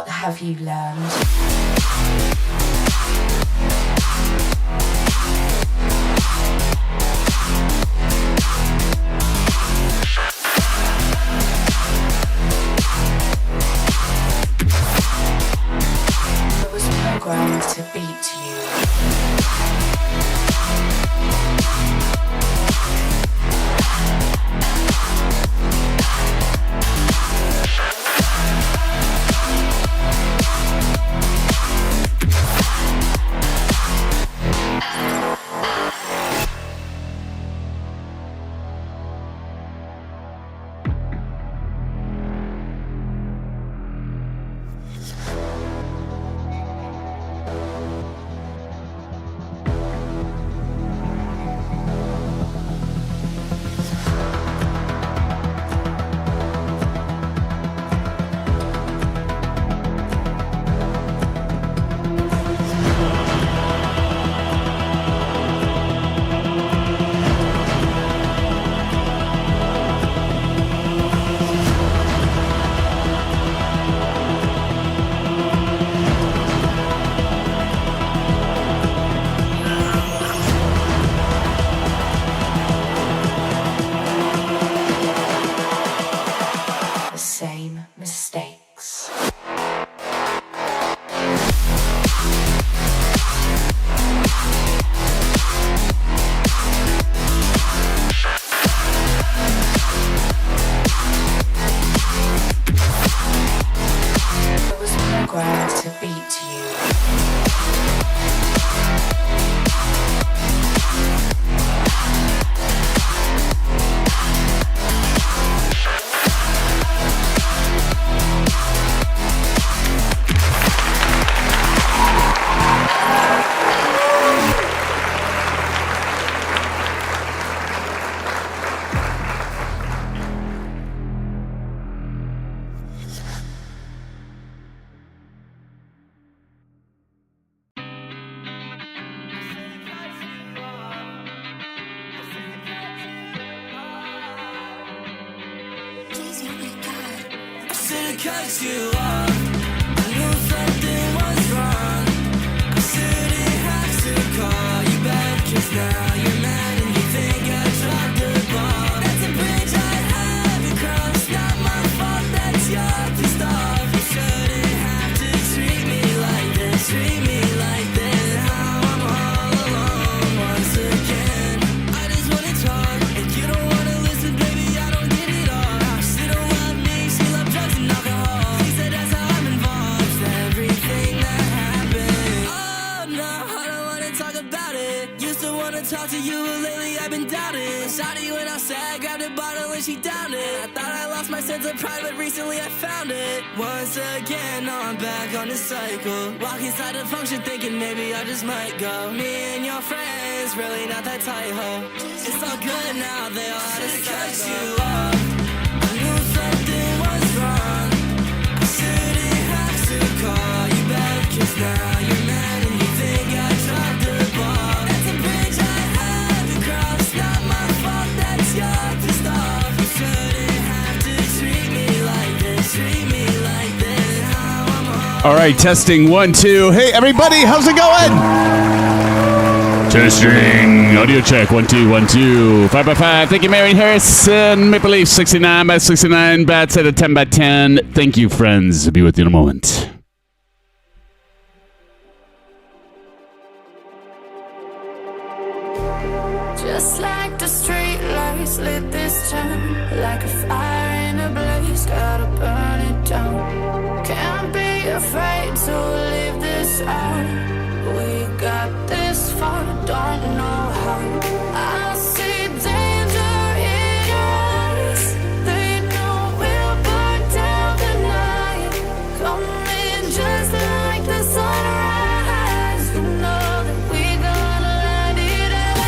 what have you learned? Programmed to beat you. cut you off. I knew something was wrong. I shouldn't have to call you back, 'cause now you're mad and you think I dropped the ball. That's a bridge I haven't crossed. Not my fault, that's your pissed off. You shouldn't have to treat me like this, treat me like this. Now I'm all alone once again. I just wanna talk, and you don't wanna listen, baby, I don't get it all. She don't love me, she love drugs and alcohol. She said that's how I'm involved, everything that happened. Oh no, I don't wanna talk about it. Used to wanna talk to you, but lately I've been doubting. Shawty went outside, grabbed a bottle and she downed it. I thought I lost my sense of pride, but recently I found it. Once again, now I'm back on this cycle. Walk inside the function thinking maybe I just might go. Me and your friends, really not that tight, ho. It's all good now, they all had to cut you off. I knew something was wrong. I shouldn't have to call you back, 'cause now you're mad and you think I dropped the ball. That's a bridge I haven't crossed. Not my fault, that's your pissed off. You shouldn't have to treat me like this, treat me like this. How I'm All right, testing 1, 2. Hey, everybody, how's it going? Testing. Audio check. 1, 2, 1, 2. 5 by 5. Thank you, Mary Harrison. Maple Leaf 69 by 69. Bats at a 10 by 10. Thank you, friends. I'll be with you in a moment. Just like the street lights lit this town, like a fire in a blaze, gotta burn it down. Can't be afraid to leave this out. We got this far, don't know how. I see danger in your eyes. They know we'll burn down the night. Coming just like the sunrise. You know that we gonna light it up.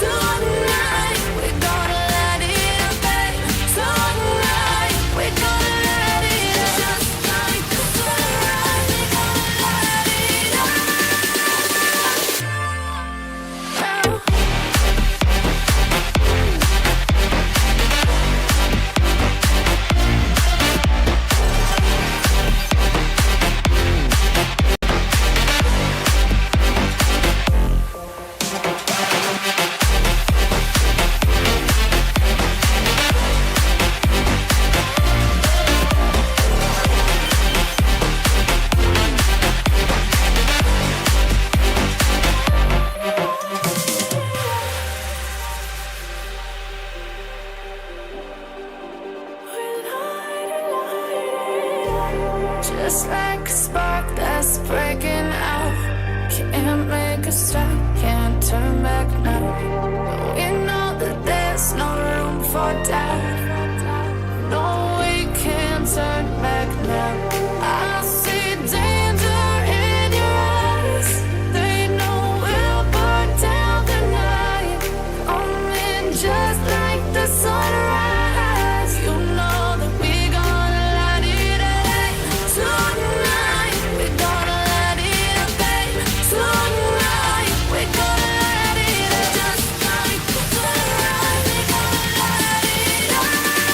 Tonight, we gonna light it up, babe. Tonight, we gonna light it up. Just like the sunrise, we gonna light it up. just like a spark that's breaking out. Can't make a stop, can't turn back now. We know that there's no room for doubt. No, we can't turn back now. I see danger in your eyes. They know we'll burn down the night. Coming just like the sunrise. You know that we gonna light it up tonight. We gonna light it up, babe. Tonight we gonna light it up just like the sunrise. We gonna light it up now.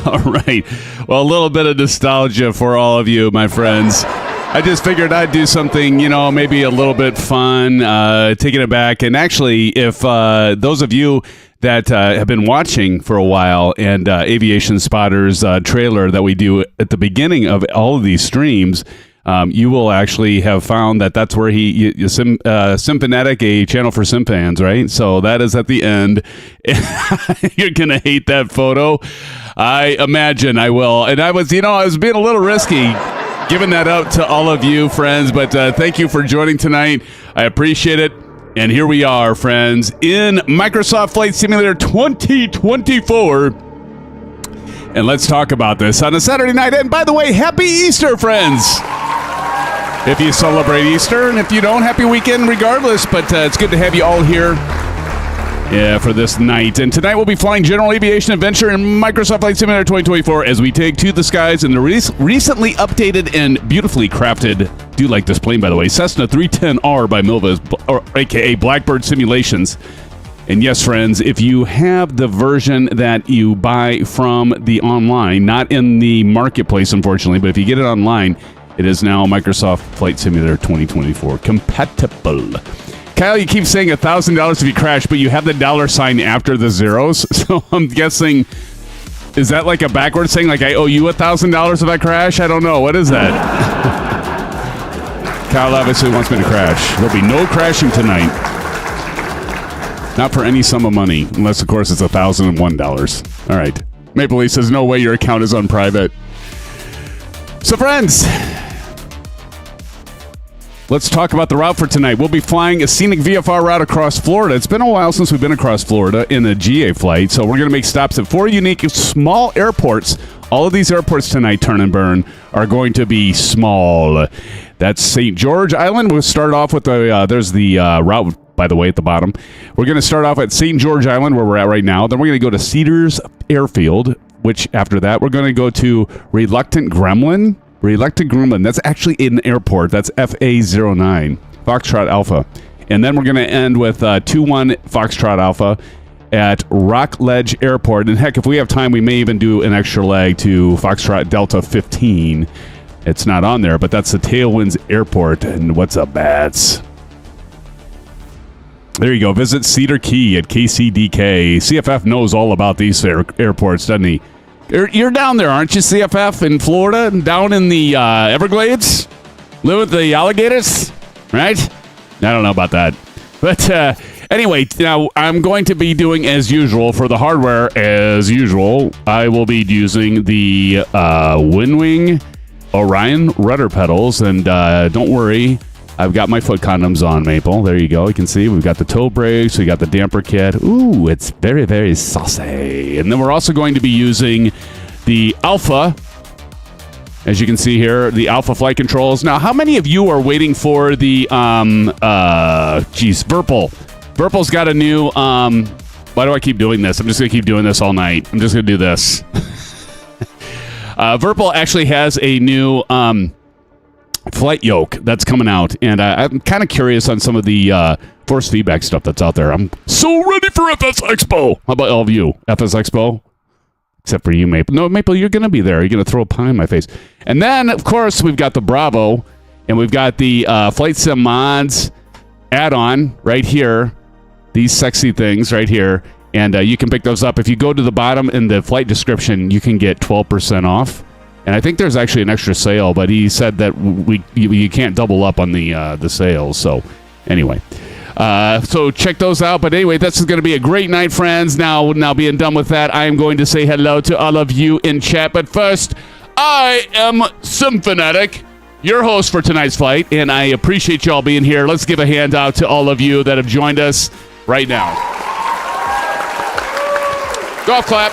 All right. Well, a little bit of nostalgia for all of you, my friends. I just figured I'd do something, maybe a little bit fun, taking it back. And actually, if those of you that have been watching for a while and Aviation Spotter's trailer that we do at the beginning of all of these streams, you will actually have found that that's where Symphonetic, a channel for SimFans, right? So that is at the end. You're going to hate that photo. I imagine I will. And I was being a little risky giving that out to all of you, friends, but thank you for joining tonight. I appreciate it. And here we are, friends, in Microsoft Flight Simulator 2024. And let's talk about this on a Saturday night. And by the way, happy Easter, friends. If you celebrate Easter, and if you don't, happy weekend regardless. But it's good to have you all here for this night. And tonight we'll be flying General Aviation Adventure in Microsoft Flight Simulator 2024 as we take to the skies in the recently updated and beautifully crafted, do like this plane, by the way, Cessna 310R by MilViz, or a.k.a. Blackbird Simulations. And yes, friends, if you have the version that you buy from the online, not in the marketplace, unfortunately, but if you get it online, it is now Microsoft Flight Simulator 2024 compatible. Kyle, you keep saying $1,000 if you crash, but you have the $sign after the zeros. So I'm guessing, is that like a backwards thing? Like I owe you $1,000 if I crash? I don't know. What is that? Kyle obviously wants me to crash. There'll be no crashing tonight. Not for any sum of money, unless, of course, it's $1,001. All right. Maple Leaf says, no way your account is on private. So, friends, let's talk about the route for tonight. We'll be flying a scenic VFR route across Florida. It's been a while since we've been across Florida in a GA flight, so we're going to make stops at 4 unique small airports. All of these airports tonight, Turn and Burn, are going to be small. That's St. George Island. We'll start off with there's the route, by the way, at the bottom. We're going to start off at St. George Island, where we're at right now. Then we're going to go to Cedars Airfield, which after that, we're going to go to Reluctant Gremlin. That's actually an airport. That's FA09, Foxtrot Alpha. And then we're going to end with 21 Foxtrot Alpha at Rockledge Airport. And heck, if we have time, we may even do an extra leg to Foxtrot Delta 15. It's not on there, but that's the Tailwinds Airport. And what's up, bats? There you go. Visit Cedar Key at KCDK. CFF knows all about these airports, doesn't he? You're down there, aren't you, CFF, in Florida? Down in the Everglades? Live with the alligators? Right? I don't know about that. But anyway, now I'm going to be doing as usual for the hardware as usual. I will be using the WINWING Orion Rudder Pedals. And don't worry, I've got my foot condoms on, Maple. There you go. You can see we've got the toe brakes. We got the damper kit. Ooh, it's very, very saucy. And then we're also going to be using the Alpha. As you can see here, the Alpha flight controls. Now, how many of you are waiting for the, Virpil? Virpil's got a new, why do I keep doing this? I'm just going to keep doing this all night. I'm just going to do this. Virpil actually has a new, flight yoke that's coming out, and I'm kind of curious on some of the force feedback stuff that's out there. I'm so ready for FS Expo. How about all of you? FS Expo? Except for you, Maple. No, Maple, you're going to be there. You're going to throw a pie in my face. And then, of course, we've got the Bravo, and we've got the FlightSimMods add-on right here. These sexy things right here. And you can pick those up. If you go to the bottom in the flight description, you can get 12% off. And I think there's actually an extra sale, but he said that you can't double up on the sales. So anyway, so check those out. But anyway, this is going to be a great night, friends. Now being done with that, I am going to say hello to all of you in chat. But first, I am Symphonetic, your host for tonight's flight, and I appreciate y'all being here. Let's give a hand out to all of you that have joined us right now. Golf clap.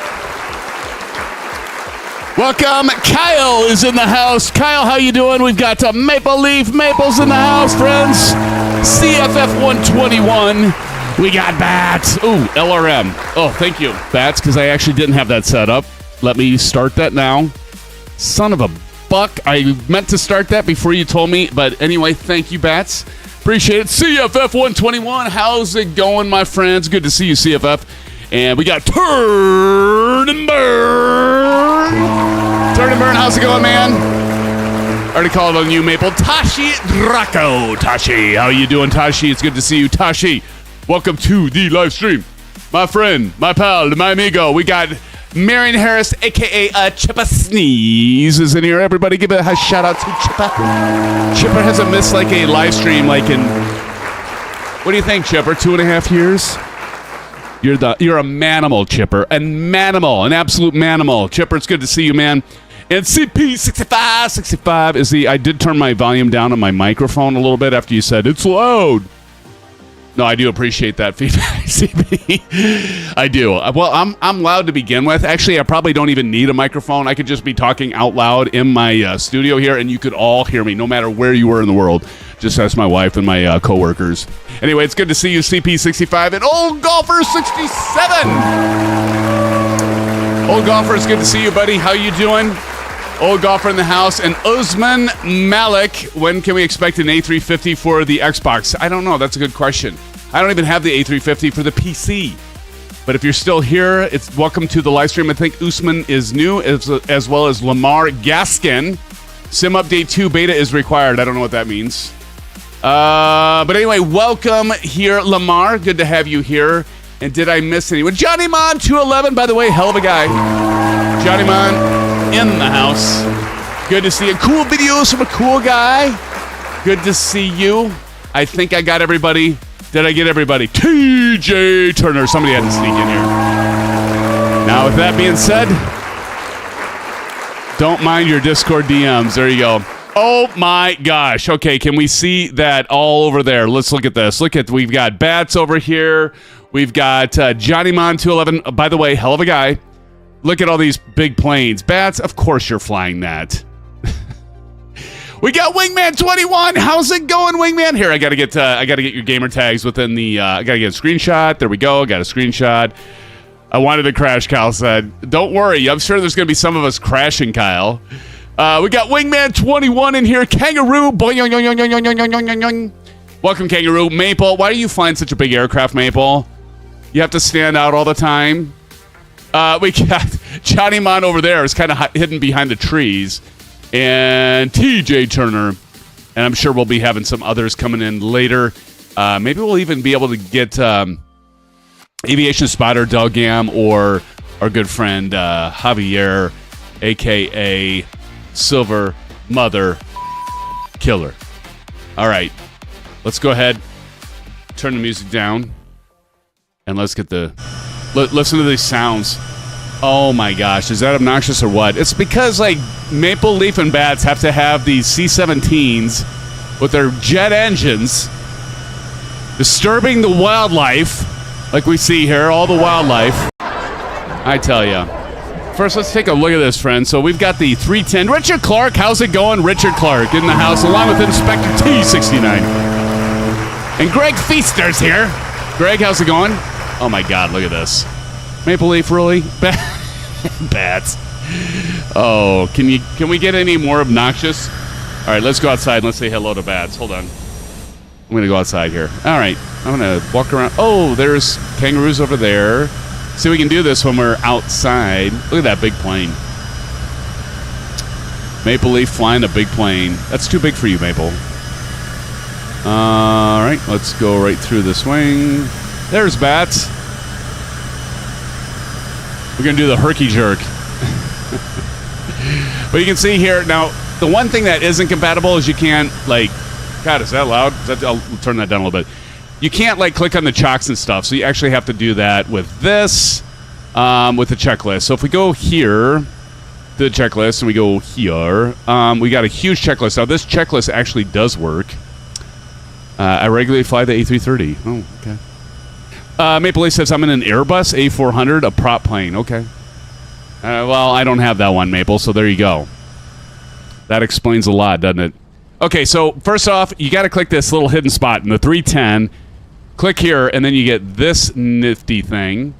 Welcome. Kyle is in the house. Kyle, how you doing? We've got Maple Leaf. Maple's in the house, friends. CFF 121. We got Bats. Ooh, LRM. Oh, thank you, Bats, because I actually didn't have that set up. Let me start that now. Son of a buck. I meant to start that before you told me, but anyway, thank you, Bats. Appreciate it. CFF 121. How's it going, my friends? Good to see you, CFF. And we got Turn and Burn. Turn and Burn, how's it going, man? Already called on you, Maple. Tashi Draco. Tashi, how you doing, Tashi? It's good to see you, Tashi. Welcome to the live stream. My friend, my pal, my amigo. We got Marion Harris, a.k.a. Chippa Sneeze, is in here. Everybody give a shout out to Chippa. Chipper hasn't missed like a live stream like in, what do you think, Chipper, 2.5 years? You're a manimal, Chipper. A manimal, an absolute manimal. Chipper, it's good to see you, man. And CP6565 is I did turn my volume down on my microphone a little bit after you said it's loud. No, I do appreciate that feedback, CP. I do. Well, I'm loud to begin with. Actually, I probably don't even need a microphone. I could just be talking out loud in my studio here, and you could all hear me, no matter where you were in the world. Just ask my wife and my coworkers. Anyway, it's good to see you, CP65, and Old Golfer 67. Old Golfer, it's good to see you, buddy. How you doing? Old Golfer in the house. And Usman Malik, when can we expect an A350 for the Xbox? I don't know. That's a good question. I don't even have the A350 for the PC. But if you're still here, it's welcome to the live stream. I think Usman is new, as well as Lamar Gaskin. Sim Update 2 beta is required. I don't know what that means. But anyway, welcome here, Lamar. Good to have you here. And did I miss anyone? Johnny Mon 211, by the way, hell of a guy. Johnny Mon in the house. Good to see you. Cool videos from a cool guy. Good to see you. I think I got everybody. Did I get everybody? TJ Turner. Somebody had to sneak in here. Now, with that being said, don't mind your Discord DMs. There you go. Oh my gosh. Okay, can we see that all over there? Let's look at this. We've got Bats over here. We've got Johnny Mon 211. By the way, hell of a guy. Look at all these big planes. Bats, of course you're flying that. We got Wingman 21. How's it going, Wingman? Here, I gotta get your gamer tags within the. I gotta get a screenshot. There we go. Got a screenshot. I wanted to crash. Kyle said, "Don't worry. I'm sure there's gonna be some of us crashing." Kyle. We got Wingman 21 in here. Kangaroo. Welcome, Kangaroo. Maple. Why are you flying such a big aircraft, Maple? You have to stand out all the time. We got Johnny Mon over there. Is kind of hidden behind the trees. And TJ Turner. And I'm sure we'll be having some others coming in later. Maybe we'll even be able to get Aviation Spotter, Doug Gam, or our good friend Javier, a.k.a. Silver Mother Killer. All right. Let's go ahead. Turn the music down. And let's get the... Listen to these sounds. Oh my gosh, is that obnoxious or what? It's because like Maple Leaf and Bats have to have these C-17s with their jet engines disturbing the wildlife, like we see here, all the wildlife. I tell ya. First, let's take a look at this, friends. So we've got the 310. Richard Clark, how's it going? Richard Clark in the house, along with Inspector T69. And Greg Feaster's here. Greg, how's it going? Oh my God, look at this. Maple Leaf, really? Bats. Oh, can we get any more obnoxious? All right, let's go outside and let's say hello to Bats. Hold on. I'm going to go outside here. All right, I'm going to walk around. Oh, there's kangaroos over there. See, we can do this when we're outside. Look at that big plane. Maple Leaf flying a big plane. That's too big for you, Maple. All right, let's go right through this wing. There's Bats. We're going to do the herky jerk. But you can see here, now, the one thing that isn't compatible is you can't, like, God, is that loud? I'll turn that down a little bit. You can't, like, click on the chocks and stuff, so you actually have to do that with this, with the checklist. So if we go here to the checklist and we go here, we got a huge checklist. Now, this checklist actually does work. I regularly fly the A330. Oh, okay. Maple Leaf says, I'm in an Airbus A400, a prop plane. Okay. Well, I don't have that one, Maple, so there you go. That explains a lot, doesn't it? Okay, so first off, you got to click this little hidden spot in the 310. Click here, and then you get this nifty thing.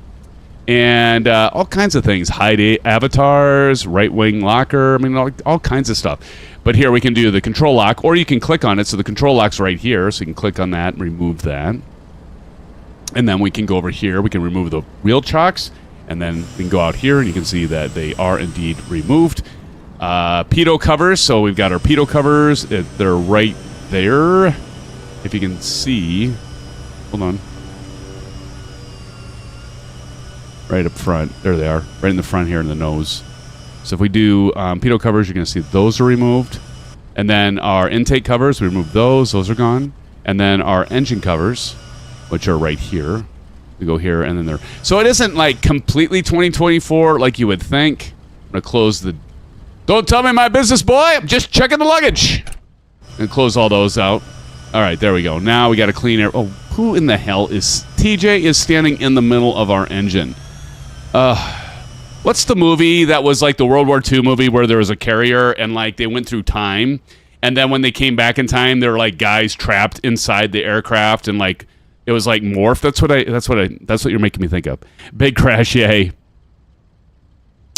And all kinds of things. Hide avatars, right wing locker. I mean, all kinds of stuff. But here we can do the control lock, or you can click on it. So the control lock's right here, so you can click on that and remove that. And then we can go over here. We can remove the wheel chocks. And then we can go out here, and you can see that they are indeed removed. Pitot covers. So we've got our pitot covers. They're right there. If you can see. Hold on. right up front. There they are, right in the front here in the nose. So if we do pitot covers, you're going to see those are removed. And then our intake covers, we remove those. Those are gone. And then our engine covers, which are right here. We go here and then there. So it isn't like completely 2024 like you would think. I'm going to close the... Don't tell me my business, boy. I'm just checking the luggage. And close all those out. All right, there we go. Now we got to clean air. Oh, who in the hell is... TJ is standing in the middle of our engine. What's the movie that was like the World War II movie where there was a carrier and like they went through time, and then when they came back in time, there were like guys trapped inside the aircraft, and like it was like morph. That's what you're making me think of. Big crash, yay.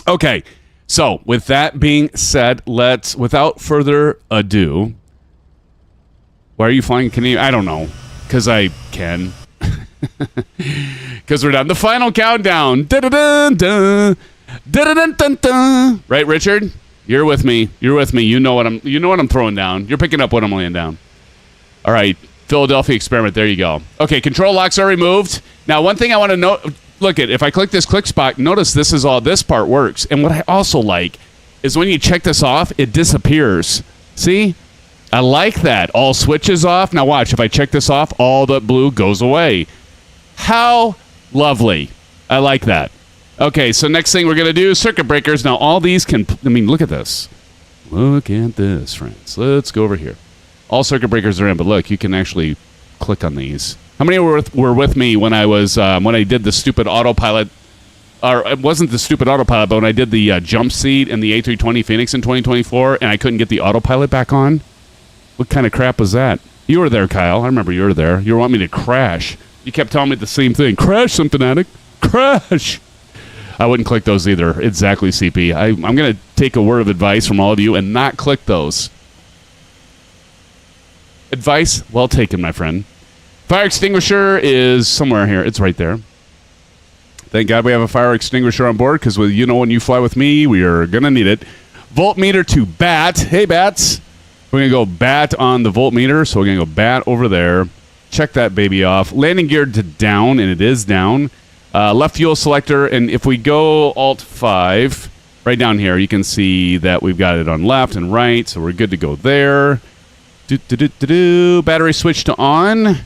Okay, so with that being said, let's without further ado. Why are you flying Canadian? I don't know, because I can. Because we're done. The final countdown. Da-da-da-da. Da-da-da-da-da. Right, Richard? You're with me. You're with me. You know what I'm throwing down. You're picking up what I'm laying down. All right. Philadelphia experiment. There you go. Okay, control locks are removed. Now, one thing I want to note, look at if I click this click spot, notice this part works. And what I also like is when you check this off, it disappears. See? I like that. All switches off. Now watch, if I check this off, all the blue goes away. How lovely. I like that. Okay, so next thing we're going to do, circuit breakers. Now, all these can... I mean, look at this. Look at this, friends. Let's go over here. All circuit breakers are in, but look, you can actually click on these. How many were with me when I was... when I did the stupid autopilot... Or it wasn't the stupid autopilot, but when I did the jump seat in the A320 Phoenix in 2024, and I couldn't get the autopilot back on? What kind of crap was that? You were there, Kyle. I remember you were there. You wanted me to crash. You kept telling me the same thing. Crash, something addict. Crash. I wouldn't click those either. Exactly, CP. I'm going to take a word of advice from all of you and not click those. Advice well taken, my friend. Fire extinguisher is somewhere here. It's right there. Thank God we have a fire extinguisher on board because when you fly with me, we are going to need it. Voltmeter to bat. Hey, bats. We're going to go bat on the voltmeter. So we're going to go bat over there. Check that baby off. Landing gear to down, and it is down. Left fuel selector, and if we go Alt-5, right down here, you can see that we've got it on left and right, so we're good to go there. Battery switch to on.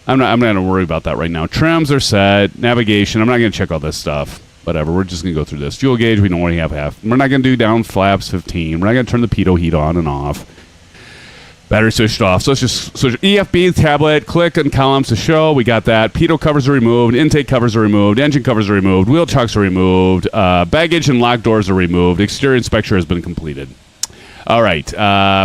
I'm not going to worry about that right now. Trims are set. Navigation, I'm not going to check all this stuff. Whatever, we're just going to go through this. Fuel gauge, we don't already have half. We're not going to do down flaps 15. We're not going to turn the pitot heat on and off. Battery switched off. So let's just switch. EFB tablet, click on columns to show. We got that. Pitot covers are removed. Intake covers are removed. Engine covers are removed. Wheel chocks are removed. Baggage and lock doors are removed. Exterior inspection has been completed. All right.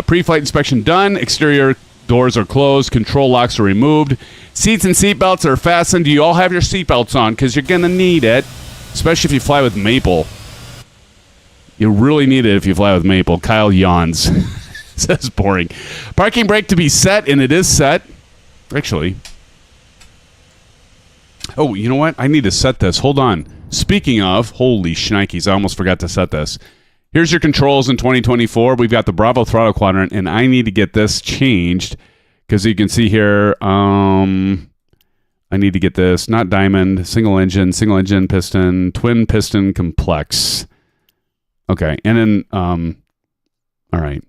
Pre-flight inspection done. Exterior doors are closed. Control locks are removed. Seats and seat belts are fastened. You all have your seat belts on because you're going to need it, especially if you fly with Maple. You really need it if you fly with Maple. Kyle yawns. Says boring. Parking brake to be set, and it is set. Actually. Oh, you know what? I need to set this. Hold on. Speaking of, holy shnikes, I almost forgot to set this. Here's your controls in 2024. We've got the Bravo throttle quadrant, and I need to get this changed because you can see here, I need to get this, not diamond, single engine piston, twin piston complex. Okay, and then, all right.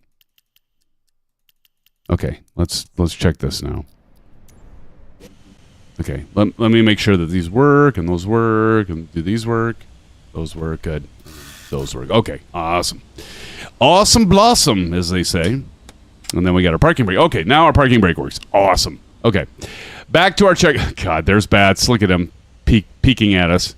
Okay, let's check this now. Okay, let me make sure that these work and those work and do these work? Those work, good. Those work. Okay, awesome. Awesome blossom, as they say. And then we got our parking brake. Okay, now our parking brake works. Awesome. Okay, back to our check. God, there's Bats. Look at him peeking at us.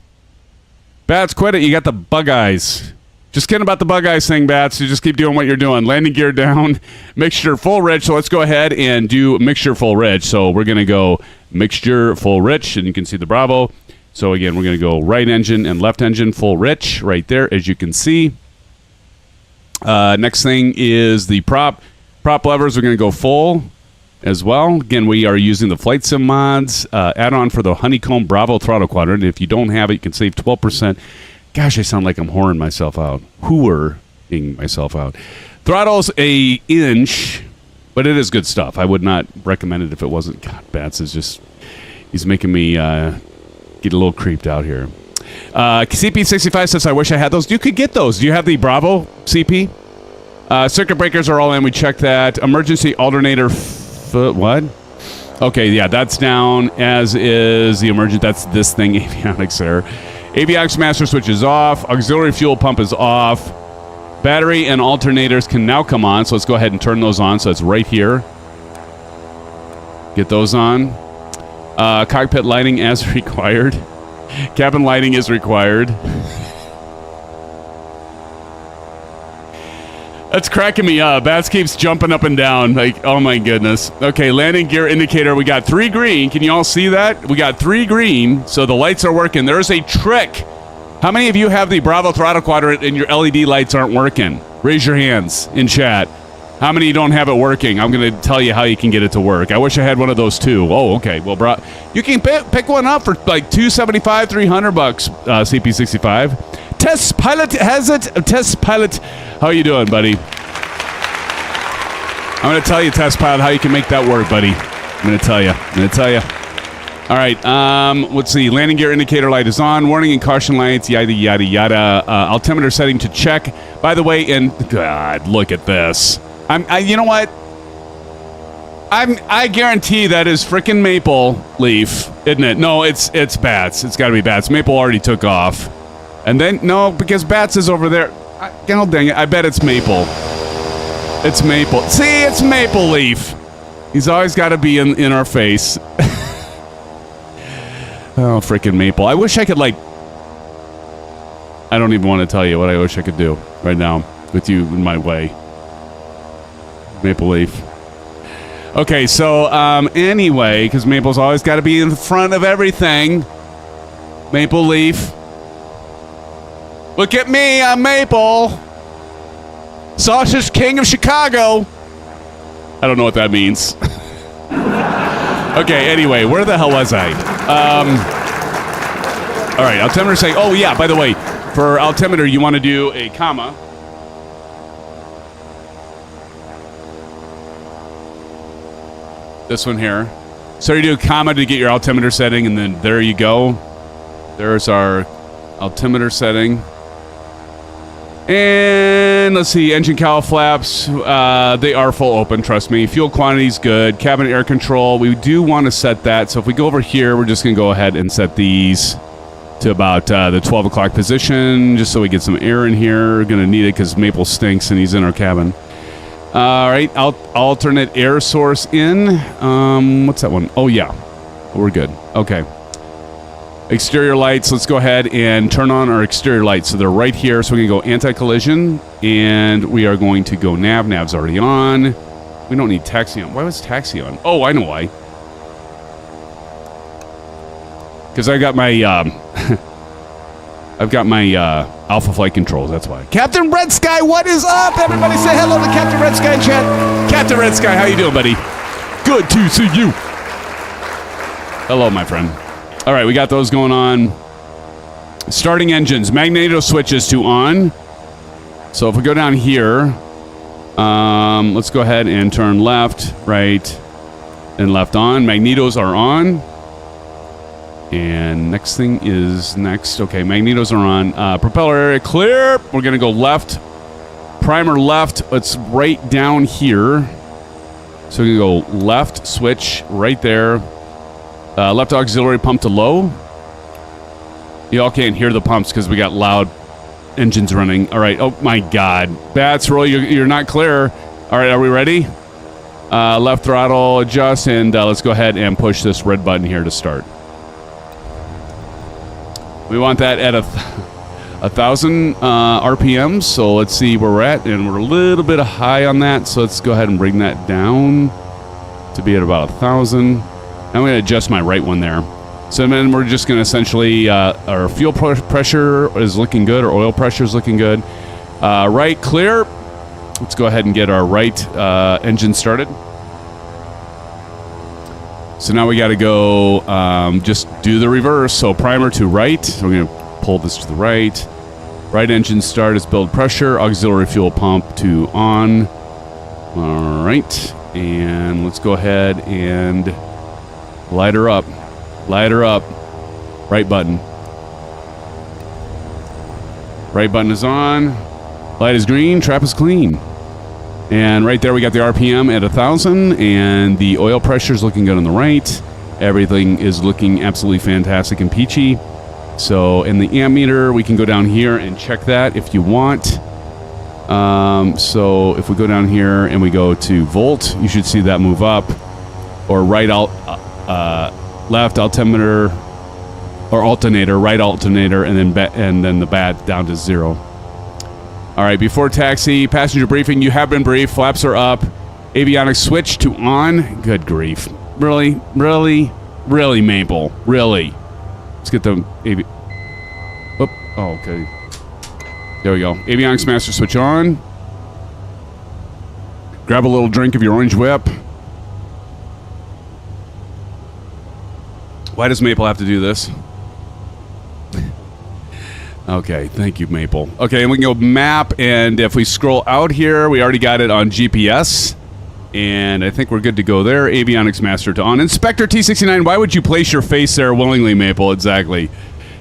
Bats, quit it. You got the bug eyes. Just kidding about the bug eyes thing, Bats. You just keep doing what you're doing. Landing gear down, mixture full rich. So let's go ahead and do mixture full rich. So we're going to go mixture full rich, and you can see the Bravo. So again, we're going to go right engine and left engine full rich right there, as you can see. Next thing is the prop levers. We're going to go full as well. Again, we are using the FlightSimMods add-on for the Honeycomb Bravo throttle quadrant. If you don't have it, you can save 12%. Gosh, I sound like I'm whoring myself out. Whoring myself out. Throttle's a inch, but it is good stuff. I would not recommend it if it wasn't. God, Bats is just, he's making me get a little creeped out here. CP65 says, I wish I had those. You could get those. Do you have the Bravo CP? Circuit breakers are all in. We checked that. Emergency alternator. What? Okay, yeah, that's down, as is the emergent. That's this thing, avionics there. Avionics master switch is off. Auxiliary fuel pump is off. Battery and alternators can now come on, so let's go ahead and turn those on. So it's right here. Get those on. Cockpit lighting as required. Cabin lighting is required. That's cracking me up. Bats keeps jumping up and down. Like, oh my goodness. Okay, landing gear indicator. We got 3 green. Can you all see that? We got 3 green, so the lights are working. There's a trick. How many of you have the Bravo throttle quadrant and your LED lights aren't working? Raise your hands in chat. How many don't have it working? I'm going to tell you how you can get it to work. I wish I had one of those too. Oh, okay. Well, you can pick one up for like $275, $300 bucks. CP65. Test pilot has it. Test pilot. How you doing, buddy? I'm going to tell you, Test pilot, how you can make that work, buddy. I'm going to tell you. All right. Let's see. Landing gear indicator light is on. Warning and caution lights. Yada yada yada. Altimeter setting to check. By the way, and God, look at this. You know what? I guarantee that is frickin' Maple Leaf, isn't it? No, it's Bats. It's got to be Bats. Maple already took off, and then no, because Bats is over there. God dang it! I bet it's Maple. It's Maple. See, it's Maple Leaf. He's always got to be in our face. Oh, frickin' Maple! I wish I could I don't even want to tell you what I wish I could do right now with you in my way. Maple Leaf. Okay, so anyway, because Maple's always got to be in front of everything. Maple Leaf. Look at me, I'm Maple. Sausage King of Chicago. I don't know what that means. Okay, anyway, where the hell was I? All right, altimeter saying, oh yeah, by the way, for altimeter, you want to do a comma. This one here. So you do a comma to get your altimeter setting, and then there you go. There's our altimeter setting. And let's see, engine cowl flaps. They are full open, trust me. Fuel quantity's good. Cabin air control, we do want to set that. So if we go over here, we're just going to go ahead and set these to about the 12 o'clock position, just so we get some air in here. We're going to need it because Maple stinks and he's in our cabin. All right, alternate air source in. What's that one? Oh, yeah. We're good. Okay. Exterior lights. Let's go ahead and turn on our exterior lights. So they're right here. So we're going to go anti-collision, and we are going to go nav. Nav's already on. We don't need taxi on. Why was taxi on? Oh, I know why. Because I got my... I've got my Alpha Flight controls, that's why. Captain Red Sky, what is up? Everybody say hello to Captain Red Sky in chat. Captain Red Sky, how you doing, buddy? Good to see you. Hello, my friend. All right, we got those going on. Starting engines, magneto switches to on. So if we go down here, let's go ahead and turn left, right, and left on. Magnetos are on. And next thing is next. Okay, magnetos are on. Propeller area clear. We're going to go left. Primer left. It's right down here. So we're going to go left, switch right there. Left auxiliary pump to low. Y'all can't hear the pumps because we got loud engines running. All right. Oh, my God. Bats, roll. You're not clear. All right, are we ready? Left throttle, adjust, and let's go ahead and push this red button here to start. We want that at 1,000 RPMs, so let's see where we're at, and we're a little bit high on that, so let's go ahead and bring that down to be at about 1,000. I'm going to adjust my right one there. So then we're just going to essentially, our fuel pressure is looking good, our oil pressure is looking good. Right clear. Let's go ahead and get our right engine started. So now we got to go just do the reverse. So primer to right. So we're going to pull this to the right. Right engine start is build pressure. Auxiliary fuel pump to on. All right. And let's go ahead and light her up. Light her up. Right button. Right button is on. Light is green. Trap is clean. And right there we got the RPM at 1,000, and the oil pressure is looking good on the right. Everything is looking absolutely fantastic and peachy. So in the amp meter, we can go down here and check that if you want. So if we go down here and we go to volt, you should see that move up. Or right left altimeter or alternator, right alternator, and then the bat down to 0. All right, before taxi, passenger briefing. You have been briefed. Flaps are up. Avionics switch to on. Good grief. Really, Maple. Really. Let's get the oh, okay. There we go. Avionics master switch on. Grab a little drink of your orange whip. Why does Maple have to do this? Okay, thank you, Maple. Okay, and we can go map, and if we scroll out here, we already got it on GPS, and I think we're good to go there. Avionics master to on. Inspector T69, why would you place your face there willingly, Maple? Exactly.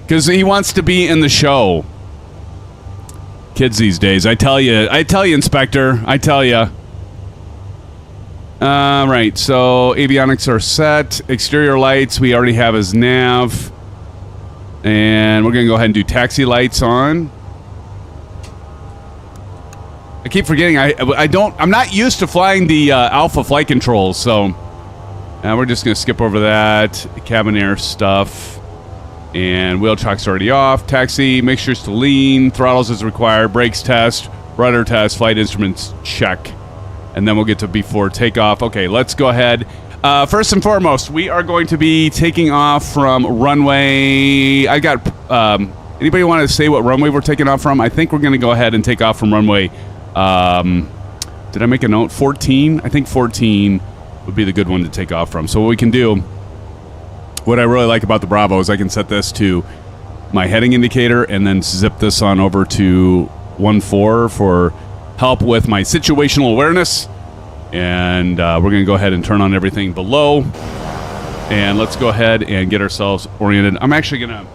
Because he wants to be in the show. Kids these days, I tell you, Inspector, I tell you. Right, so avionics are set. Exterior lights, we already have as nav. And we're going to go ahead and do taxi lights on. I keep forgetting, I'm not used to flying the alpha flight controls, so we're just going to skip over that. Cabin air stuff. And wheel chock's already off. Taxi, mixtures to lean. Throttles is required. Brakes test. Rudder test. Flight instruments check. And then we'll get to before takeoff. Okay, let's go ahead. First and foremost, we are going to be taking off from runway. I got, anybody want to say what runway we're taking off from? I think we're going to go ahead and take off from runway, did I make a note? 14? I think 14 would be the good one to take off from. So what we can do, what I really like about the Bravo is I can set this to my heading indicator and then zip this on over to 1.4 for help with my situational awareness. And we're going to go ahead and turn on everything below. And let's go ahead and get ourselves oriented. I'm actually going to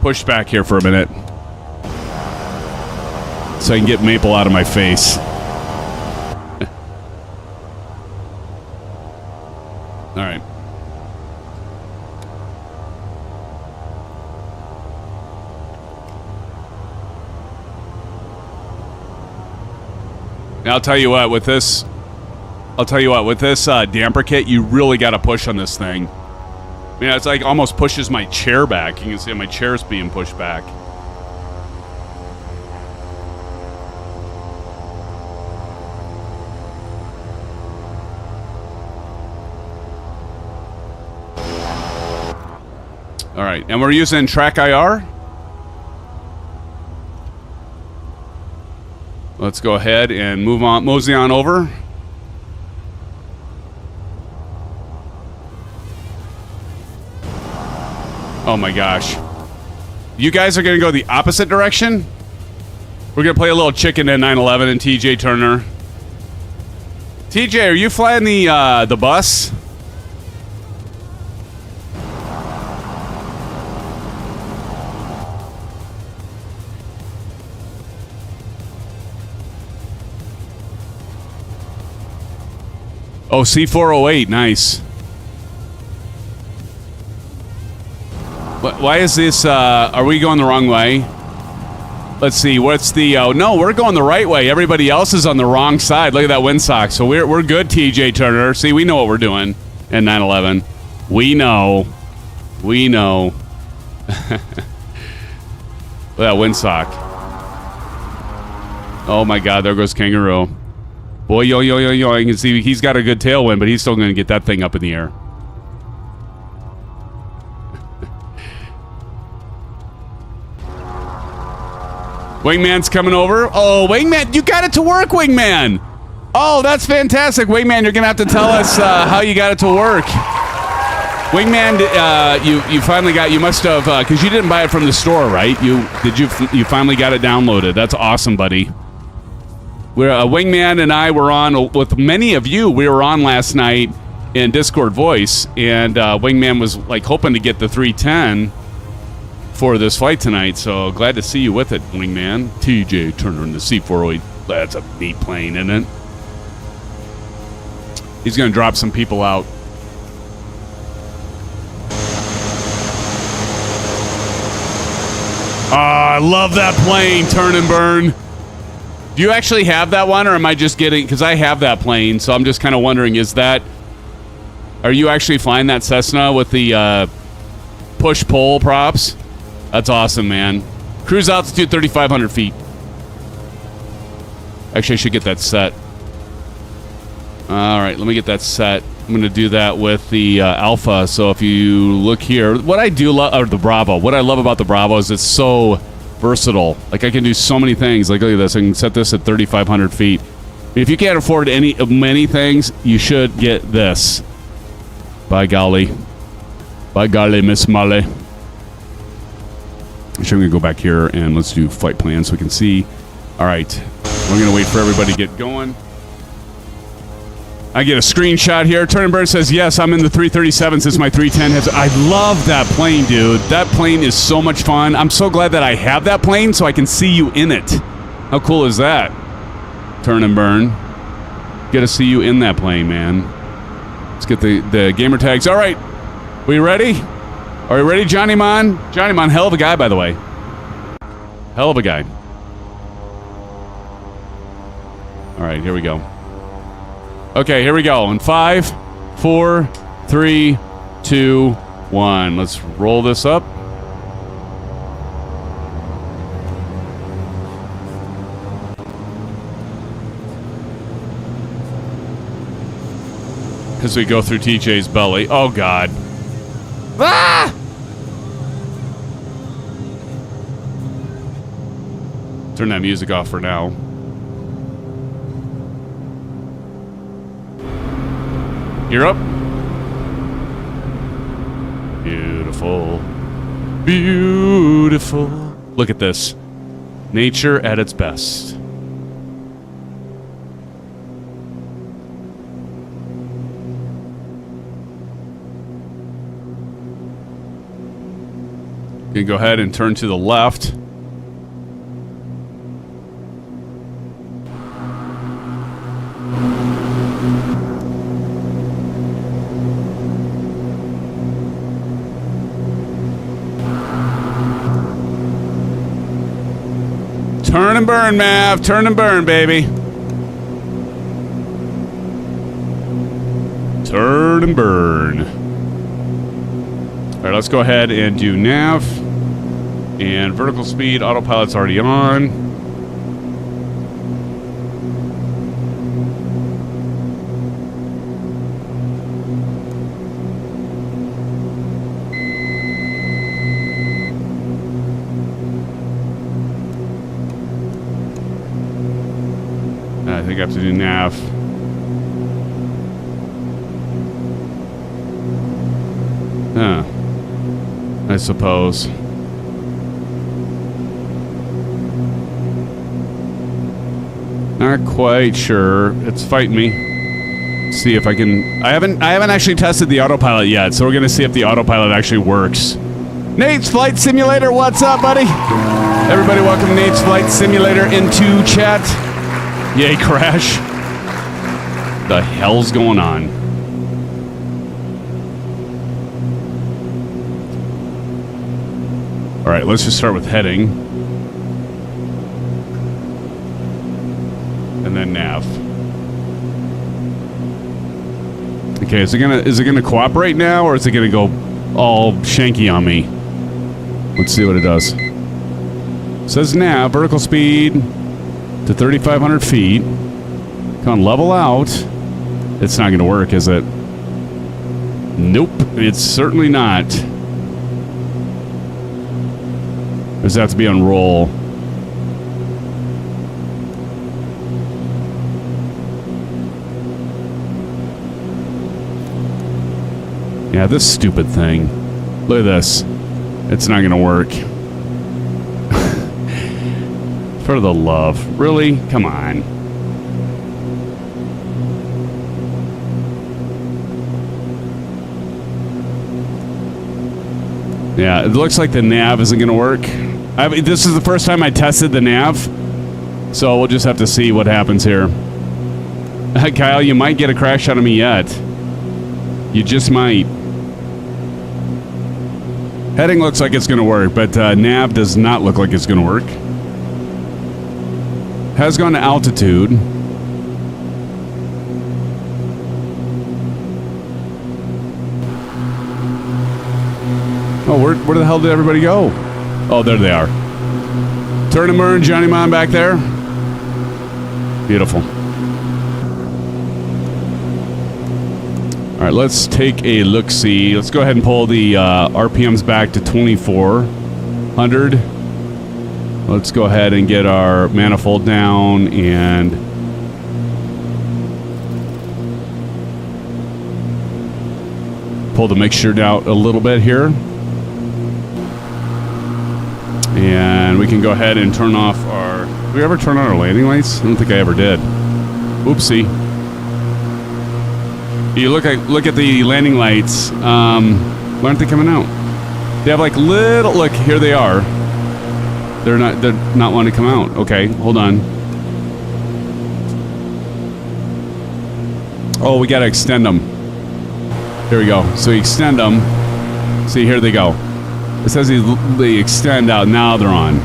push back here for a minute so I can get Maple out of my face. All right. Now, I'll tell you what, with this damper kit, you really got to push on this thing. I mean, it's like almost pushes my chair back. You can see my chair's being pushed back. All right, and we're using Track IR. Let's go ahead and mosey on over. Oh my gosh. You guys are going to go the opposite direction? We're going to play a little chicken at 911 and TJ Turner. TJ, are you flying the bus? Oh, C408, nice. Why is this, are we going the wrong way? Let's see, what's the, no, we're going the right way. Everybody else is on the wrong side. Look at that windsock. So we're good, TJ Turner. See, we know what we're doing at 911. We know. We know. Look at that windsock. Oh my God, there goes Kangaroo. Boy, yo, you can see he's got a good tailwind, but he's still going to get that thing up in the air. Wingman's coming over. Oh, Wingman, you got it to work, Wingman. Oh, that's fantastic. Wingman, you're going to have to tell us how you got it to work. Wingman, you finally got, you must have, because you didn't buy it from the store, right? You finally got it downloaded. That's awesome, buddy. Wingman and I were on with many of you. We were on last night in Discord voice, and Wingman was like hoping to get the 310 for this flight tonight, so glad to see you with it, wingman. TJ Turner in the C408. That's a neat plane, isn't it? He's going to drop some people out. I love that plane, turn and burn. Do you actually have that one, or am I just getting... Because I have that plane, so I'm just kind of wondering, is that... Are you actually flying that Cessna with the push-pull props? That's awesome, man. Cruise altitude 3,500 feet. Actually, I should get that set. All right, let me get that set. I'm going to do that with the Alpha. So if you look here, what I do love, or the Bravo, what I love about the Bravo is it's so versatile. Like, I can do so many things. Like, look at this. I can set this at 3,500 feet. If you can't afford many things, you should get this. By golly. By golly, Miss Molly. Actually, I'm going to go back here and let's do flight plan so we can see. All right. We're going to wait for everybody to get going. I get a screenshot here. Turn and Burn says, yes, I'm in the 337 since my 310 has... I love that plane, dude. That plane is so much fun. I'm so glad that I have that plane so I can see you in it. How cool is that? Turn and Burn. Get to see you in that plane, man. Let's get the gamer tags. All right. We ready? Are you ready, Johnny Mon? Johnny Mon, hell of a guy, by the way. Hell of a guy. All right, here we go. Okay, here we go. In 5, 4, 3, 2, 1. Let's roll this up. As we go through TJ's belly. Oh, God. Ah! Turn that music off for now. You're up. Beautiful. Beautiful. Look at this. Nature at its best. You can go ahead and turn to the left. Turn and burn, Mav. Turn and burn, baby. Turn and burn. All right, let's go ahead and do nav. And vertical speed, autopilot's already on. I think I have to do nav. Huh. I suppose. Not quite sure. It's fighting me. See if I can... I haven't actually tested the autopilot yet, so we're gonna see if the autopilot actually works. Nate's Flight Simulator, what's up, buddy? Everybody welcome Nate's Flight Simulator into chat. Yay, crash. The hell's going on? Alright, let's just start with heading. And then nav. Okay, is it gonna cooperate now, or is it gonna go all shanky on me? Let's see what it does. It says nav, vertical speed to 3,500 feet. Come on, level out. It's not gonna work, is it? Nope, it's certainly not. Does that have to be on roll? Yeah, this stupid thing. Look at this. It's not gonna work. For the love. Really? Come on. Yeah, it looks like the nav isn't going to work. This is the first time I tested the nav, so we'll just have to see what happens here. Kyle, you might get a crash out of me yet. You just might. Heading looks like it's going to work, but nav does not look like it's going to work. Has gone to altitude. Oh, where the hell did everybody go? Oh, there they are. Turn and burn, Johnny Mon back there. Beautiful. All right, let's take a look-see. Let's go ahead and pull the RPMs back to 2400. Let's go ahead and get our manifold down and pull the mixture down a little bit here. And we can go ahead and turn off our... Did we ever turn on our landing lights? I don't think I ever did. Oopsie. You look at the landing lights. Why aren't they coming out? They have like little... Look, here they are. They're not wanting to come out. Okay, hold on. Oh, we gotta extend them. Here we go. So we extend them. See, here they go. It says they extend out. Now they're on.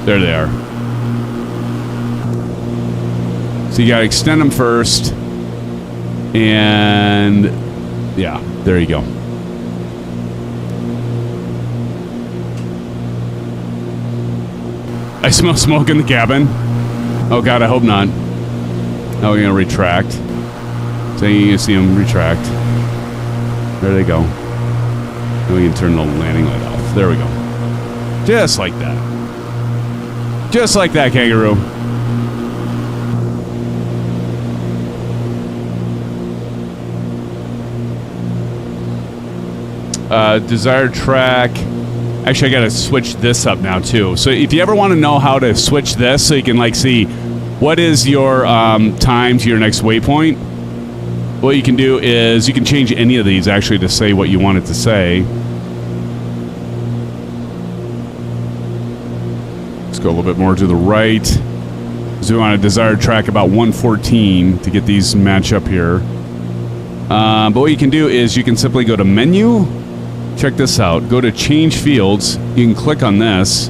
There they are. So you gotta extend them first. And yeah, there you go. I smell smoke in the cabin. Oh God, I hope not. Now we're gonna retract. So you can see them retract. There they go. Now we can turn the landing light off. There we go. Just like that. Just like that, kangaroo. Desired track. Actually, I gotta switch this up now too. So if you ever want to know how to switch this, so you can like see what is your time to your next waypoint, what you can do is you can change any of these actually to say what you want it to say. Let's go a little bit more to the right. So we want a desired track about 114 to get these match up here. But what you can do is you can simply go to menu. Check this out. Go to change fields. You can click on this.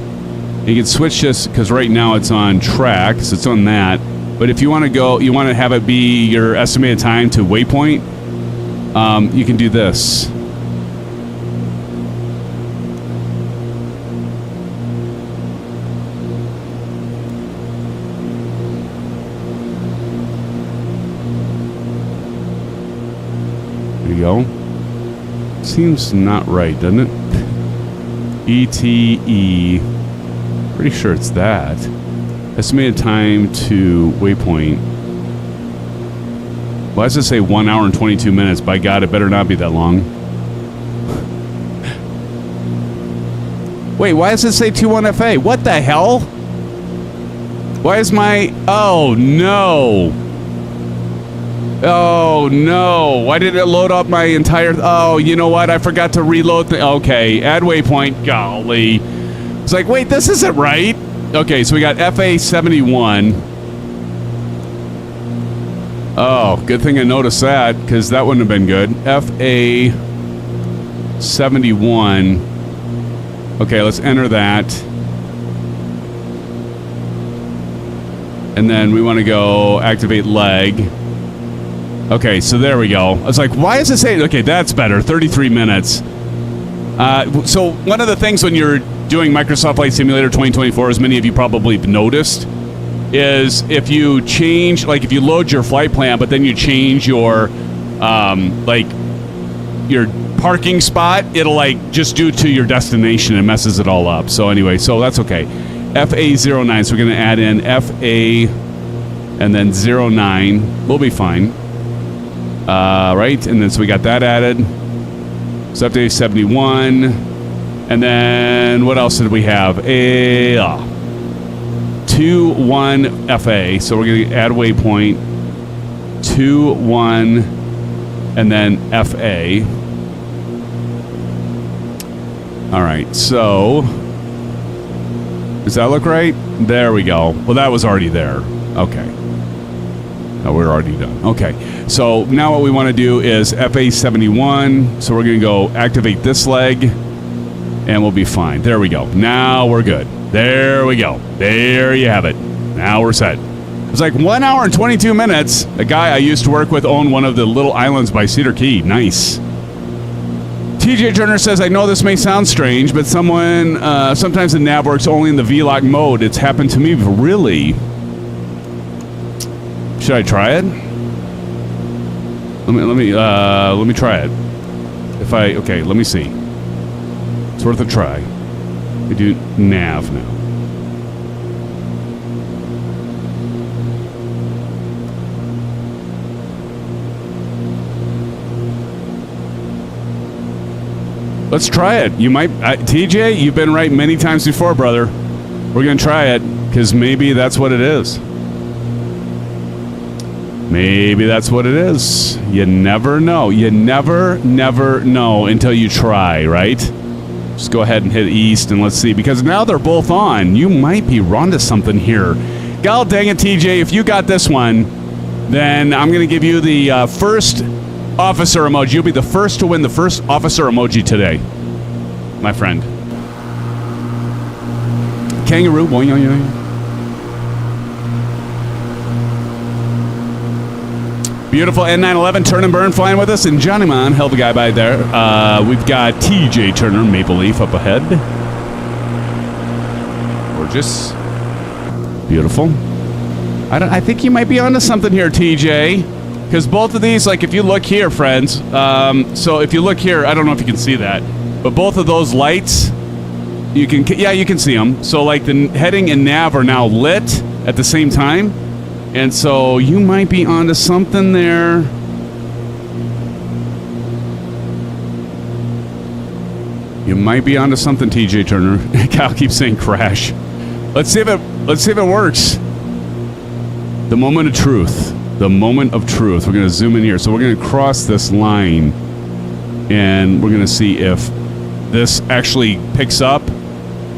You can switch this because right now it's on track, so it's on that. But if you want to go, you want to have it be your estimated time to waypoint, you can do this. There you go. Seems not right, doesn't it? ETE. Pretty sure it's that. Estimated time to waypoint. Why does it say 1 hour and 22 minutes? By God, it better not be that long. Wait, why does it say 21FA? What the hell? Why is my... Oh, no. Oh, no. Why did it load up my entire... Oh, you know what? I forgot to reload the... Okay, add waypoint. Golly. It's like, wait, this isn't right. Okay, so we got FA71. Oh, good thing I noticed that, because that wouldn't have been good. FA71. Okay, let's enter that. And then we want to go activate leg. Okay, so there we go. I was like, why is it saying... Okay, that's better. 33 minutes. So one of the things when you're doing Microsoft Flight Simulator 2024, as many of you probably have noticed, is if you change, like if you load your flight plan, but then you change your, like, your parking spot, it'll like just do to your destination and messes it all up. So anyway, so that's okay. FA09, so we're going to add in FA and then 09. We'll be fine. Right, and then so we got that added. So FA71. And then what else did we have? A 21FA. So we're going to add waypoint 21 and then FA. All right, so does that look right? There we go. Well, that was already there. Okay. No, we're already done. Okay. So now what we want to do is FA71. So we're going to go activate this leg, and we'll be fine. There we go. Now we're good. There we go. There you have it. Now we're set. It's like 1 hour and 22 minutes. A guy I used to work with owned one of the little islands by Cedar Key. Nice. TJ Turner says, I know this may sound strange, but sometimes the nav works only in the VLOC mode. It's happened to me. Really? Should I try it? Let me try it. Okay, let me see. It's worth a try. We do nav now. Let's try it. You might, TJ, you've been right many times before, brother. We're going to try it, because maybe that's what it is. Maybe that's what it is. You never know. You never know until you try, right? Just go ahead and hit east and let's see. Because now they're both on. You might be onto something here. God dang it, TJ. If you got this one, then I'm going to give you the first officer emoji. You'll be the first to win the first officer emoji today, my friend. Kangaroo. Boing, boing, boing. Beautiful N911, turn and burn, flying with us, and Johnny Man, hell of a guy by there. We've got TJ Turner, Maple Leaf up ahead. Gorgeous. Beautiful. I think you might be onto something here, TJ. Because both of these, like if you look here, friends, so if you look here, I don't know if you can see that, but both of those lights, you can see them. So like the heading and nav are now lit at the same time. And so you might be onto something there. You might be onto something, TJ Turner. Kyle keeps saying crash. Let's see if it works. The moment of truth. The moment of truth. We're going to zoom in here. So we're going to cross this line, and we're going to see if this actually picks up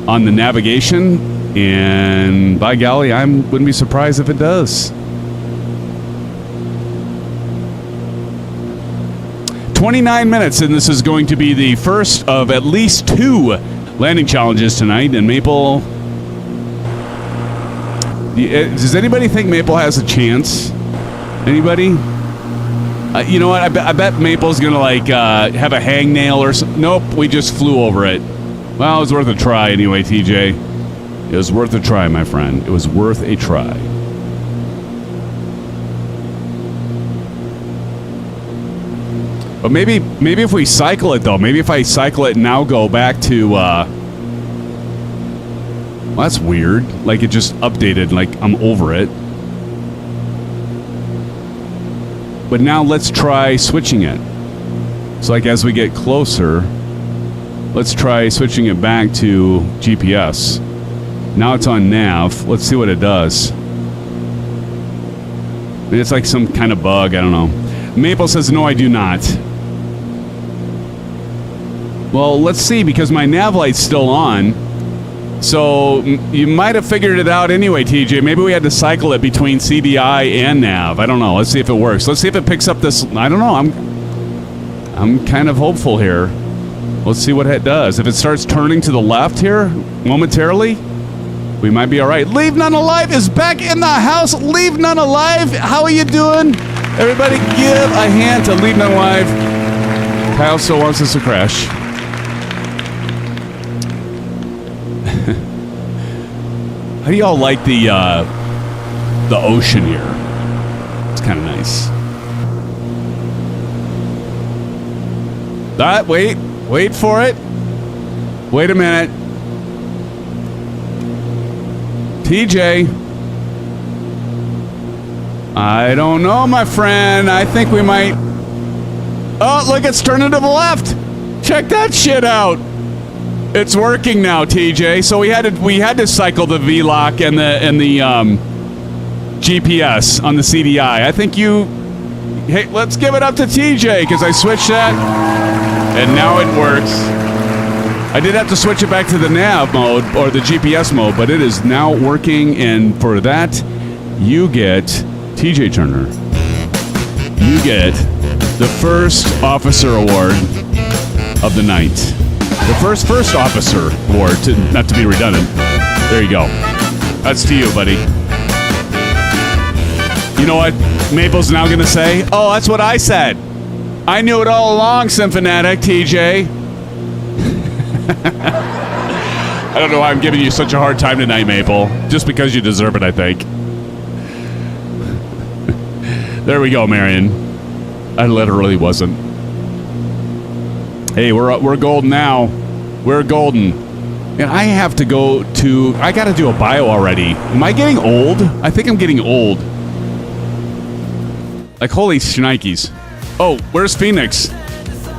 on the navigation. And by golly, I wouldn't be surprised if it does. 29 minutes, and this is going to be the first of at least 2 landing challenges tonight. And Maple, does anybody think Maple has a chance? Anybody? You know what? I bet Maple's gonna like have a hangnail or something. Nope, we just flew over it. Well, it was worth a try anyway, TJ. It was worth a try, my friend. It was worth a try. But maybe if we cycle it, though, maybe if I cycle it and now go back to, well, that's weird. Like, it just updated, like, I'm over it. But now let's try switching it. So, like, as we get closer, let's try switching it back to GPS. Now it's on nav. Let's see what it does. It's like some kind of bug. I don't know. Maple says, no, I do not. Well, let's see, because my nav light's still on. So you might have figured it out anyway, TJ. Maybe we had to cycle it between CDI and nav. I don't know. Let's see if it works. Let's see if it picks up this. I don't know. I'm kind of hopeful here. Let's see what it does. If it starts turning to the left here momentarily, we might be all right. Leave None Alive is back in the house. Leave None Alive. How are you doing? Everybody give a hand to Leave None Alive. Kyle still wants us to crash. How do y'all like the ocean here? It's kind of nice. Wait for it. Wait a minute. TJ. I don't know, my friend. I think we might... Oh, look, it's turning to the left. Check that shit out. It's working now, TJ. So we had to cycle the VLOC and the GPS on the CDI. I think you Hey, let's give it up to TJ, because I switched that, and now it works. I did have to switch it back to the nav mode, or the GPS mode, but it is now working, and for that, you get, TJ Turner, you get the first officer award of the night. The first officer award, not to be redundant. There you go. That's to you, buddy. You know what Maple's now going to say? Oh, that's what I said. I knew it all along, Symphanatic, TJ. I don't know why I'm giving you such a hard time tonight, Maple. Just because you deserve it, I think. There we go, Marion. I literally wasn't. Hey, we're golden now. We're golden. And I have to go to... I got to do a bio already. Am I getting old? I think I'm getting old. Like, holy shnikes. Oh, where's Phoenix?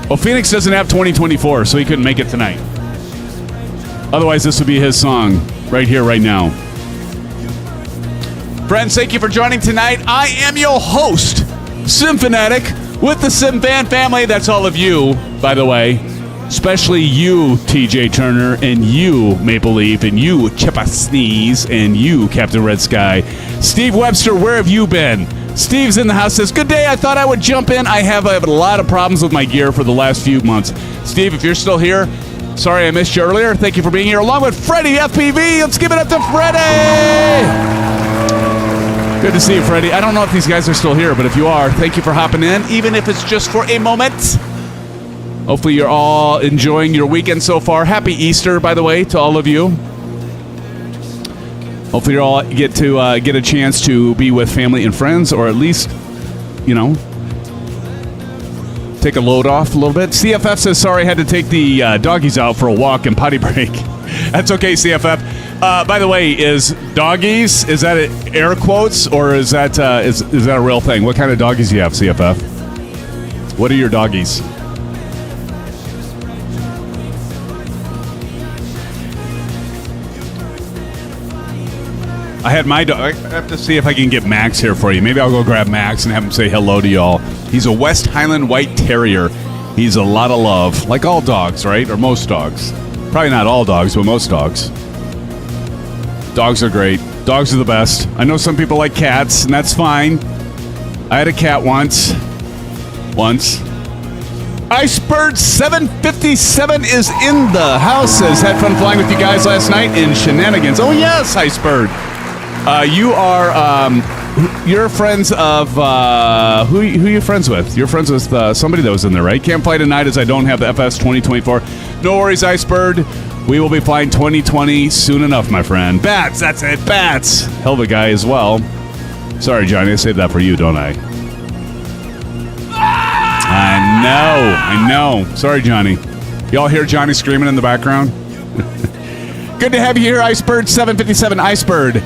Well, Phoenix doesn't have 2024, so he couldn't make it tonight. Otherwise, this would be his song right here, right now. Friends, thank you for joining tonight. I am your host, Symphanatic, with the SimFan family. That's all of you, by the way. Especially you, TJ Turner, and you, Maple Leaf, and you, Chippa Sneeze, and you, Captain Red Sky. Steve Webster, where have you been? Steve's in the house, says, good day, I thought I would jump in. I have a lot of problems with my gear for the last few months. Steve, if you're still here, sorry I missed you earlier. Thank you for being here, along with Freddie FPV. Let's give it up to Freddie! Good to see you, Freddie. I don't know if these guys are still here, but if you are, thank you for hopping in, even if it's just for a moment. Hopefully you're all enjoying your weekend so far. Happy Easter, by the way, to all of you. Hopefully you all get to get a chance to be with family and friends, or at least, you know, take a load off a little bit. CFF says, sorry, I had to take the doggies out for a walk and potty break. That's okay, CFF. By the way, is doggies, is that air quotes, or is that is that a real thing? What kind of doggies do you have, CFF? What are your doggies? I had my dog. I have to see if I can get Max here for you. Maybe I'll go grab Max and have him say hello to y'all. He's a West Highland White Terrier. He's a lot of love. Like all dogs, right? Or most dogs. Probably not all dogs, but most dogs. Dogs are great. Dogs are the best. I know some people like cats, and that's fine. I had a cat once. Icebird 757 is in the house. Says, had fun flying with you guys last night in shenanigans. Oh, yes, Icebird. You are, you're friends of, who are you friends with? You're friends with somebody that was in there, right? Can't fly tonight as I don't have the FS 2024. No worries, Icebird. We will be flying 2020 soon enough, my friend. Bats, that's it, Bats. Hell of a guy as well. Sorry, Johnny, I saved that for you, don't I? I know. Sorry, Johnny. Y'all hear Johnny screaming in the background? Good to have you here, Icebird 757. Icebird.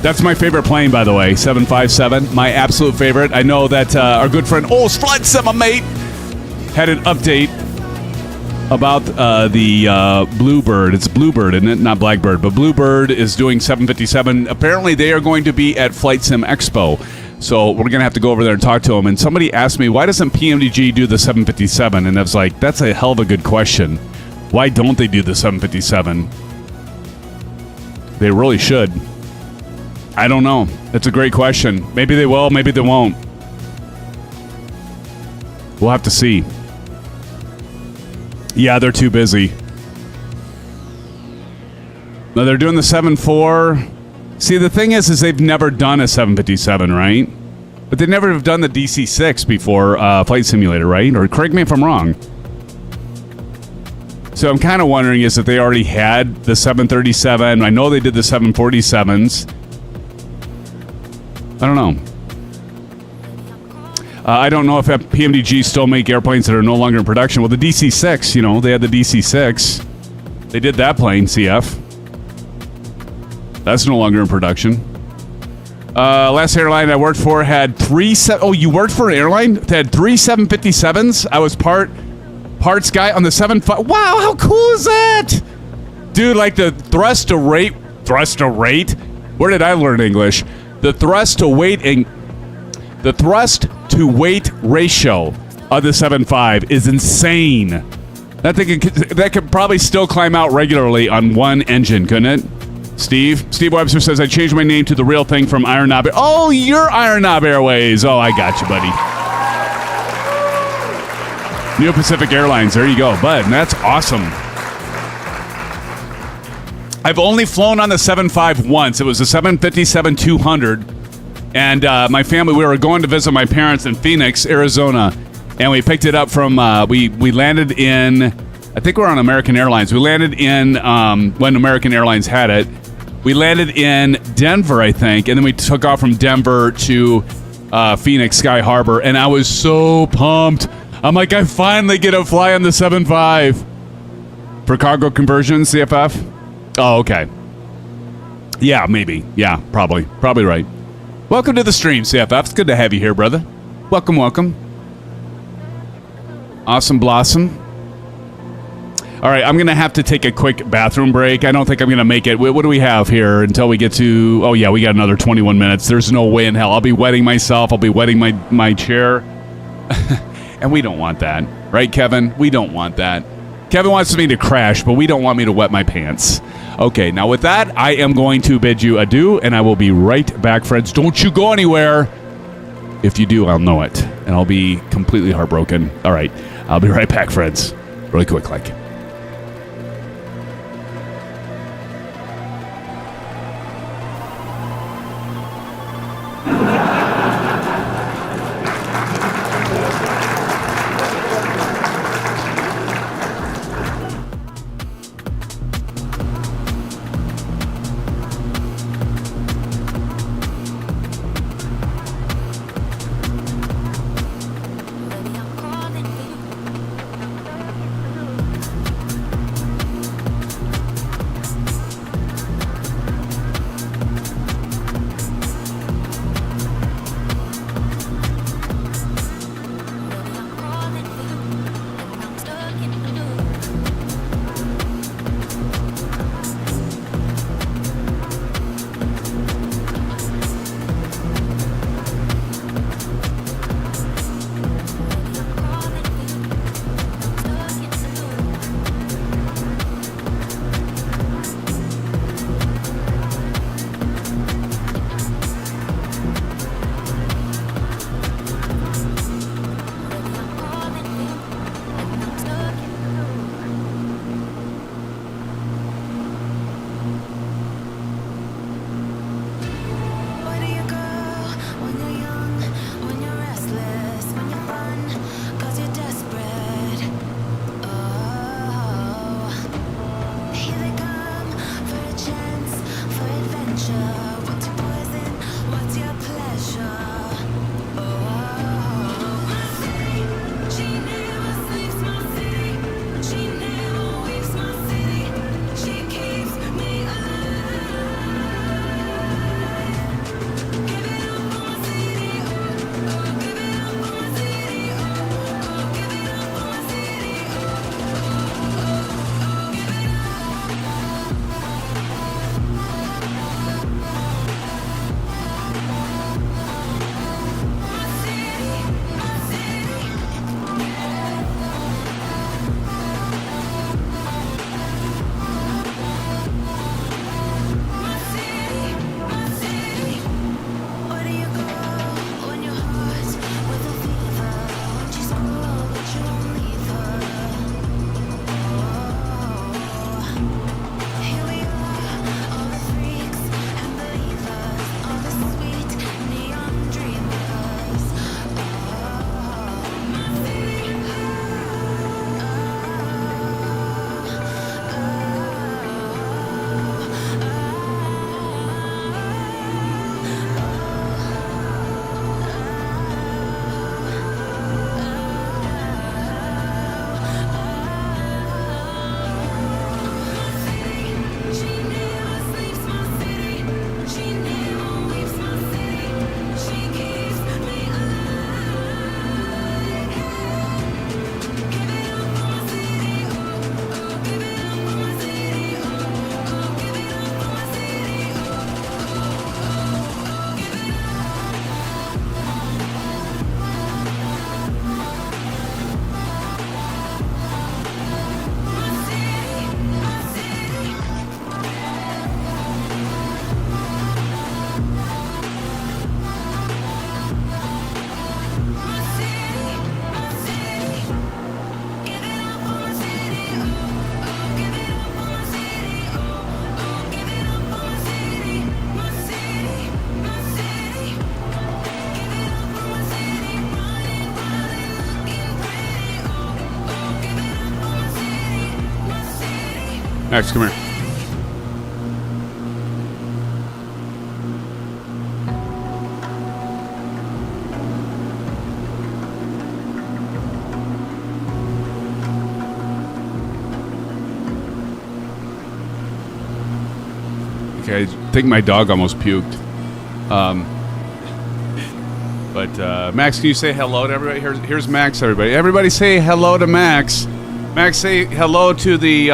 That's my favorite plane, by the way, 757. My absolute favorite. I know that our good friend, FlightSimMods mate, had an update about the Bluebird. It's Bluebird, isn't it? Not Blackbird, but Bluebird is doing 757. Apparently, they are going to be at Flight Sim Expo. So we're going to have to go over there and talk to them. And somebody asked me, why doesn't PMDG do the 757? And I was like, that's a hell of a good question. Why don't they do the 757? They really should. I don't know. It's a great question. Maybe they will, maybe they won't. We'll have to see. Yeah, they're too busy. No, they're doing the 7.4. See, the thing is they've never done a 757, right? But they never have done the DC-6 before Flight Simulator, right? Or correct me if I'm wrong. So I'm kind of wondering is if they already had the 737. I know they did the 747s. I don't know. I don't know if PMDG still make airplanes that are no longer in production. Well, the DC-6, you know, they had the DC-6. They did that plane, CF. That's no longer in production. Last airline I worked for had oh, you worked for an airline that had 3 757s? I was parts guy on the 75. Wow, how cool is that? Dude, like the thrust to rate. Where did I learn English? The thrust to to weight ratio of the 7.5 is insane. That thing that could probably still climb out regularly on one engine, couldn't it? Steve Webster says, I changed my name to the real thing from Iron Knob. Oh, you're Iron Knob Airways. Oh, I got you, buddy. New Pacific Airlines. There you go, bud. That's awesome. I've only flown on the 7.5 once. It was a 757-200. And my family, we were going to visit my parents in Phoenix, Arizona. And we picked it up from, we landed in, I think we're on American Airlines. We landed in, when American Airlines had it. We landed in Denver, I think. And then we took off from Denver to Phoenix Sky Harbor. And I was so pumped. I'm like, I finally get to fly on the 7.5. For cargo conversion, CFF? Oh, okay. Yeah, maybe. Yeah, probably. Probably right. Welcome to the stream, CFF. It's good to have you here, brother. Welcome, welcome. Awesome Blossom. All right, I'm going to have to take a quick bathroom break. I don't think I'm going to make it. What do we have here until we get to... Oh, yeah, we got another 21 minutes. There's no way in hell. I'll be wetting myself. I'll be wetting my chair. And we don't want that. Right, Kevin? We don't want that. Kevin wants me to crash, but we don't want me to wet my pants. Okay, now with that, I am going to bid you adieu, and I will be right back, friends. Don't you go anywhere. If you do, I'll know it, and I'll be completely heartbroken. All right, I'll be right back, friends. Really quick, like. Max, come here. Okay, I think my dog almost puked. But Max, can you say hello to everybody? Here's Max, everybody. Everybody say hello to Max. Max, say hello to the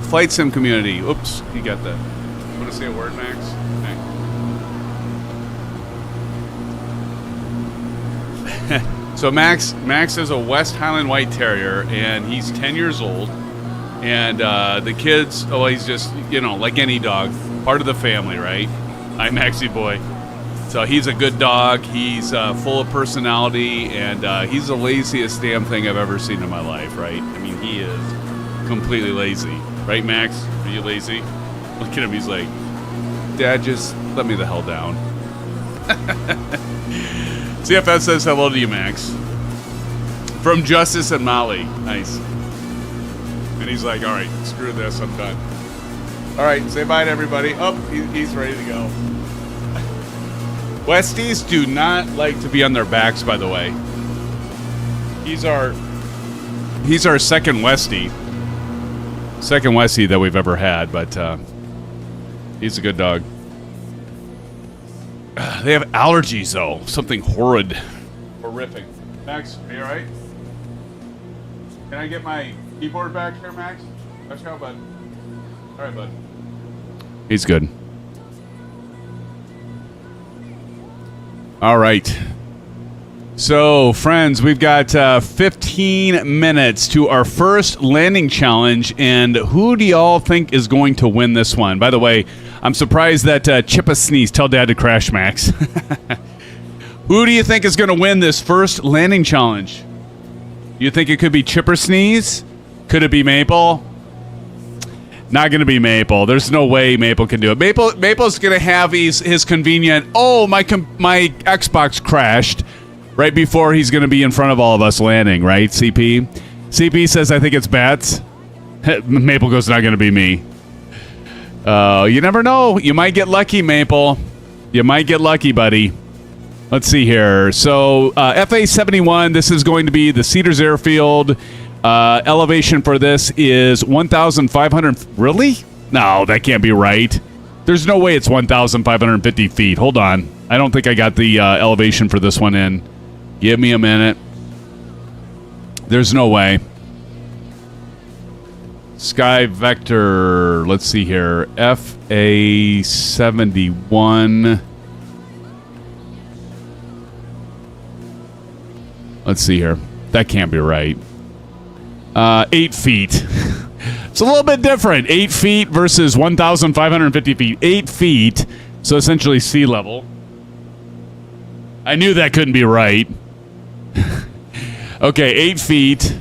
flight sim community. Oops, you got that. You want to say a word, Max? Okay. So Max is a West Highland White Terrier, and he's 10 years old. And the kids, oh, he's just, you know, like any dog, part of the family, right? I'm Maxie boy. So he's a good dog. He's full of personality, and he's the laziest damn thing I've ever seen in my life, right? I mean, he is completely lazy. Right, Max? Are you lazy? Look at him. He's like, Dad, just let me the hell down. CFS says hello to you, Max. From Justice and Molly. Nice. And he's like, all right, screw this. I'm done. All right, say bye to everybody. Oh, he's ready to go. Westies do not like to be on their backs, by the way. He's our second Westie. Second Westie that we've ever had, but he's a good dog. They have allergies, though. Something horrid. Horrific. Max, are you all right? Can I get my keyboard back here, Max? Let's go, bud. All right, bud. He's good. All right. So, friends, we've got 15 minutes to our first landing challenge, and who do y'all think is going to win this one? By the way, I'm surprised that Chippa Sneeze, tell Dad to crash, Max. Who do you think is going to win this first landing challenge? You think it could be Chipper Sneeze? Could it be Maple? Not going to be Maple. There's no way Maple can do it. Maple's going to have his convenient, oh, my Xbox crashed right before he's going to be in front of all of us landing, right, CP? CP says, I think it's Bats. Maple goes, not going to be me. You never know. You might get lucky, Maple. You might get lucky, buddy. Let's see here. So, FA-71, this is going to be the Cedars Airfield. Elevation for this is 1,500. Really? No, that can't be right. There's no way it's 1,550 feet. Hold on. I don't think I got the elevation for this one in. Give me a minute. There's no way. Sky Vector. Let's see here. FA-71. Let's see here. That can't be right. 8 feet. It's a little bit different. 8 feet versus 1,550 feet. 8 feet. So essentially sea level. I knew that couldn't be right. Okay, 8 feet.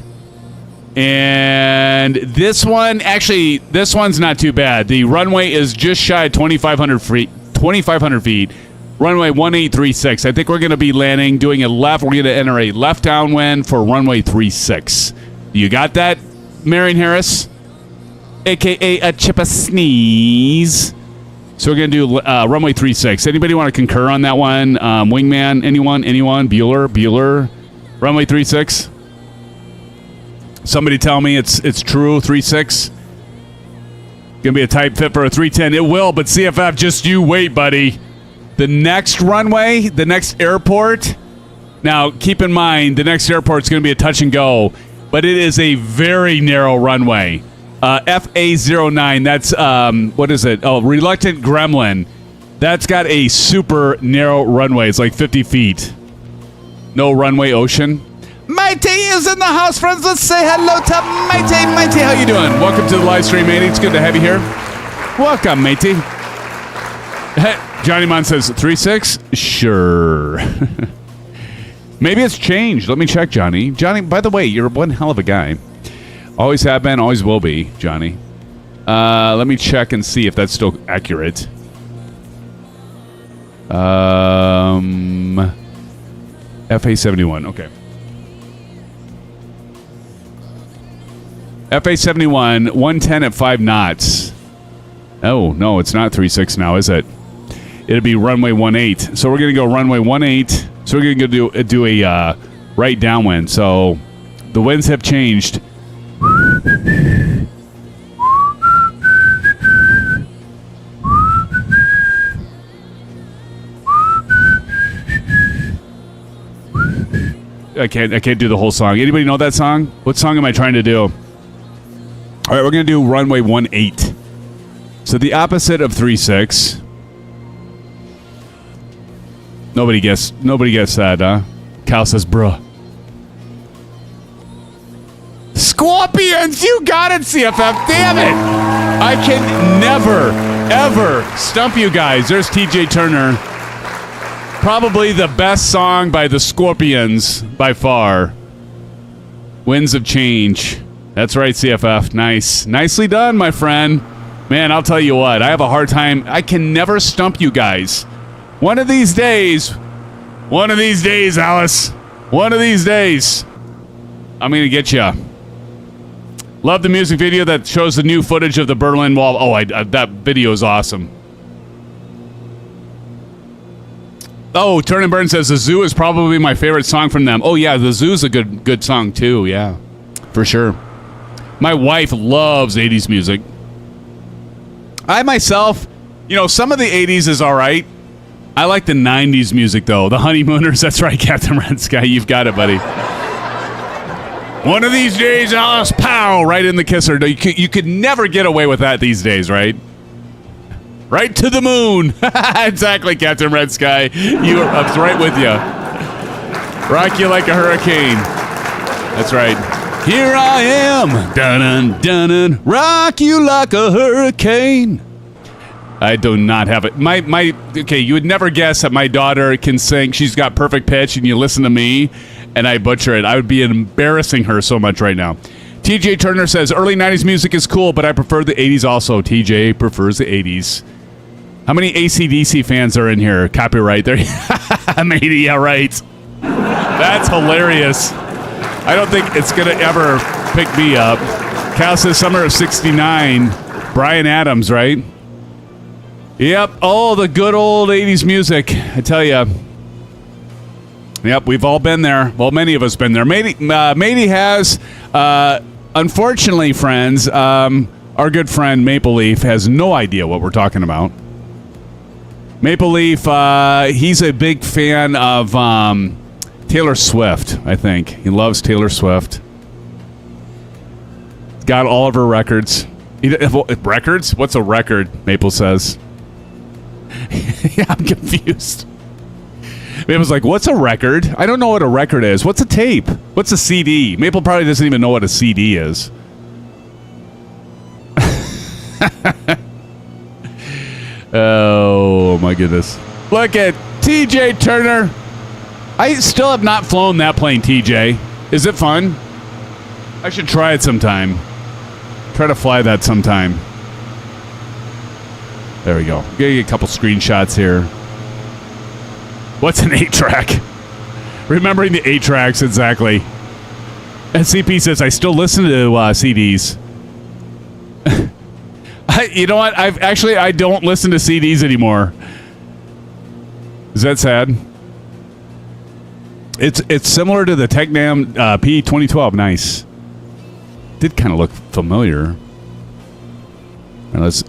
And this one, actually, this one's not too bad. The runway is just shy of 2,500 feet. 2,500 feet. Runway 1836. I think we're going to be landing, doing a left. We're going to enter a left downwind for runway 36. You got that, Marion Harris? A.K.A. a Chippa Sneeze. So we're going to do runway 36. Anybody want to concur on that one? Wingman? Anyone? Bueller? Runway 36? Somebody tell me it's true, 36? Going to be a tight fit for a 310. It will, but CFF, just you wait, buddy. The next runway, the next airport. Now, keep in mind, the next airport is going to be a touch and go, but it is a very narrow runway. FA-09, that's, what is it? Oh, Reluctant Gremlin. That's got a super narrow runway. It's like 50 feet. No runway ocean. Mighty is in the house, friends. Let's say hello to Mighty. Mighty, how you doing? Welcome to the live stream, matey. It's good to have you here. Welcome, matey. Johnny Mon says 3.6. Sure. Maybe it's changed. Let me check, Johnny. Johnny, by the way, you're one hell of a guy. Always have been, always will be, Johnny. Let me check and see if that's still accurate. FA-71. Okay. FA-71, 110 at 5 knots. Oh, no, it's not 36 now, is it? It'll be runway 18. So we're going to go runway 18. So we're going to do a right downwind. So the winds have changed. I can't do the whole song. Anybody know that song? What song am I trying to do? All right, we're going to do runway 18. So the opposite of 36. Nobody gets that, huh? Cal says, bruh. Scorpions, you got it, CFF. Damn it. I can never, ever stump you guys. There's TJ Turner. Probably the best song by the Scorpions by far. Winds of Change. That's right, CFF. Nice. Nicely done, my friend. Man, I'll tell you what. I have a hard time. I can never stump you guys. One of these days, Alice. One of these days, I'm going to get you. Love the music video that shows the new footage of the Berlin Wall. Oh, that video is awesome. Oh, Turn and Burn says The Zoo is probably my favorite song from them. Oh, yeah, The Zoo's a good song, too. Yeah, for sure. My wife loves 80s music. I myself, some of the 80s is all right. I like the 90s music, though. The Honeymooners, that's right, Captain Red Sky. You've got it, buddy. One of these days, Alice, pow, right in the kisser. No, you could never get away with that these days, right? Right to the moon. Exactly, Captain Red Sky. I was right with you. Rock you like a hurricane. That's right. Here I am. Dun-dun, dun-dun. Rock you like a hurricane. I do not have it. Okay, you would never guess that my daughter can sing. She's got perfect pitch, and you listen to me, and I butcher it. I would be embarrassing her so much right now. TJ Turner says, early 90s music is cool, but I prefer the 80s also. TJ prefers the 80s. How many AC/DC fans are in here? Copyright there. Matey, yeah, right. That's hilarious. I don't think it's going to ever pick me up. Cal says summer of 69. Bryan Adams, right? Yep. Oh, the good old 80s music. I tell you. Yep, we've all been there. Well, many of us been there. Matey has, unfortunately, friends, our good friend Maple Leaf has no idea what we're talking about. Maple Leaf, he's a big fan of Taylor Swift, I think. He loves Taylor Swift. Got all of her records. Records? What's a record, Maple says. Yeah, I'm confused. Maple's like, what's a record? I don't know what a record is. What's a tape? What's a CD? Maple probably doesn't even know what a CD is. Oh, my goodness. Look at TJ Turner. I still have not flown that plane, TJ. Is it fun? I should try it sometime. Try to fly that sometime. There we go. Get a couple screenshots here. What's an 8-track? Remembering the 8-tracks, exactly. And CP says, I still listen to CDs. You know what? I don't listen to CDs anymore. Is that sad? It's similar to the Technam P2012. Nice. Did kind of look familiar. All right, let's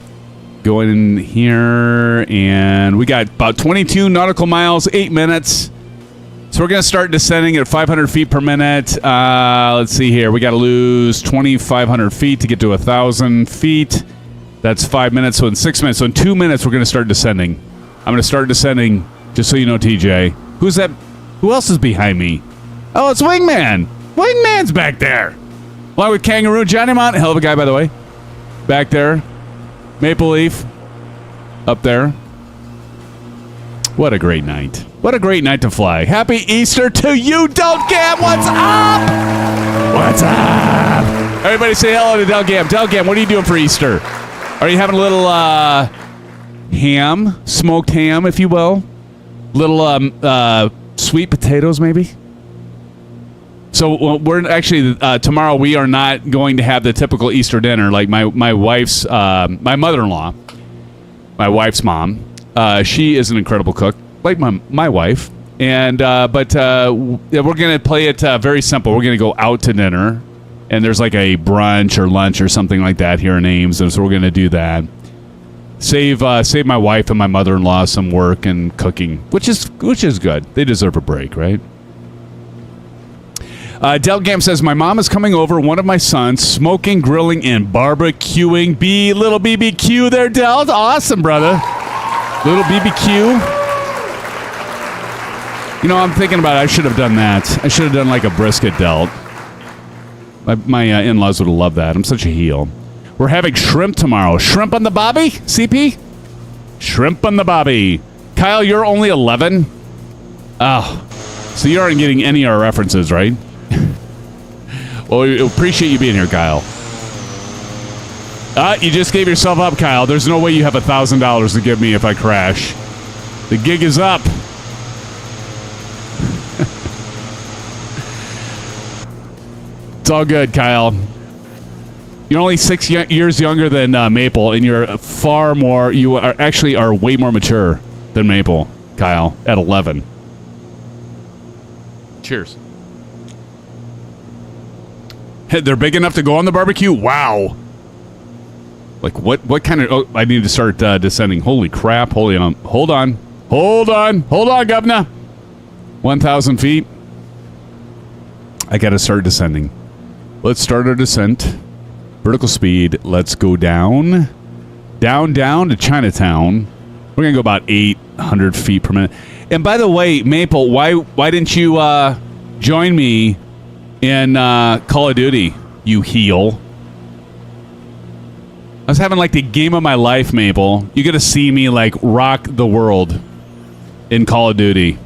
go in here, and we got about 22 nautical miles, 8 minutes. So we're going to start descending at 500 feet per minute. Let's see here. We got to lose 2,500 feet to get to 1,000 feet. That's 5 minutes. So in 6 minutes, so in 2 minutes, we're going to start descending. I'm going to start descending, just so you know, TJ. Who's that? Who else is behind me? Oh, it's Wingman. Wingman's back there. Along with Kangaroo, Johnny Mont, hell of a guy, by the way. Back there. Maple Leaf. Up there. What a great night. What a great night to fly. Happy Easter to you, Delgam. What's up? What's up? Everybody say hello to Delgam. Delgam, what are you doing for Easter? Are you having a little ham? Smoked ham, if you will? Little sweet potatoes, maybe? So we're actually, tomorrow we are not going to have the typical Easter dinner. Like my wife's, my mother-in-law my wife's mom. She is an incredible cook, like my wife. And but we're gonna play it very simple. We're gonna go out to dinner, and there's like a brunch or lunch or something like that here in Ames, and so we're gonna do that. Save my wife and my mother-in-law some work and cooking, which is good. They deserve a break, right? Delgam says, my mom is coming over, one of my sons, smoking, grilling, and barbecuing. Little BBQ there, Del. Awesome, brother. Little BBQ. You know, I'm thinking about it. I should have done that. I should have done like a brisket, Del. My in-laws would have loved that. I'm such a heel. We're having shrimp tomorrow. Shrimp on the bobby, CP? Shrimp on the bobby. Kyle, you're only 11? Oh, so you aren't getting any of our references, right? Well, we appreciate you being here, Kyle. You just gave yourself up, Kyle. There's no way you have $1,000 to give me if I crash. The gig is up. It's all good, Kyle. You're only 6 years younger than Maple, and you're far more. You are way more mature than Maple, Kyle. At 11. Cheers. Hey, they're big enough to go on the barbecue. Wow. Like what kind of? Oh, I need to start descending. Holy crap! Hold on, governor. 1,000 feet. I got to start descending. Let's start our descent. Vertical speed. Let's go down to Chinatown. We're gonna go about 800 feet per minute. And by the way, Maple, why didn't you join me in Call of Duty? You heel. I was having like the game of my life, Maple. You get to see me like rock the world in Call of Duty.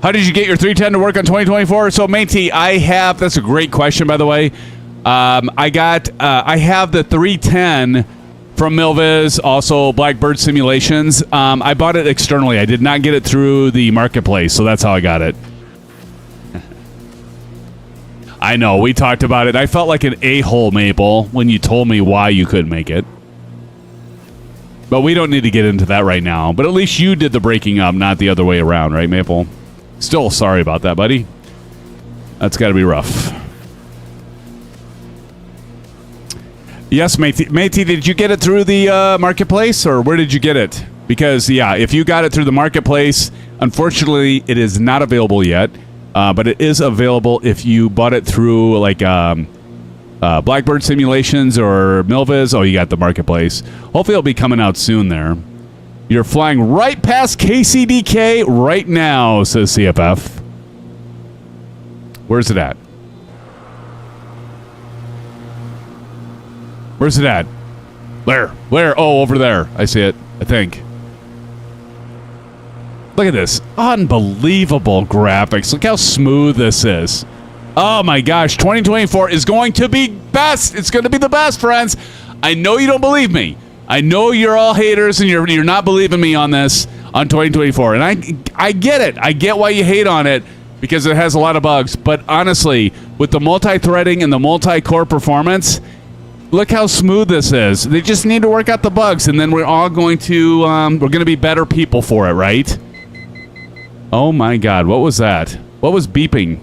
How did you get your 310 to work on 2024? So, matey, that's a great question, by the way. I have the 310 from MilViz, also Blackbird Simulations. I bought it externally. I did not get it through the marketplace, so that's how I got it. I know, we talked about it. I felt like an a-hole, Maple, when you told me why you couldn't make it. But we don't need to get into that right now. But at least you did the breaking up, not the other way around, right, Maple? Still sorry about that, buddy. That's got to be rough. Yes, Matey, did you get it through the marketplace, or where did you get it? Because, yeah, if you got it through the marketplace, unfortunately, it is not available yet. But it is available if you bought it through, like, Blackbird Simulations or MilViz. Oh, you got the marketplace. Hopefully it'll be coming out soon there. You're flying right past KCDK right now, says CFF. Where's it at? Where's it at? Where? Oh, over there. I see it, I think. Look at this. Unbelievable graphics. Look how smooth this is. Oh my gosh. 2024 is going to be best. It's going to be the best, friends. I know you don't believe me. I know you're all haters and you're not believing me on this on 2024. And I get it. I get why you hate on it because it has a lot of bugs. But honestly, with the multi-threading and the multi-core performance, look how smooth this is. They just need to work out the bugs, and then we're all going to we're going to be better people for it, right? Oh my God, what was that? What was beeping?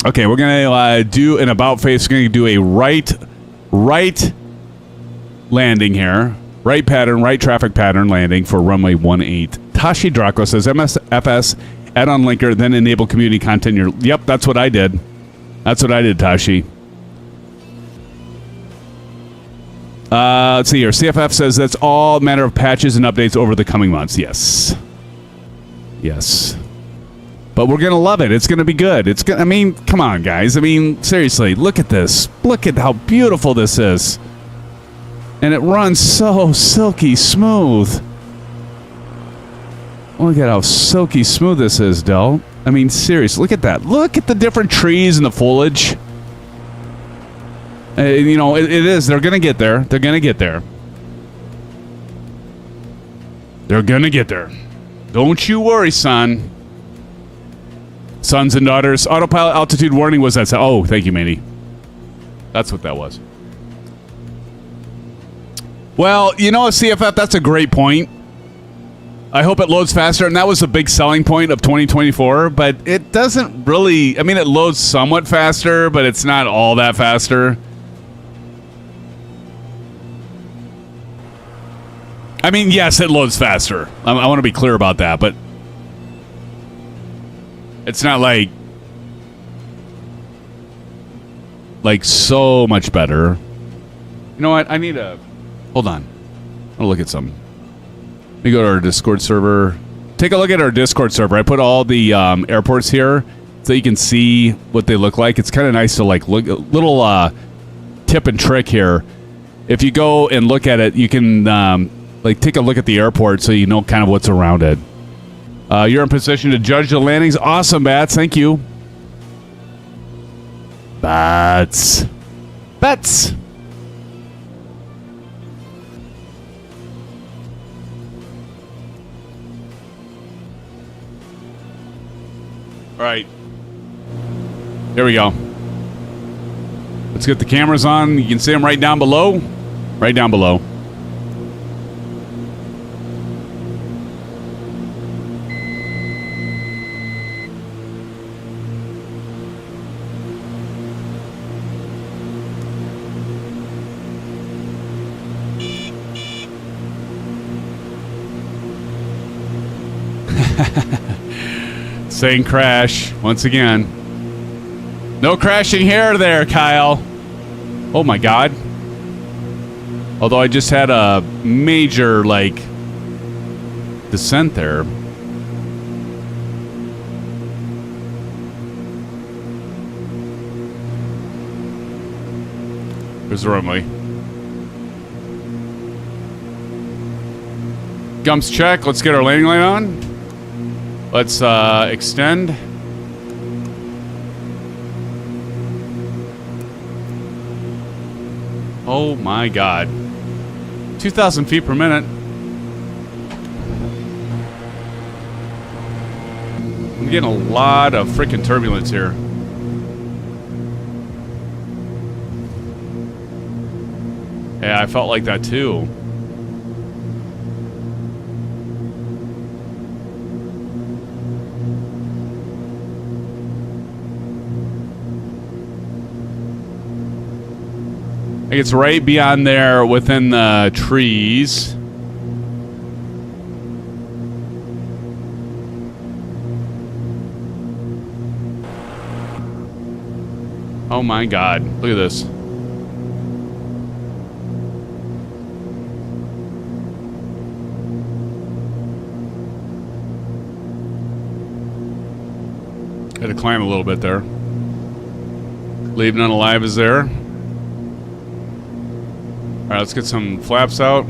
Okay, we're going to do an about face. We're going to do a right landing here. Right pattern, right traffic pattern landing for runway 18. Tashi Draco says MSFS, add-on linker, then enable community content. Yep, that's what I did. That's what I did, Tashi. Let's see here. CFF says that's all matter of patches and updates over the coming months. Yes. Yes. But we're going to love it. It's going to be good. It's gonna, I mean, come on, guys. I mean, seriously, look at this. Look at how beautiful this is. And it runs so silky smooth. Look at how silky smooth this is, Del. I mean, seriously, look at that. Look at the different trees and the foliage. You know, it is. They're going to get there. They're going to get there. They're going to get there. Don't you worry, son. Sons and daughters. Autopilot altitude warning was that. Oh, thank you, Manny. That's what that was. Well, you know, CFF, that's a great point. I hope it loads faster, and that was a big selling point of 2024, but it doesn't really... I mean, it loads somewhat faster, but it's not all that faster. I mean, yes, it loads faster. I want to be clear about that, but it's not like so much better. You know what? I need a... Hold on. I'll look at some. Let me go to our Discord server. Take a look at our Discord server. I put all the airports here so you can see what they look like. It's kind of nice to like look. A little tip and trick here. If you go and look at it, you can like take a look at the airport so you know kind of what's around it. You're in position to judge the landings. Awesome, Bats. Thank you. Bats. Bats. All right. There we go. Let's get the cameras on. You can see them right down below. Right down below. Saying crash once again. No crashing here or there, Kyle. Oh my god. Although I just had a major like descent there. There's the runway. Gumps check. Let's get our landing light on. Let's extend. Oh my god. 2,000 feet per minute. I'm getting a lot of freaking turbulence here. Yeah, I felt like that too. It's right beyond there within the trees. Oh my god. Look at this. Had to climb a little bit there. Leave none alive is there. Alright, let's get some flaps out.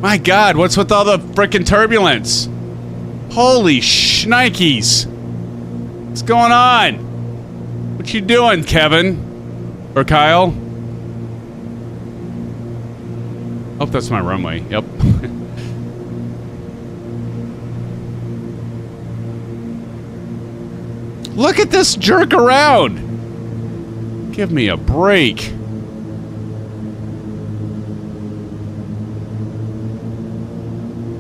My god, what's with all the frickin' turbulence? Holy shnikes. What's going on? What you doing, Kevin? Or Kyle? Hope that's my runway. Yep. Look at this jerk around. Give me a break.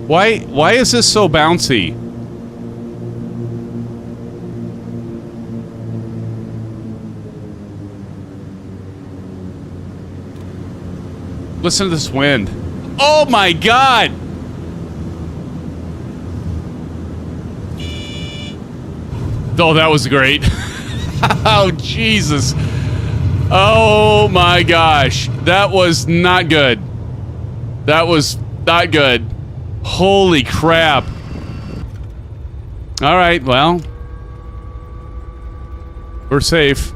Why is this so bouncy? Listen to this wind. Oh my god! Oh, that was great. Oh, Jesus. Oh my gosh. That was not good. That was not good. Holy crap. Alright, well. We're safe.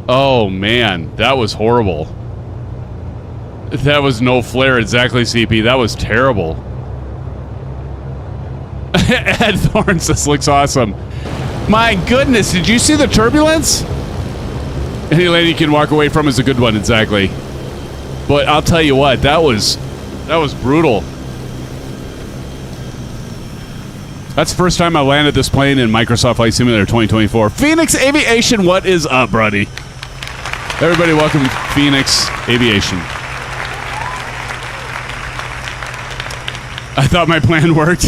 Oh man, that was horrible. That was no flare exactly, CP. That was terrible. Ed Thorns, this looks awesome. My goodness, did you see the turbulence? Any landing you can walk away from is a good one, exactly. But I'll tell you what, that was brutal. That's the first time I landed this plane in Microsoft Flight Simulator 2024. Phoenix Aviation, what is up, buddy? Everybody, welcome to Phoenix Aviation. I thought my plan worked.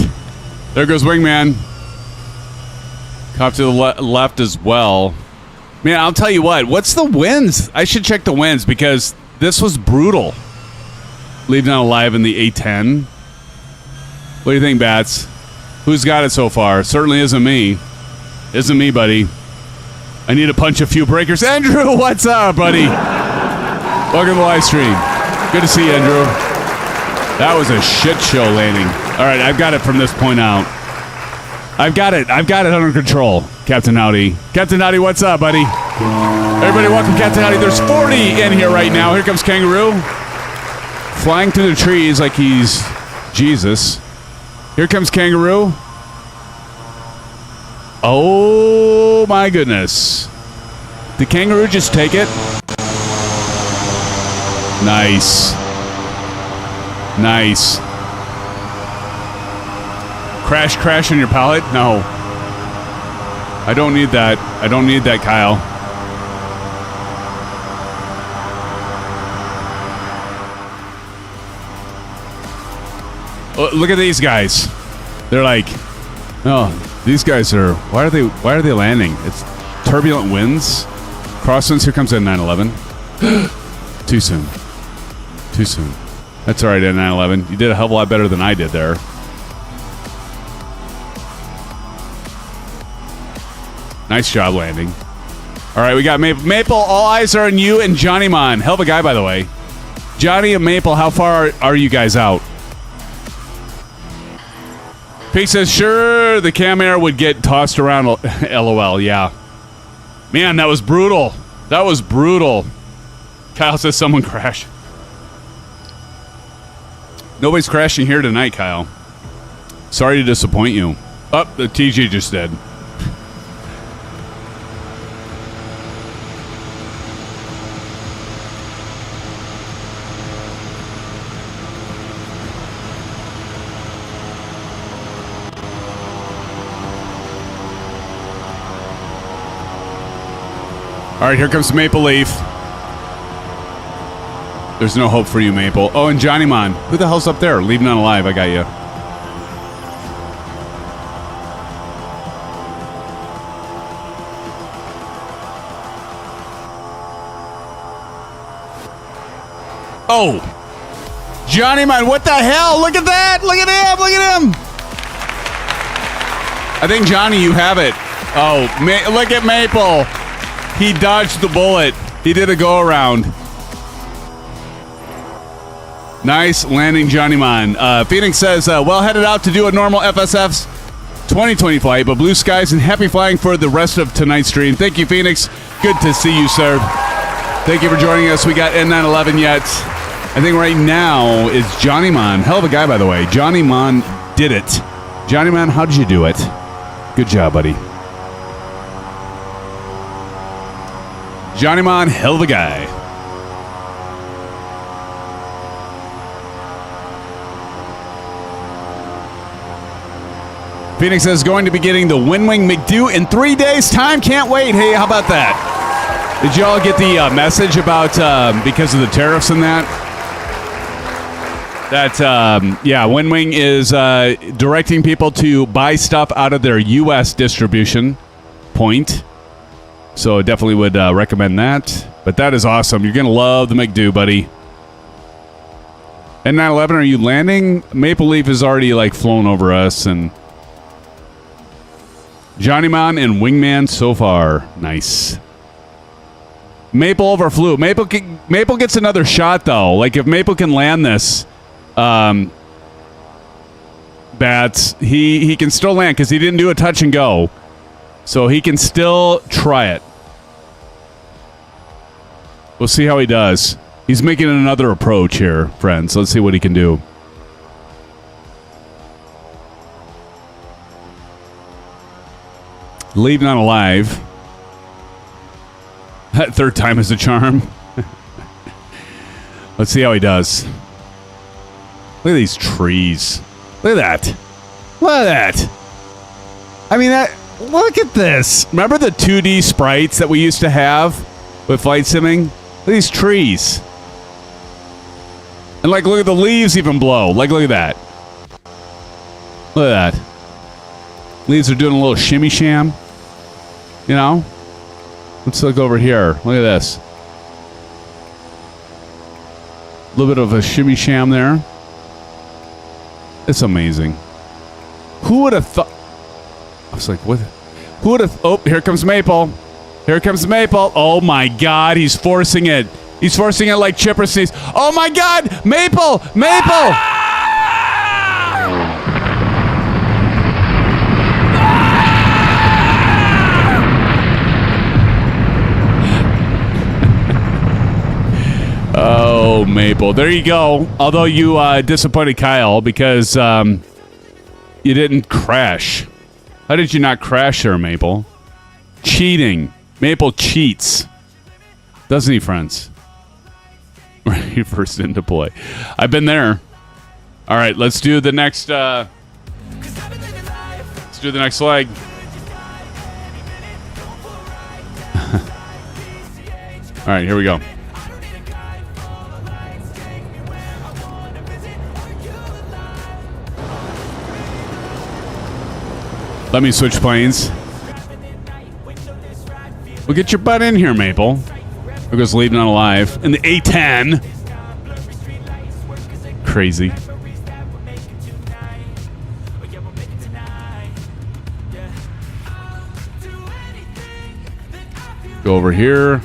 There goes Wingman. Off to the left as well. Man, I'll tell you what. What's the winds? I should check the winds because this was brutal. Leaving out alive in the A10. What do you think, Bats? Who's got it so far? Certainly isn't me. Isn't me, buddy. I need to punch a few breakers. Andrew, what's up, buddy? Welcome to the live stream. Good to see you, Andrew. That was a shit show landing. All right, I've got it from this point out. I've got it under control, Captain Howdy. Captain Howdy, what's up, buddy? Everybody, welcome, Captain Howdy. There's 40 in here right now. Here comes Kangaroo. Flying through the trees like he's Jesus. Here comes Kangaroo. Oh, my goodness. Did Kangaroo just take it? Nice. Nice. Crash on your pallet? No. I don't need that. I don't need that, Kyle. Look at these guys. They're like, oh, these guys are. Why are they landing? It's turbulent winds. Crosswinds. Here comes that 911. Too soon. Too soon. That's all right, at 911. You did a hell of a lot better than I did there. Nice job landing. All right, we got Maple. All eyes are on you and Johnny Mon. Hell of a guy, by the way. Johnny and Maple, how far are you guys out? Pete says, sure, the cam air would get tossed around. LOL, yeah. Man, that was brutal. That was brutal. Kyle says someone crashed. Nobody's crashing here tonight, Kyle. Sorry to disappoint you. Oh, the TG just did. All right, here comes Maple Leaf. There's no hope for you, Maple. Oh, and Johnny Mon. Who the hell's up there? Leave none alive. I got you. Oh. Johnny Mon, what the hell? Look at that. Look at him. Look at him. I think, Johnny, you have it. Oh, look at Maple. He dodged the bullet. He did a go-around. Nice landing, Johnny Mon. Phoenix says, well headed out to do a normal FSF's 2020 flight, but blue skies and happy flying for the rest of tonight's stream. Thank you, Phoenix. Good to see you, sir. Thank you for joining us. We got N911 yet. I think right now is Johnny Mon. Hell of a guy, by the way. Johnny Mon did it. Johnny Mon, how did you do it? Good job, buddy. Johnny Mon, hell of a guy. Phoenix is going to be getting the WINWING McDo in 3 days' time. Can't wait. Hey, how about that? Did y'all get the message about because of the tariffs and that? Yeah, WINWING is directing people to buy stuff out of their U.S. distribution point. So definitely would recommend that. But that is awesome. You're going to love the McDo, buddy. N911, are you landing? Maple Leaf has already like flown over us. And Johnny Mon and Wingman so far. Nice. Maple overflew. Maple gets another shot, though. Like, if Maple can land this, Bats, he can still land because he didn't do a touch and go. So he can still try it. We'll see how he does. He's making another approach here, friends. Let's see what he can do. Leave not alive. That third time is a charm. Let's see how he does. Look at these trees. Look at that. Look at that. I mean, look at this. Remember the 2D sprites that we used to have with flight simming? Look at these trees. And like, look at the leaves even blow. Like, look at that. Look at that. Leaves are doing a little shimmy sham. You know? Let's look over here. Look at this. A little bit of a shimmy sham there. It's amazing. Who would have thought? I was like, what? Who would have? Oh, here comes Maple. Here comes Maple. Oh my God, he's forcing it. He's forcing it like Chipper sneeze. Oh my God, Maple! Maple! Oh, Maple. There you go. Although you disappointed Kyle because you didn't crash. How did you not crash there, Maple? Cheating. Maple cheats. Doesn't he, friends? Right, first into play. I've been there. All right, let's do the next let's do the next leg. All right, here we go. Let me switch planes. Well, get your butt in here, Maple. We're just leaving unalive. In the A-10. Crazy. Go over here.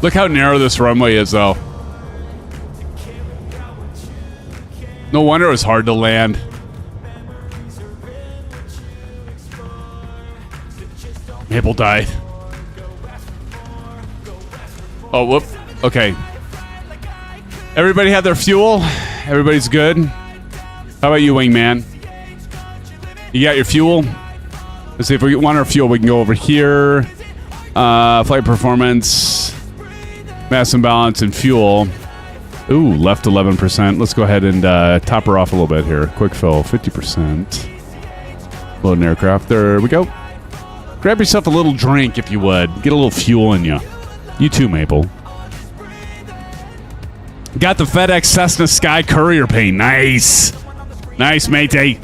Look how narrow this runway is, though. No wonder it was hard to land. Maple died. Oh, whoop. Okay. Everybody had their fuel? Everybody's good? How about you, Wingman? You got your fuel? Let's see if we want our fuel. We can go over here. Flight performance. Mass imbalance and fuel. Ooh, left 11%. Let's go ahead and top her off a little bit here. Quick fill, 50%. Loading aircraft. There we go. Grab yourself a little drink if you would. Get a little fuel in you. You too, Maple. Got the FedEx Cessna Sky Courier paint. Nice. Nice, matey.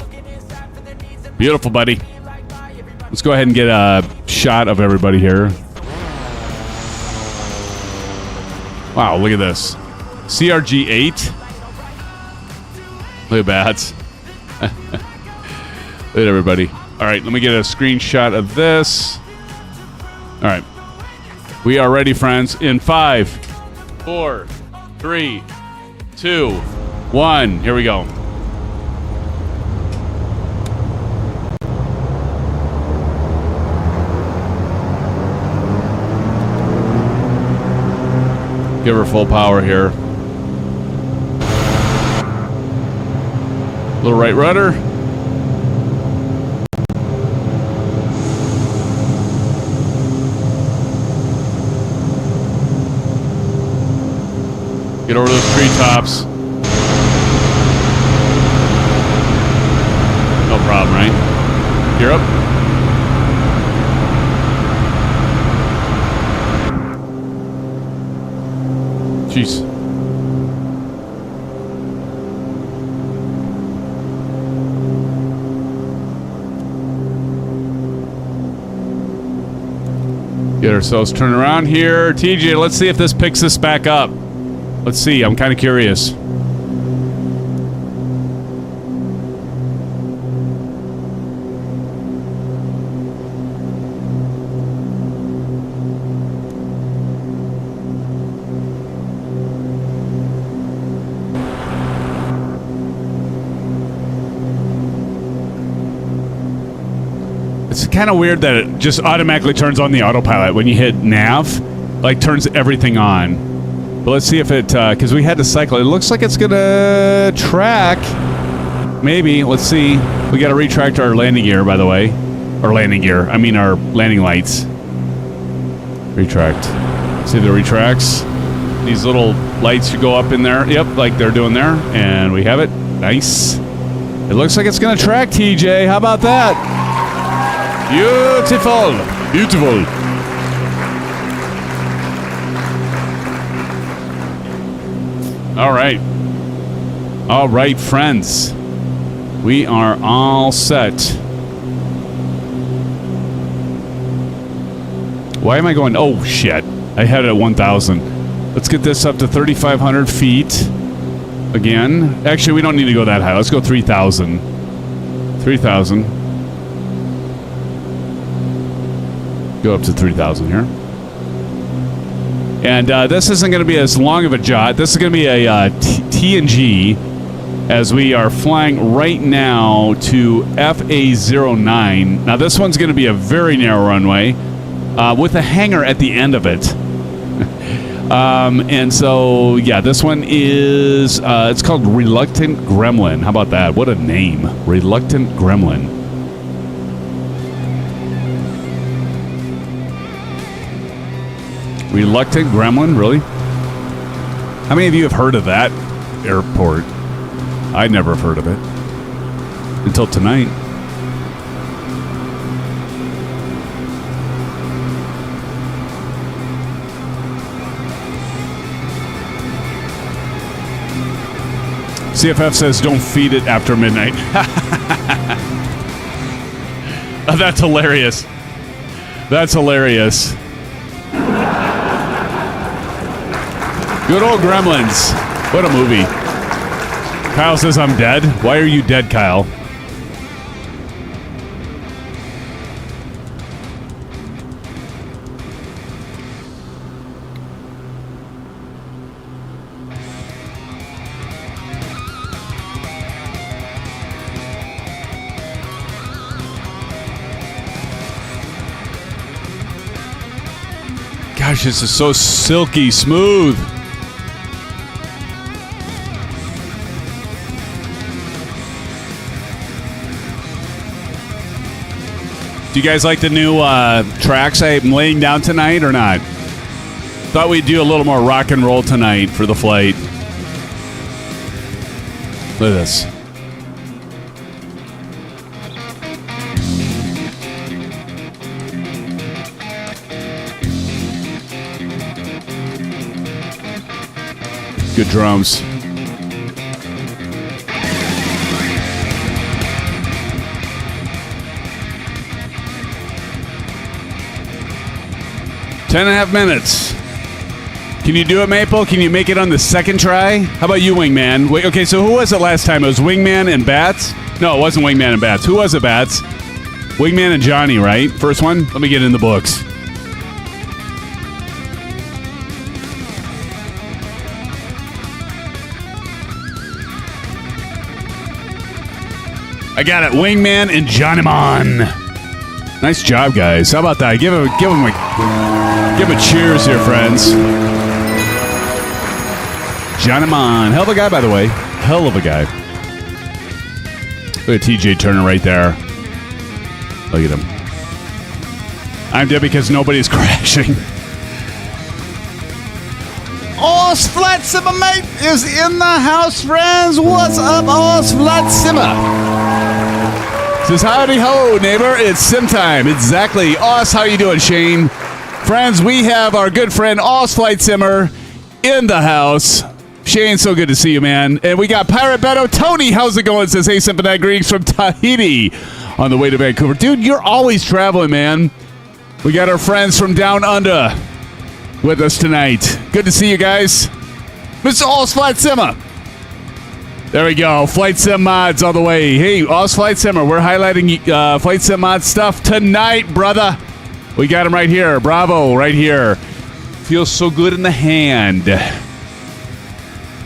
Beautiful, buddy. Let's go ahead and get a shot of everybody here. Wow, look at this. CRG-8. Look at bats. Look at everybody. All right, let me get a screenshot of this. All right. We are ready, friends. In 5, 4, 3, 2, 1. Here we go. Give her full power here. Little right rudder. Get over those treetops. No problem, right? You're up. Jeez. Get ourselves turned around here. TJ, let's see if this picks us back up. Let's see. I'm kind of curious. It's kind of weird that it just automatically turns on the autopilot when you hit nav, like turns everything on. But let's see if it, because we had to cycle. It looks like it's gonna track. Maybe. Let's see. We got to retract our landing gear, by the way. Our landing gear. I mean our landing lights. Retract. See the retracts? These little lights should go up in there. Yep, like they're doing there. And we have it. Nice. It looks like it's going to track, TJ. How about that? Beautiful. Beautiful. All right. All right, friends. We are all set. Why am I going? Oh, shit. I had it at 1,000. Let's get this up to 3,500 feet. Again. Actually, we don't need to go that high. Let's go 3,000. 3,000. Go up to 3,000 here. And this isn't going to be as long of a jaunt. This is going to be a TNG as we are flying right now to FA09. Now, this one's going to be a very narrow runway with a hangar at the end of it. And so, yeah, this one is, it's called Reluctant Gremlin. How about that? What a name. Reluctant Gremlin. Reluctant Gremlin, really? How many of you have heard of that airport? I never have heard of it. Until tonight. CFF says don't feed it after midnight. Oh, that's hilarious. That's hilarious. Good old Gremlins. What a movie. Kyle says I'm dead. Why are you dead, Kyle? Gosh, this is so silky smooth. Do you guys like the new tracks I'm laying down tonight or not? Thought we'd do a little more rock and roll tonight for the flight. Look at this. Good drums. Ten and a half minutes. Can you do it, Maple? Can you make it on the second try? How about you, Wingman? Wait, okay, so who was it last time? It was Wingman and Bats? No, it wasn't Wingman and Bats. Who was it, Bats? Wingman and Johnny, right? First one? Let me get in the books. I got it. Wingman and Johnny Mon. Nice job, guys. How about that? Give him a cheers here, friends. Johnny Mon. Hell of a guy, by the way. Hell of a guy. Look at TJ Turner right there. Look at him. I'm dead because nobody's crashing. Oz Flight Simmer, mate, is in the house, friends. What's up, Oz Flight Simmer? Says, howdy ho, neighbor. It's sim time. Exactly. Oz, how you doing, Shane? Friends, we have our good friend Oz Flight Simmer in the house. Shane, so good to see you, man. And we got Pirate Beto. Tony, how's it going? Says, hey, Sympathy greetings from Tahiti on the way to Vancouver. Dude, you're always traveling, man. We got our friends from down under with us tonight. Good to see you guys. Mr. Oz Flight Simmer. There we go. FlightSimMods all the way. Hey, Oz Flight Simmer, we're highlighting FlightSimMods stuff tonight, brother. We got him right here. Bravo, right here. Feels so good in the hand.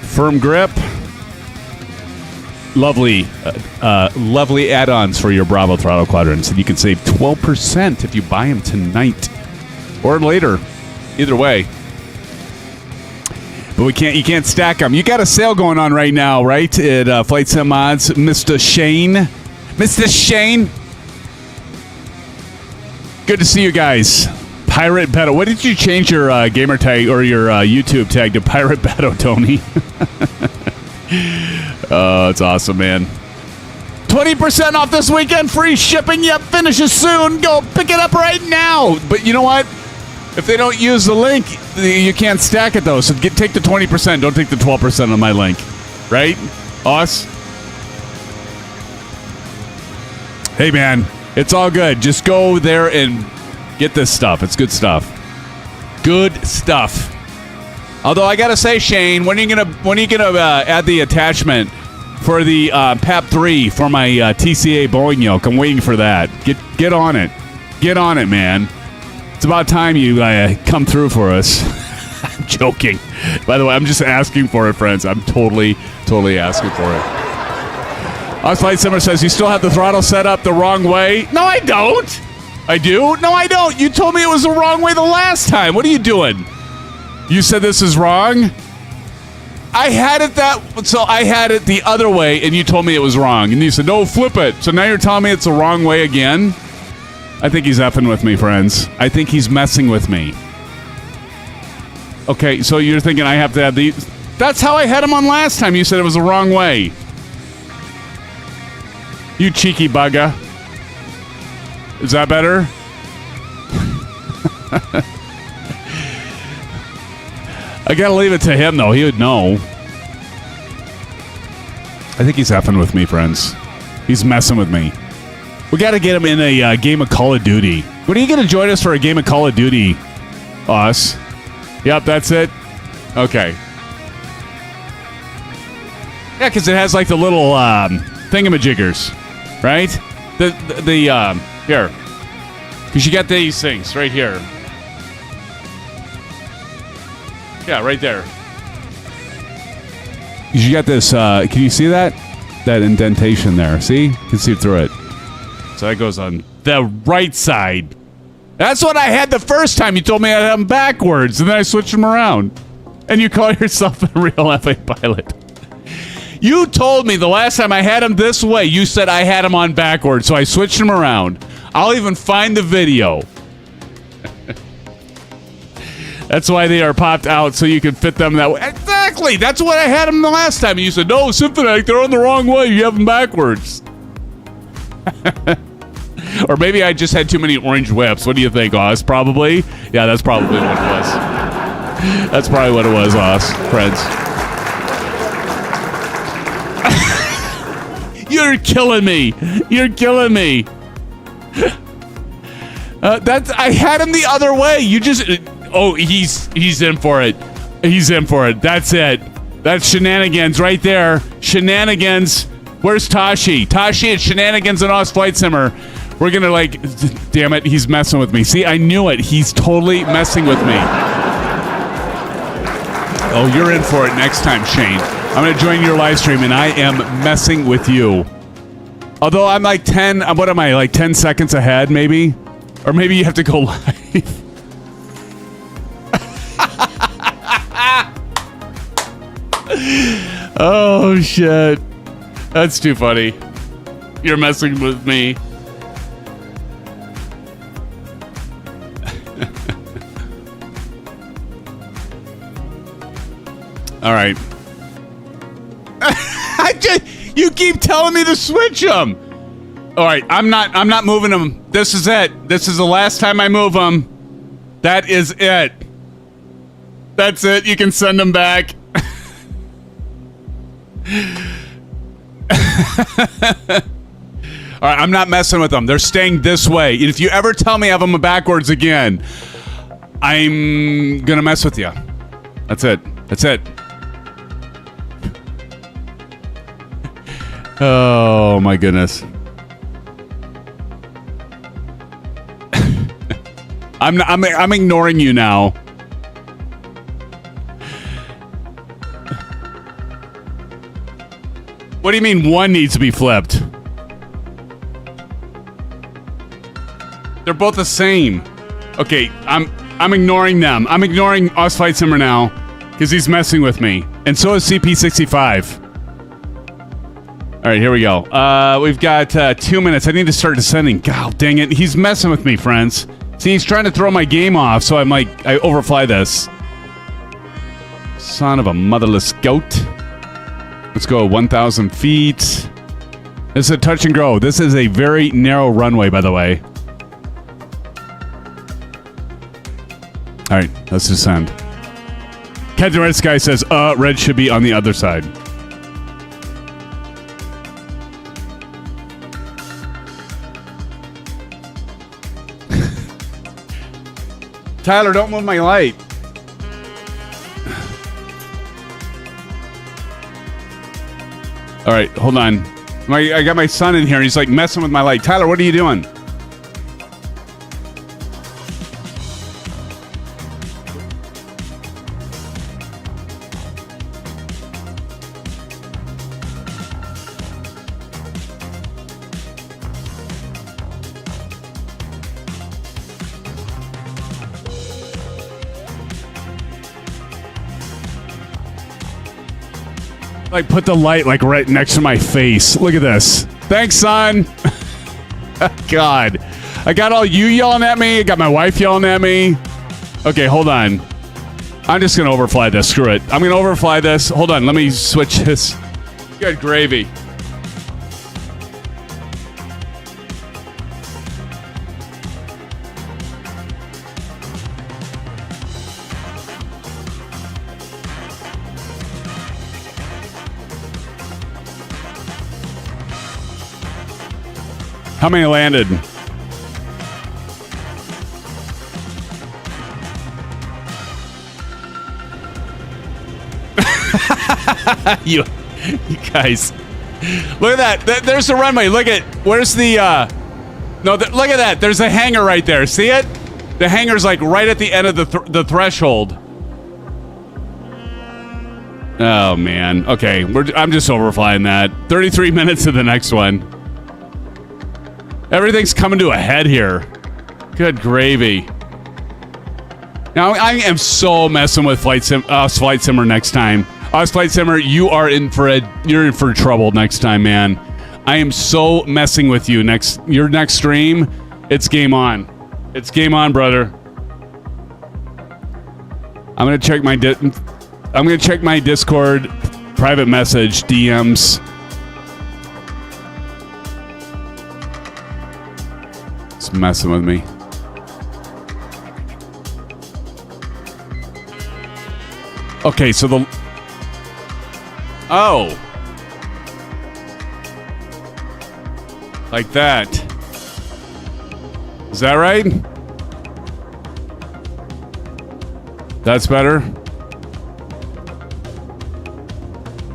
Firm grip. Lovely, lovely add-ons for your Bravo throttle quadrants. And you can save 12% if you buy them tonight or later. Either way. But you can't stack them. You got a sale going on right now, right? At FlightSimMods. Mr. Shane. Mr. Shane. Good to see you guys. Pirate Beto. What did you change your gamer tag or your YouTube tag to Pirate Beto, Tony? Oh, it's awesome, man. 20% off this weekend. Free shipping. Yep, finishes soon. Go pick it up right now. But you know what? If they don't use the link, you can't stack it, though. So take the 20%. Don't take the 12% on my link. Right? Us? Hey, man. It's all good. Just go there and get this stuff. It's good stuff. Good stuff. Although I gotta say, Shane, when are you gonna add the attachment for the PAP 3 for my TCA Boeing yoke? I'm waiting for that. Get on it. Get on it, man. It's about time you come through for us. I'm joking. By the way, I'm just asking for it, friends. I'm totally asking for it. FlightSimmer says, you still have the throttle set up the wrong way? No, I don't. I do? No, I don't. You told me it was the wrong way the last time. What are you doing? You said this is wrong? I had it the other way, and you told me it was wrong. And you said, no, flip it. So now you're telling me it's the wrong way again? I think he's effing with me, friends. I think he's messing with me. Okay, so you're thinking I have to have these? That's how I had him on last time. You said it was the wrong way. You cheeky bugger. Is that better? I gotta leave it to him, though. He would know. I think he's effing with me, friends. He's messing with me. We gotta get him in a game of Call of Duty. When are you gonna join us for a game of Call of Duty? Us? Yep, that's it? Okay. Yeah, because it has like the little thingamajiggers, right? Here. Because you got these things right here. Yeah, right there. You got this, can you see that? That indentation there. See? You can see through it. So that goes on the right side. That's what I had the first time. You told me I had them backwards, and then I switched them around. And you call yourself a real FA pilot. You told me the last time I had them this way, you said I had them on backwards, so I switched them around. I'll even find the video. That's why they are popped out, so you can fit them that way. Exactly! That's what I had them the last time. And you said, no, Symphonic, they're on the wrong way. You have them backwards. Or maybe I just had too many orange whips. What do you think, Oz? Probably? Yeah, that's probably what it was. That's probably what it was, Oz. Friends. You're killing me. You're killing me. I had him the other way. You just... Oh, he's in for it. He's in for it. That's it. That's shenanigans right there. Shenanigans. Where's Tashi? Tashi at Shenanigans and Oz Flight Simmer. We're gonna damn it, he's messing with me. See, I knew it. He's totally messing with me. Oh, you're in for it next time, Shane. I'm gonna join your live stream and I am messing with you. Although I'm like 10, what am I, like 10 seconds ahead, maybe? Or maybe you have to go live. Oh, shit. That's too funny. You're messing with me. All right. You keep telling me to switch them. All right, I'm not moving them. This is it. This is the last time I move them. That is it. That's it. You can send them back. All right, I'm not messing with them. They're staying this way. And if you ever tell me I have them backwards again, I'm gonna mess with you. That's it. That's it. Oh my goodness. I'm ignoring you now. What do you mean one needs to be flipped? They're both the same. Okay, I'm ignoring them. I'm ignoring Oz Flight Simmer now because he's messing with me. And so is CP65. All right, here we go. We've got 2 minutes. I need to start descending. God dang it. He's messing with me, friends. See, he's trying to throw my game off, so I'm like, I overfly this. Son of a motherless goat. Let's go 1,000 feet. This is a touch and go. This is a very narrow runway, by the way. All right, let's descend. Captain Red Sky says, red should be on the other side. Tyler, don't move my light. All right, hold on. I got my son in here. He's like messing with my light. Tyler, what are you doing? Like, put the light, like, right next to my face. Look at this. Thanks, son. God. I got all you yelling at me. I got my wife yelling at me. Okay, hold on. I'm just going to overfly this. Screw it. I'm going to overfly this. Hold on. Let me switch this. Good gravy. How many landed? you guys. Look at that. There's the runway. Look at, where's the, no, look at that. There's a hangar right there. See it? The hangar's like right at the end of the threshold. Oh, man. Okay, I'm just overflying that. 33 minutes to the next one. Everything's coming to a head here. Good gravy. Now, I am so messing with Flight Simmer next time. Flight Simmer, you're in for trouble next time, man. I am so messing with you. Your next stream, it's game on. It's game on, brother. I'm gonna check my Discord private message DMs. It's messing with me. Okay, so like that. Is that right? That's better.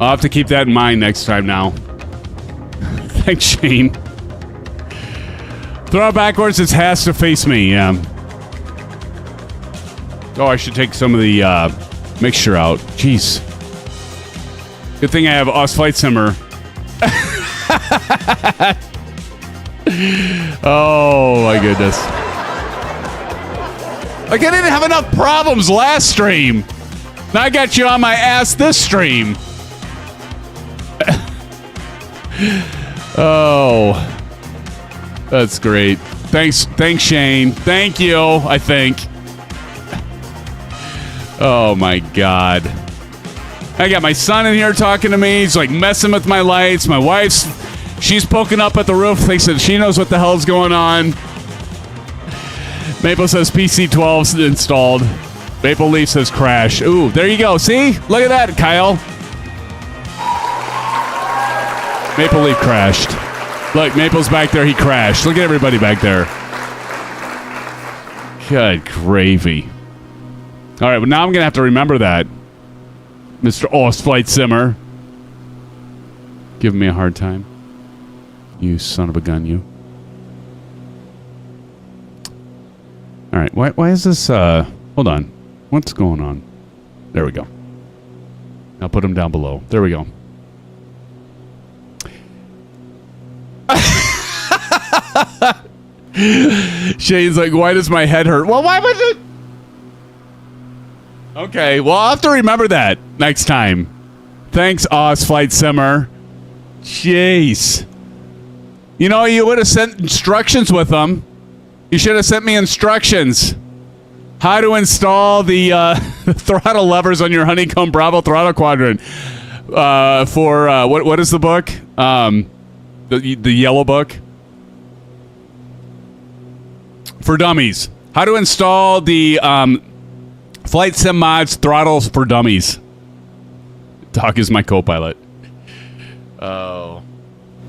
I'll have to keep that in mind next time now. Thanks, Shane. Throw it backwards, it has to face me, yeah. Oh, I should take some of the mixture out. Jeez. Good thing I have Flight Simmer. Oh, my goodness. Like, I didn't have enough problems last stream. Now I got you on my ass this stream. Oh. That's great. Thanks, Shane. Thank you, I think. Oh, my God. I got my son in here talking to me. He's, like, messing with my lights. My wife's... She's poking up at the roof, thinks that she knows what the hell's going on. Maple says PC-12's installed. Maple Leaf says crash. Ooh, there you go. See? Look at that, Kyle. Maple Leaf crashed. Look, Maple's back there. He crashed. Look at everybody back there. Good gravy. All right, well, now I'm going to have to remember that. Mr. Flight Simmer. Giving me a hard time. You son of a gun, you. All right, why is this, hold on. What's going on? There we go. I'll put them down below. There we go. Shane's like, why does my head hurt? Well, why was it? Okay, well, I'll have to remember that next time. Thanks, Flight Simmer. Jeez. You know, you would have sent instructions with them. You should have sent me instructions. How to install the throttle levers on your Honeycomb Bravo throttle quadrant. For what is the book? The yellow book for dummies. How to install the FlightSimMods throttles for dummies. Doc is my co-pilot. Oh,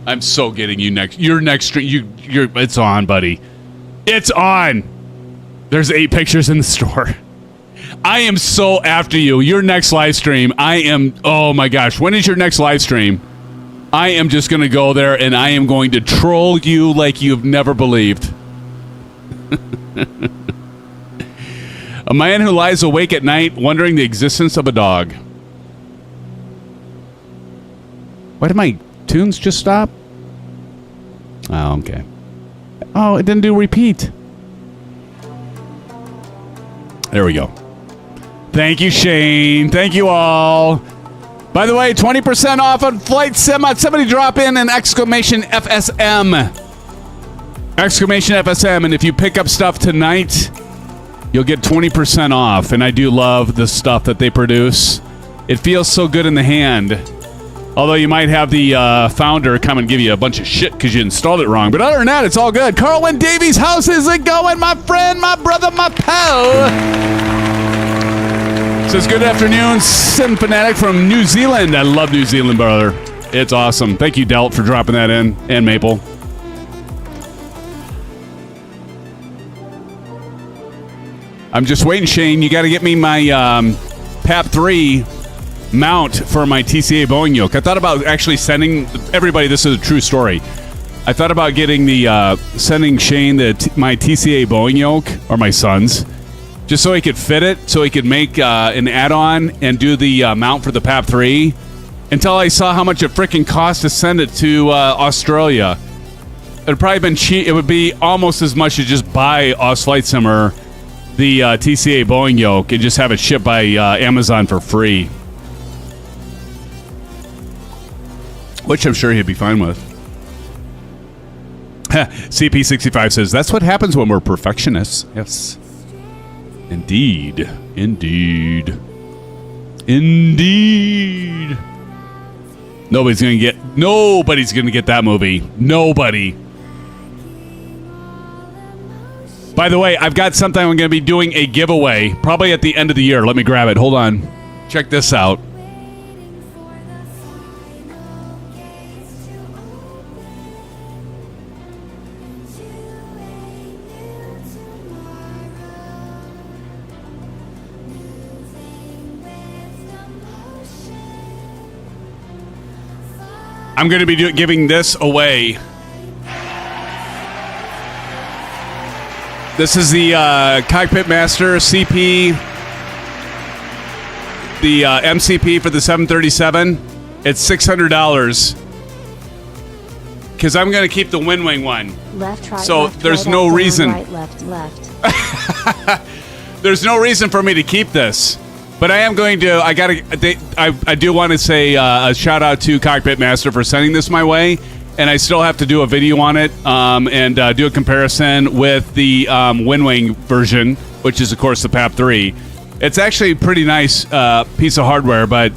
I'm so getting you next. Your next stream. You're. It's on, buddy. It's on. There's 8 pictures in the store. I am so after you. Your next live stream. I am. Oh my gosh. When is your next live stream? I am just going to go there and I am going to troll you like you've never believed. A man who lies awake at night wondering the existence of a dog. Why did my tunes just stop? Oh, okay. Oh, it didn't do repeat. There we go. Thank you, Shane. Thank you all. By the way, 20% off on FlightSimMods. Somebody drop in an exclamation FSM. Exclamation FSM. And if you pick up stuff tonight, you'll get 20% off. And I do love the stuff that they produce. It feels so good in the hand. Although you might have the founder come and give you a bunch of shit because you installed it wrong. But other than that, it's all good. Carlin Davies, how's it going, my friend, my brother, my pal? Says, good afternoon, Sim Fanatic from New Zealand. I love New Zealand, brother. It's awesome. Thank you, Delt, for dropping that in. And Maple. I'm just waiting, Shane. You got to get me my PAP 3 mount for my TCA Boeing yoke. I thought about actually sending everybody. This is a true story. I thought about getting the sending Shane my TCA Boeing yoke, or my son's, just so he could fit it, so he could make an add-on and do the mount for the PAP 3. Until I saw how much it freaking cost to send it to Australia. It'd probably been cheap. It would be almost as much as just buy Flight Simmer the TCA Boeing yoke and just have it shipped by Amazon for free. Which I'm sure he'd be fine with. CP65 says, that's what happens when we're perfectionists. Yes. Indeed. Indeed. Indeed. Nobody's gonna get that movie. Nobody. By the way, I've got something. I'm gonna be doing a giveaway probably at the end of the year. Let me grab it. Hold on. Check this out. I'm going to be giving this away. This is the Cockpit Master CP, the MCP for the 737. It's $600 because I'm going to keep the WINWING one. Left, right, so left, there's right, no reason. Right, left. There's no reason for me to keep this. But I am going to. I do want to say a shout out to Cockpit Master for sending this my way, and I still have to do a video on it and do a comparison with the WINWING version, which is of course the PAP 3. It's actually a pretty nice piece of hardware, but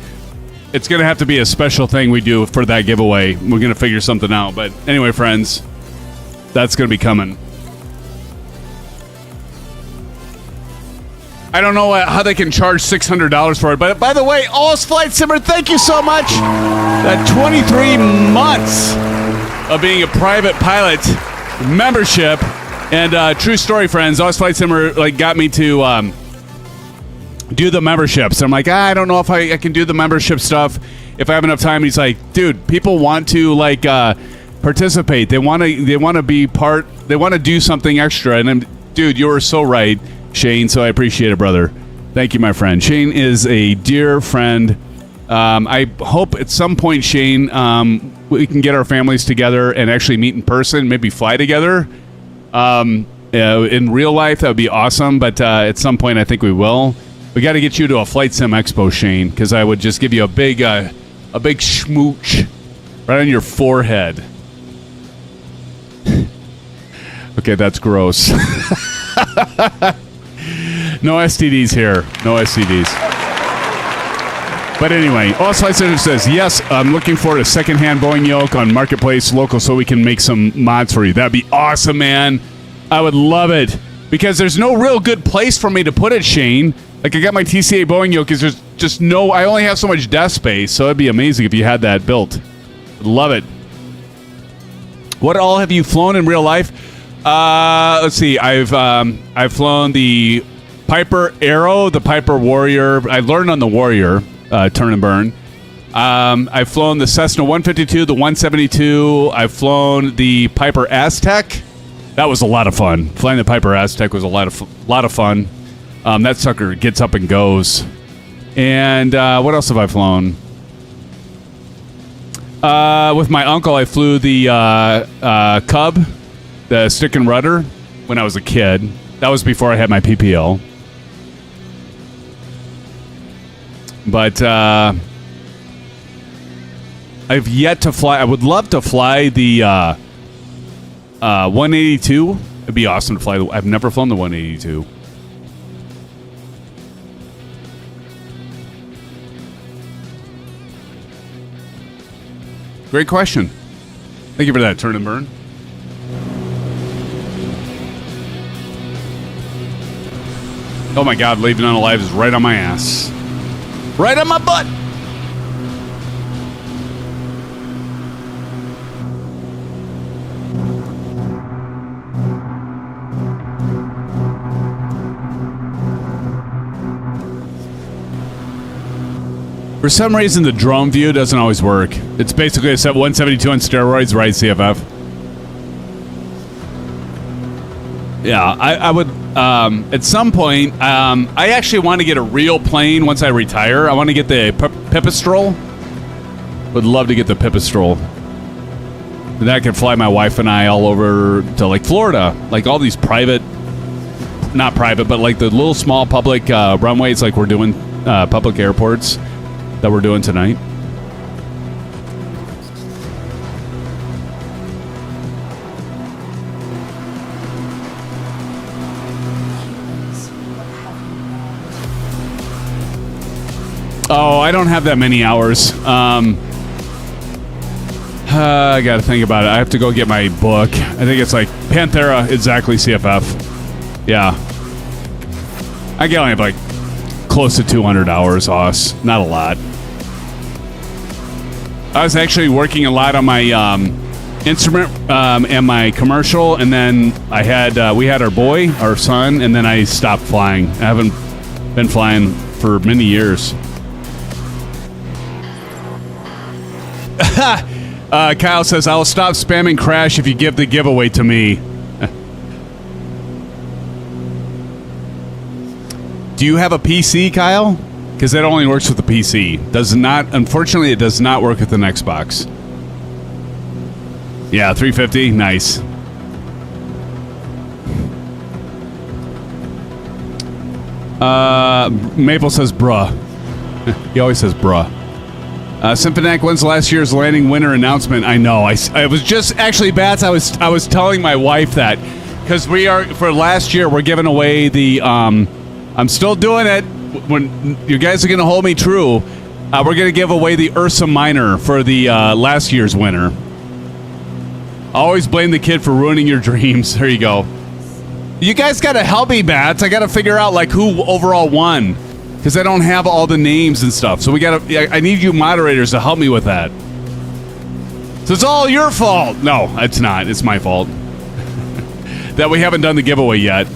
it's going to have to be a special thing we do for that giveaway. We're going to figure something out. But anyway, friends, that's going to be coming. I don't know how they can charge $600 for it, but by the way, Flight Simmer, thank you so much. That 23 months of being a private pilot membership, and true story, friends. Flight Simmer got me to do the memberships. I'm like, I don't know if I can do the membership stuff if I have enough time. He's like, dude, people want to participate. They want to be part. They want to do something extra. And dude, you are so right, Shane, so I appreciate it, brother. Thank you, my friend. Shane is a dear friend. I hope at some point, Shane, we can get our families together and actually meet in person, maybe fly together. In real life, that would be awesome, but at some point, I think we will. We got to get you to a Flight Sim Expo, Shane, because I would just give you a big smooch right on your forehead. Okay, Okay, that's gross. No STDs here. No STDs. But anyway, also I says, yes, I'm looking for a secondhand Boeing yoke on Marketplace local so we can make some mods for you. That'd be awesome, man. I would love it. Because there's no real good place for me to put it, Shane. Like, I got my TCA Boeing yoke because there's just no... I only have so much desk space, so it'd be amazing if you had that built. Love it. What all have you flown in real life? Let's see. I've flown the Piper Arrow, the Piper Warrior. I learned on the Warrior, turn and burn. I've flown the Cessna 152, the 172. I've flown the Piper Aztec. That was a lot of fun. Flying the Piper Aztec was a lot of fun. That sucker gets up and goes. And what else have I flown? With my uncle, I flew the Cub, the stick and rudder, when I was a kid. That was before I had my PPL. But I've yet to fly. I would love to fly the 182. It'd be awesome to fly. I've never flown the 182. Great question. Thank you for that, turn and burn. Oh my God, leaving unalive is right on my ass. Right on my butt. For some reason, the drone view doesn't always work. It's basically a 172 on steroids, right, CFF? Yeah, I would, at some point, I actually want to get a real plane once I retire. I want to get the Pipistrel. Would love to get the Pipistrel. Then I can fly my wife and I all over to, like, Florida. Like, all these private, not private, but, like, the little small public runways like we're doing, public airports that we're doing tonight. Oh, I don't have that many hours. I gotta think about it. I have to go get my book. I think it's like Panthera, exactly, CFF. Yeah. I only have like close to 200 hours, Hoss. Not a lot. I was actually working a lot on my instrument and my commercial, and then we had our boy, our son, and then I stopped flying. I haven't been flying for many years. Kyle says, I'll stop spamming Crash if you give the giveaway to me. Do you have a PC, Kyle? Because that only works with the PC. Unfortunately, it does not work with an Xbox. Yeah, 350, nice. Maple says, bruh. He always says, bruh. Symphonic, when's last year's landing winner announcement? I know. I was just actually, Bats. I was telling my wife that because for last year we're giving away the. I'm still doing it. When you guys are going to hold me true, we're going to give away the Ursa Minor for the last year's winner. Always blame the kid for ruining your dreams. There you go. You guys got to help me, Bats. I got to figure out like who overall won. Because I don't have all the names and stuff. So I need you moderators to help me with that. So it's all your fault. No, it's not. It's my fault. That we haven't done the giveaway yet.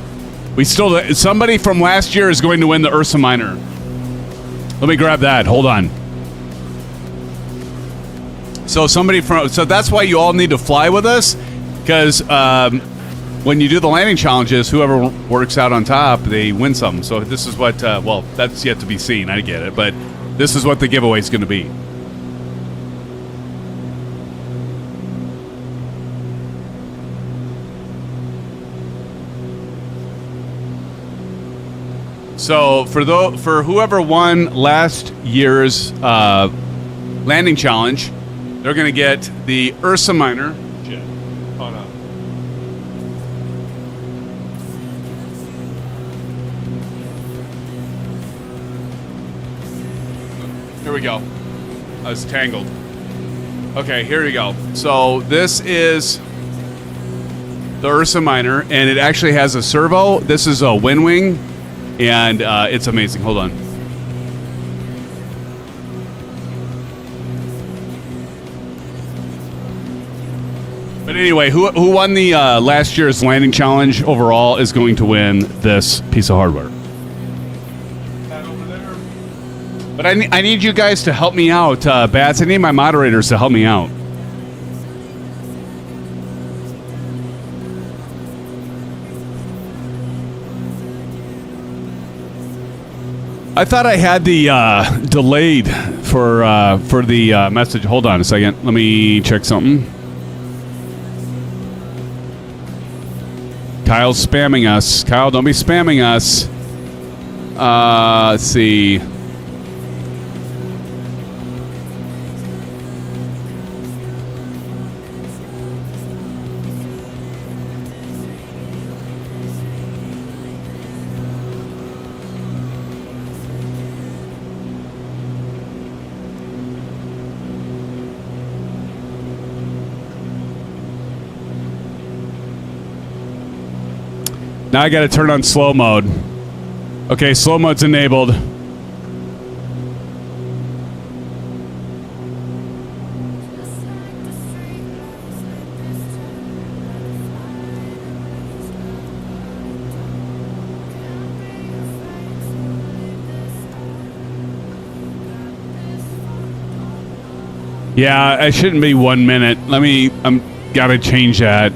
Somebody from last year is going to win the Ursa Minor. Let me grab that. Hold on. So that's why you all need to fly with us. Because when you do the landing challenges, whoever works out on top, they win something. So this is what, well, that's yet to be seen. I get it. But this is what the giveaway is going to be. So for whoever won last year's landing challenge, they're going to get the Ursa Minor. Shit. Hold on. Here we go. I was tangled. Okay, here we go. So this is the Ursa Minor, and it actually has a servo. This is a WINWING, and it's amazing. Hold on. But anyway, who won the last year's landing challenge overall is going to win this piece of hardware. That over there. But I need you guys to help me out, Bats. I need my moderators to help me out. I thought I had the delayed for the message. Hold on a second. Let me check something. Kyle's spamming us. Kyle, don't be spamming us. Let's see. Now I got to turn on slow mode. Okay, slow mode's enabled. Yeah, it shouldn't be 1 minute. I'm gotta change that.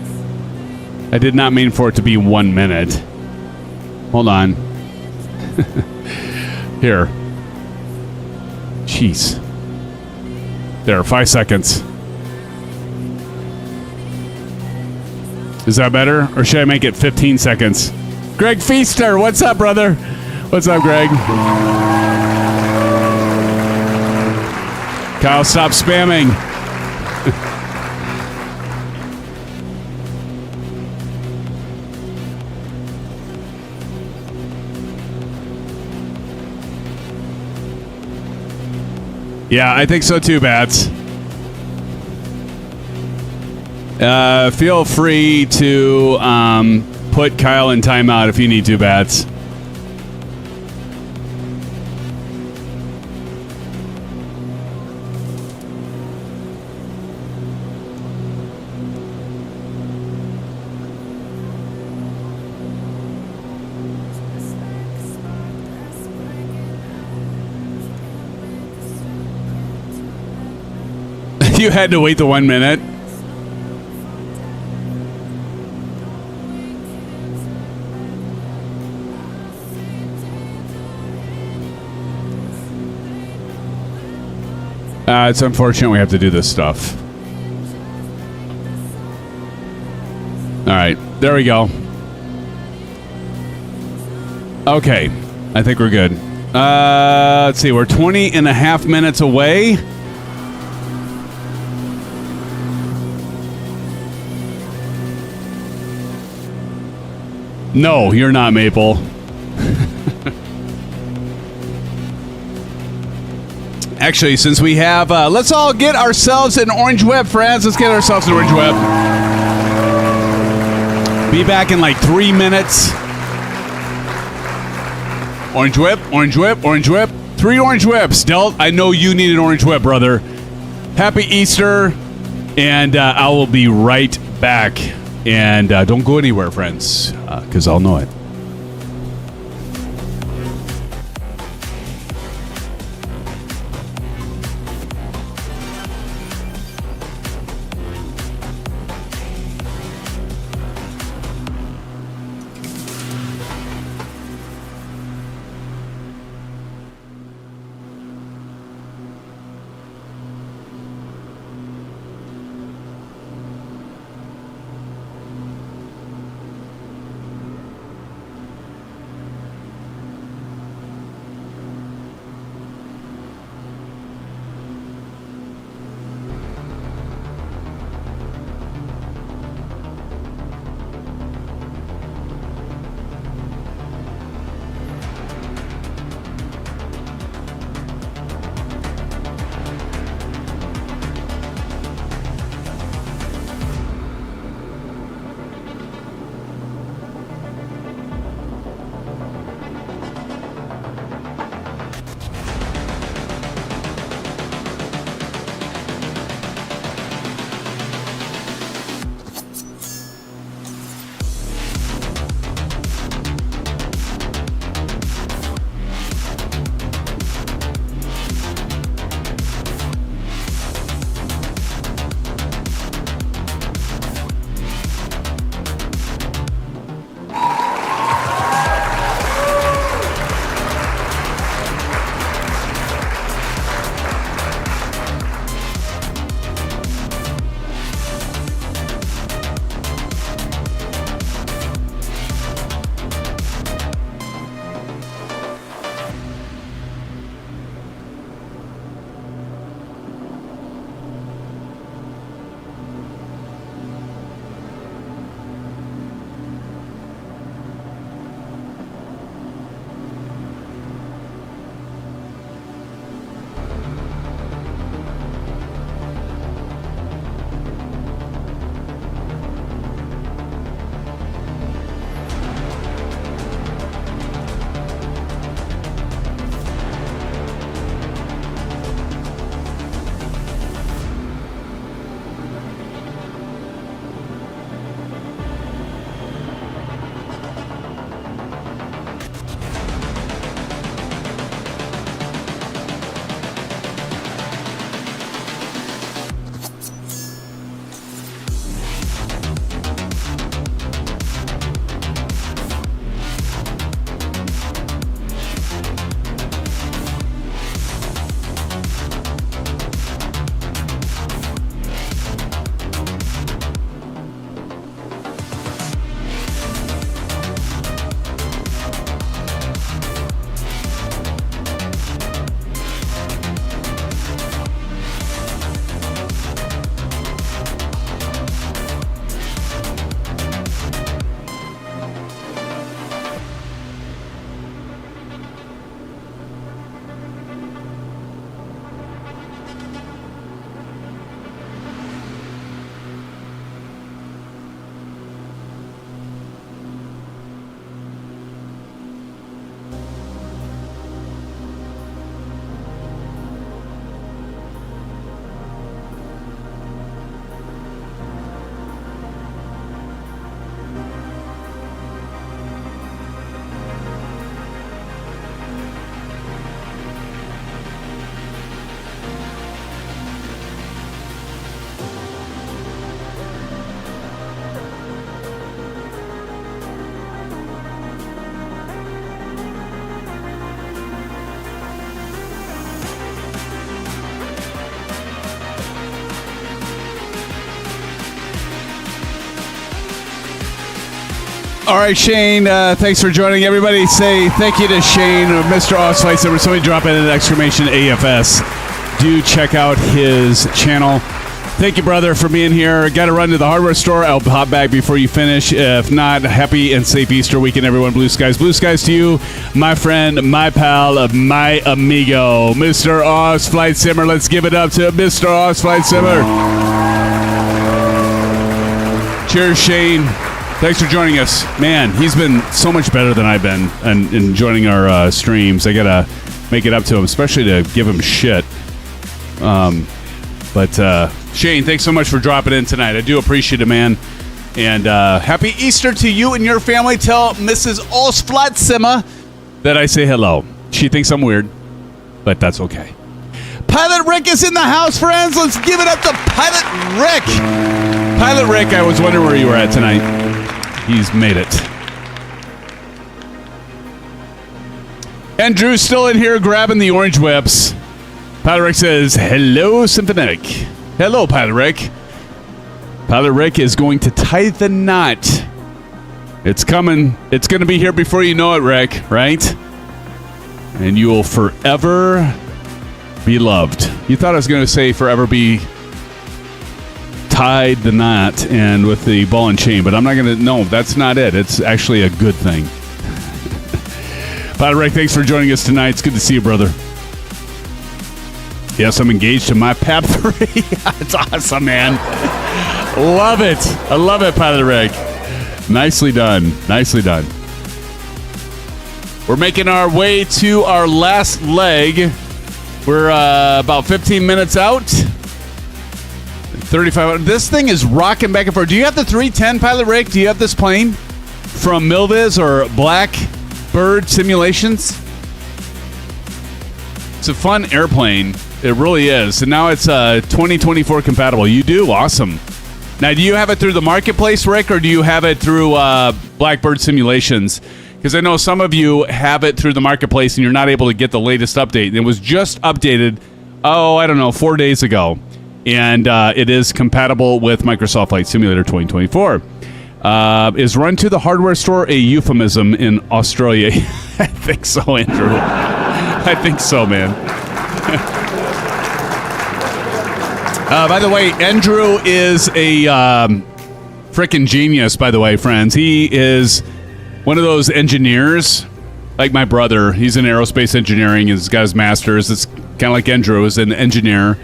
I did not mean for it to be 1 minute. Hold on. Here. Jeez. There, 5 seconds. Is that better? Or should I make it 15 seconds? Greg Feaster, what's up, brother? What's up, Greg? Kyle, stop spamming. Yeah, I think so too, Bats. Feel free to put Kyle in timeout if you need to, Bats. You had to wait the 1 minute. It's unfortunate we have to do this stuff. All right, there we go. Okay, I think we're good. Let's see, we're 20 and a half minutes away. No, you're not, Maple. Actually, since we have... let's all get ourselves an orange whip, friends. Let's get ourselves an orange whip. Be back in like 3 minutes. Orange whip, orange whip, orange whip. 3 orange whips. Delt, I know you need an orange whip, brother. Happy Easter. And I will be right back. And don't go anywhere, friends, because I'll know it. All right, Shane, thanks for joining. Everybody say thank you to Shane, or Mr. Oz Flight Simmer. Somebody drop in an exclamation AFS. Do check out his channel. Thank you, brother, for being here. Got to run to the hardware store. I'll hop back before you finish. If not, happy and safe Easter weekend, everyone. Blue skies. Blue skies to you, my friend, my pal, my amigo, Mr. Oz Flight Simmer. Let's give it up to Mr. Oz Flight Simmer. Cheers, Shane. Thanks for joining us. Man, he's been so much better than I've been in joining our streams. I got to make it up to him, especially to give him shit. But Shane, thanks so much for dropping in tonight. I do appreciate it, man. And happy Easter to you and your family. Tell Mrs. Osflatsima that I say hello. She thinks I'm weird, but that's okay. Pilot Rick is in the house, friends. Let's give it up to Pilot Rick. Pilot Rick, I was wondering where you were at tonight. He's made it. And Drew's still in here grabbing the orange whips. Pilot Rick says, hello, Symphonetic. Hello, Pilot Rick. Pilot Rick is going to tie the knot. It's coming. It's going to be here before you know it, Rick, right? And you will forever be loved. You thought I was going to say forever be tied the knot and with the ball and chain, but I'm not going to. No, that's not it. It's actually a good thing. Pilot Rick, thanks for joining us tonight. It's good to see you, brother. Yes, I'm engaged to my PAP 3. It's awesome, man. Love it. I love it, Pilot Rick. Nicely done. Nicely done. We're making our way to our last leg. We're about 15 minutes out. 35. This thing is rocking back and forth. Do you have the 310, Pilot Rick? Do you have this plane from MilViz or Blackbird Simulations? It's a fun airplane. It really is. And now it's 2024 compatible. You do? Awesome. Now, do you have it through the marketplace, Rick, or do you have it through Blackbird Simulations? Because I know some of you have it through the marketplace and you're not able to get the latest update. It was just updated, 4 days ago. And it is compatible with Microsoft Flight Simulator 2024. Is run to the hardware store a euphemism in Australia? I think so, Andrew. I think so, man. By the way, Andrew is a freaking genius, by the way, friends. He is one of those engineers, like my brother. He's in aerospace engineering. He's got his master's. It's kind of like Andrew is an engineer,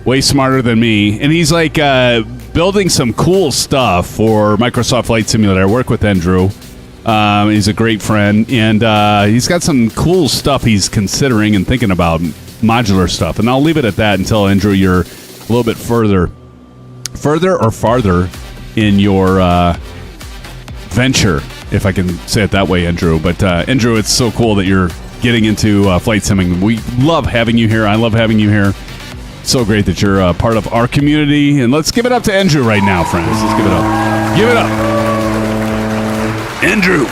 way smarter than me. And he's like building some cool stuff for Microsoft Flight Simulator. I work with Andrew. He's a great friend. And he's got some cool stuff he's considering and thinking about, modular stuff. And I'll leave it at that until, Andrew, you're a little bit further or farther in your venture, if I can say it that way, Andrew. But Andrew, it's so cool that you're getting into flight simming. We love having you here. I love having you here. So great that you're part of our community. And let's give it up to Andrew right now, friends. Let's give it up. Give it up. Andrew.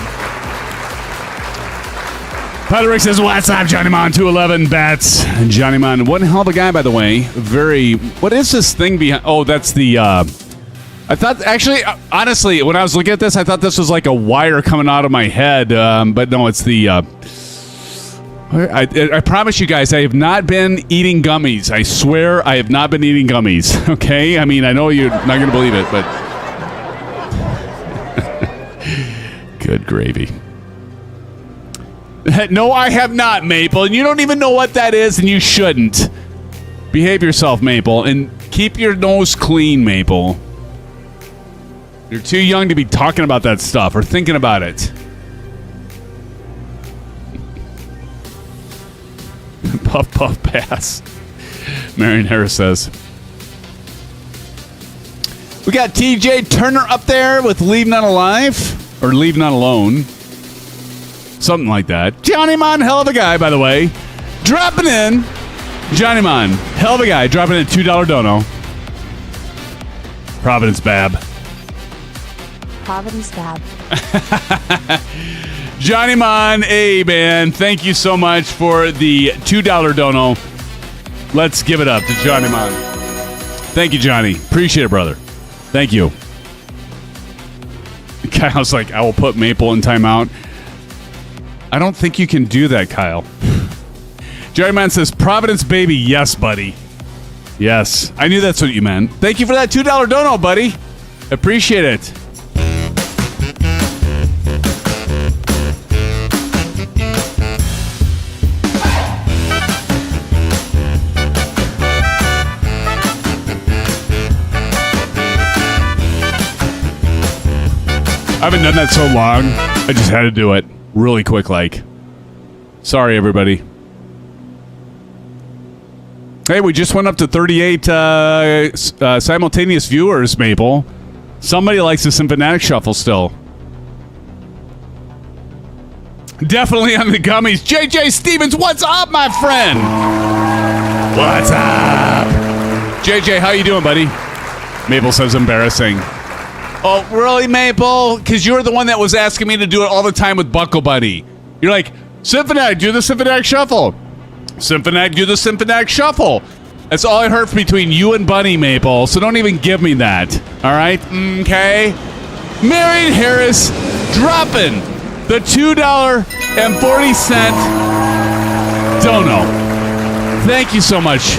Pilot Rick says, what's up, Johnny Mon? 211 bats. Johnny Mon, one hell of a guy, by the way. Very. What is this thing behind? Oh, that's the. I thought, actually, honestly, when I was looking at this, I thought this was like a wire coming out of my head. But no, it's the. I promise you guys, I have not been eating gummies. I swear I have not been eating gummies. Okay? I mean, I know you're not going to believe it, but. Good gravy. No, I have not, Maple, and you don't even know what that is, and you shouldn't. Behave yourself, Maple, and keep your nose clean, Maple. You're too young to be talking about that stuff or thinking about it. Puff, puff, pass. Marion Harris says. We got TJ Turner up there with Leave None Alive, or Leave None Alone. Something like that. Johnny Mon, hell of a guy, by the way. Dropping in. Johnny Mon, hell of a guy. Dropping in a $2 dono. Providence Bab. Providence Bab. Johnny Mon, hey, man. Thank you so much for the $2 dono. Let's give it up to Johnny Mon. Thank you, Johnny. Appreciate it, brother. Thank you. Kyle's like, I will put Maple in timeout. I don't think you can do that, Kyle. Jerry Man says, Providence baby. Yes, buddy. Yes. I knew that's what you meant. Thank you for that $2 dono, buddy. Appreciate it. I haven't done that so long. I just had to do it really quick, like. Sorry, everybody. Hey, we just went up to 38 simultaneous viewers, Maple. Somebody likes the Symphonic Shuffle still. Definitely on the gummies. JJ Stevens, what's up, my friend? What's up? JJ, how you doing, buddy? Maple says embarrassing. Oh, really, Maple? Because you're the one that was asking me to do it all the time with Buckle Buddy. You're like, Symphonic, do the Symphonic Shuffle. Symphonic, do the Symphonic Shuffle. That's all I heard between you and Bunny, Maple, so don't even give me that. All right? Okay? Marion Harris dropping the $2.40 dono. Thank you so much.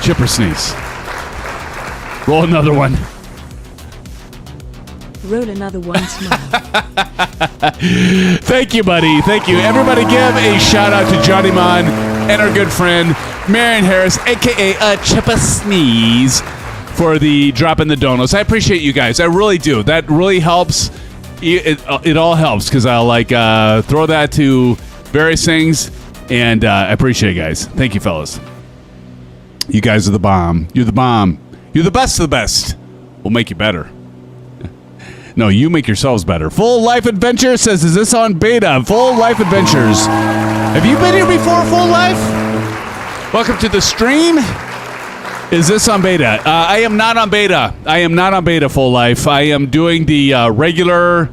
Chipper sneeze. Roll another one. Roll another one, smile. Thank you, buddy. Thank you. Everybody give a shout out to Johnny Mon and our good friend Marion Harris, a.k.a. Chipper Sneeze, for the drop in the donos. I appreciate you guys. I really do. That really helps. It all helps because I'll throw that to various things, and I appreciate it, guys. Thank you, fellas. You guys are the bomb. You're the bomb. You're the best of the best. We'll make you better. No, you make yourselves better. Full Life Adventure says, is this on beta? Full Life Adventures. Have you been here before, Full Life? Welcome to the stream. Is this on beta? I am not on beta. I am not on beta, Full Life. I am doing the regular,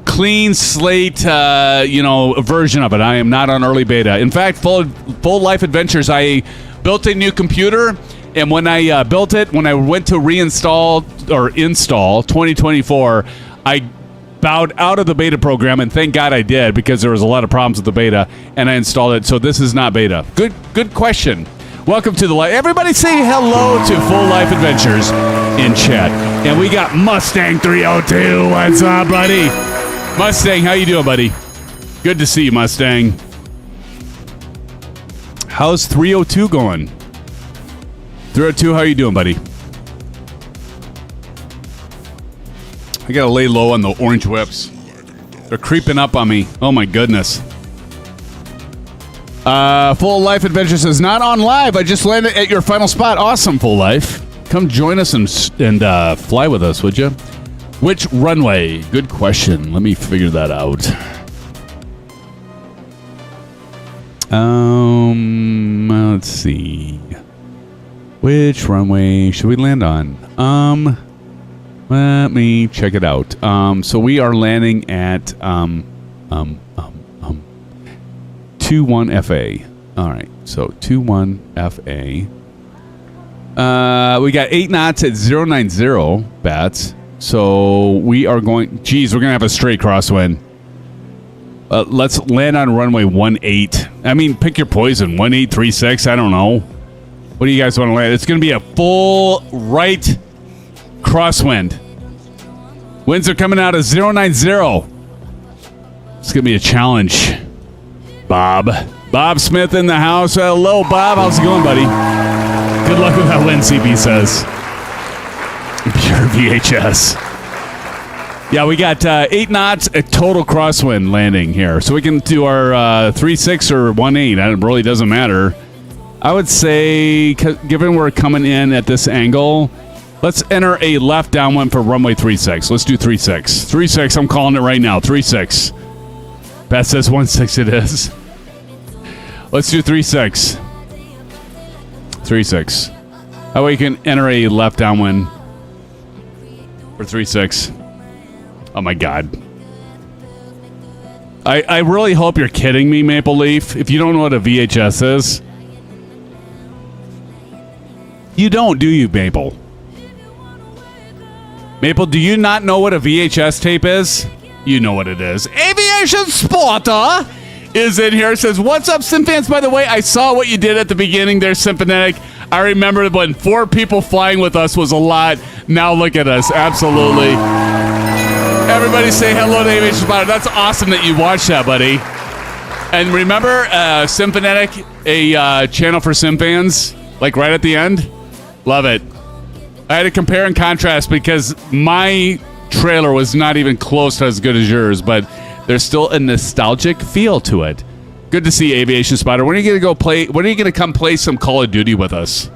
clean slate, version of it. I am not on early beta. In fact, Full Life Adventures, I built a new computer. And when I built it, when I went to install 2024, I bowed out of the beta program, and thank God I did because there was a lot of problems with the beta, and I installed it. So this is not beta. Good question. Welcome to the live. Everybody say hello to Full Life Adventures in chat. And we got Mustang 302. What's up, buddy? Mustang, how you doing, buddy? Good to see you, Mustang. How's 302 going? 302, how you doing, buddy? I gotta lay low on the orange whips. They're creeping up on me. Oh my goodness. Full Life Adventure says, not on live. I just landed at your final spot. Awesome, Full Life. Come join us and fly with us, would you? Which runway? Good question. Let me figure that out. Let's see. Which runway should we land on? Let me check it out. So we are landing at 21FA. All right, so 21FA. We got 8 knots at 090 bats. So we are going. Geez, we're gonna have a straight crosswind. Let's land on runway 18. I mean, pick your poison. 1836. I don't know. What do you guys want to land? It's going to be a full right crosswind. Winds are coming out of 090. It's going to be a challenge. Bob Smith in the house. Hello, Bob. How's it going, buddy? Good luck with that wind, CB says. Pure VHS. Yeah, we got 8 knots, a total crosswind landing here. So we can do our 36 or 18. It really doesn't matter. I would say, given we're coming in at this angle, let's enter a left downwind for runway 36. Let's do 36. 36, I'm calling it right now. 36. Pat says 16 it is. Let's do 36. 36. That way you can enter a left downwind for 36. Oh my God. I really hope you're kidding me, Maple Leaf. If you don't know what a VHS is. You don't, do you, Maple? Maple, do you not know what a VHS tape is? You know what it is. Aviation Spotter is in here. It says, what's up, SimFans? By the way, I saw what you did at the beginning there, Symphonetic. I remember when 4 people flying with us was a lot. Now look at us. Absolutely. Everybody say hello to Aviation Spotter. That's awesome that you watched that, buddy. And remember, Symphonetic, a channel for SimFans, like right at the end? Love it. I had to compare and contrast because my trailer was not even close to as good as yours, but there's still a nostalgic feel to it. Good to see Aviation Spotter. When are you going to go play? When are you going to come play some Call of Duty with us?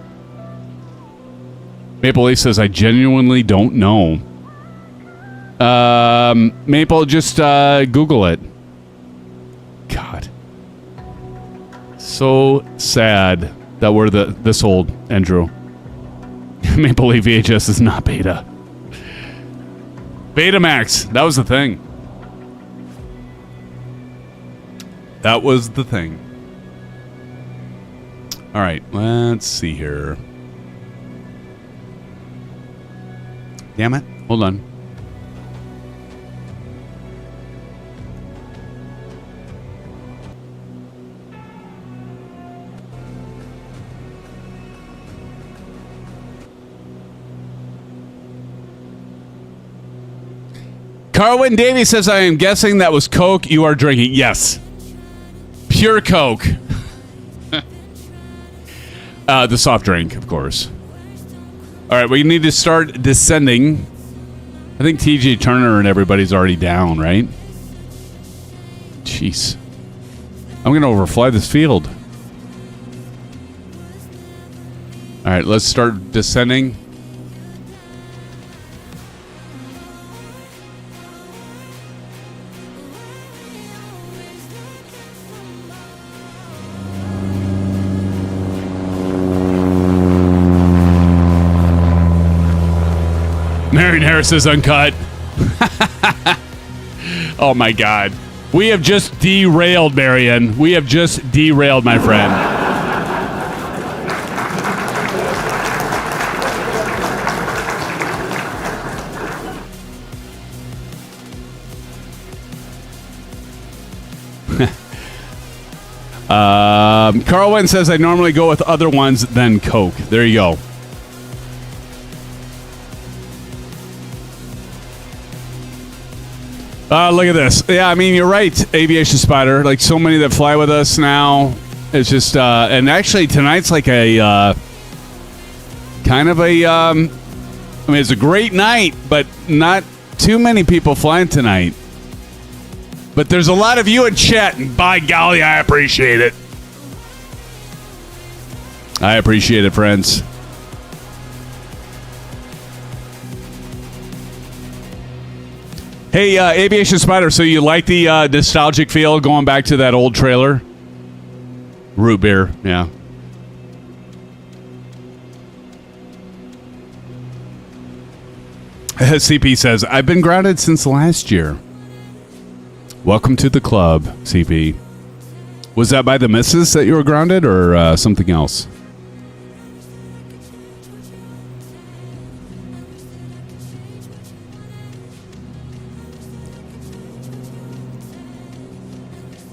Maple Leaf says, I genuinely don't know. Maple, just Google it. God. So sad that we're this old, Andrew. Maple Leaf VHS is not beta. Betamax. That was the thing. That was the thing. All right, let's see here. Damn it. Hold on. Carwin Davey says, I am guessing that was Coke you are drinking. Yes. Pure Coke. The soft drink, of course. All right, we need to start descending. I think TJ Turner and everybody's already down, right? Jeez. I'm going to overfly this field. All right, let's start descending. Marion Harris is uncut. Oh my God. We have just derailed, Marion. We have just derailed, my friend. Carlwyn says I normally go with other ones than Coke. There you go. Look at this. Yeah, I mean, you're right, Aviation Spider. Like, so many that fly with us now. It's just, and actually, tonight's like a, kind of a, I mean, it's a great night, but not too many people flying tonight. But there's a lot of you in chat, and by golly, I appreciate it. I appreciate it, friends. Hey, Aviation Spider, so you like the nostalgic feel going back to that old trailer? Root beer, yeah. CP says, I've been grounded since last year. Welcome to the club, CP. Was that by the missus that you were grounded or something else?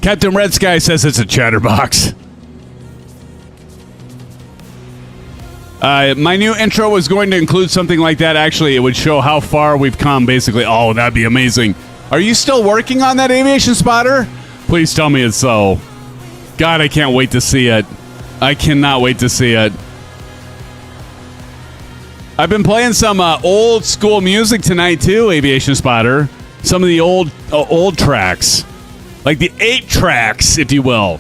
Captain Red Sky says it's a chatterbox. My new intro was going to include something like that. Actually, it would show how far we've come, basically. Oh, that'd be amazing. Are you still working on that, Aviation Spotter? Please tell me it's so. God, I can't wait to see it. I cannot wait to see it. I've been playing some old school music tonight, too, Aviation Spotter. Some of the old tracks. Like the 8 tracks, if you will.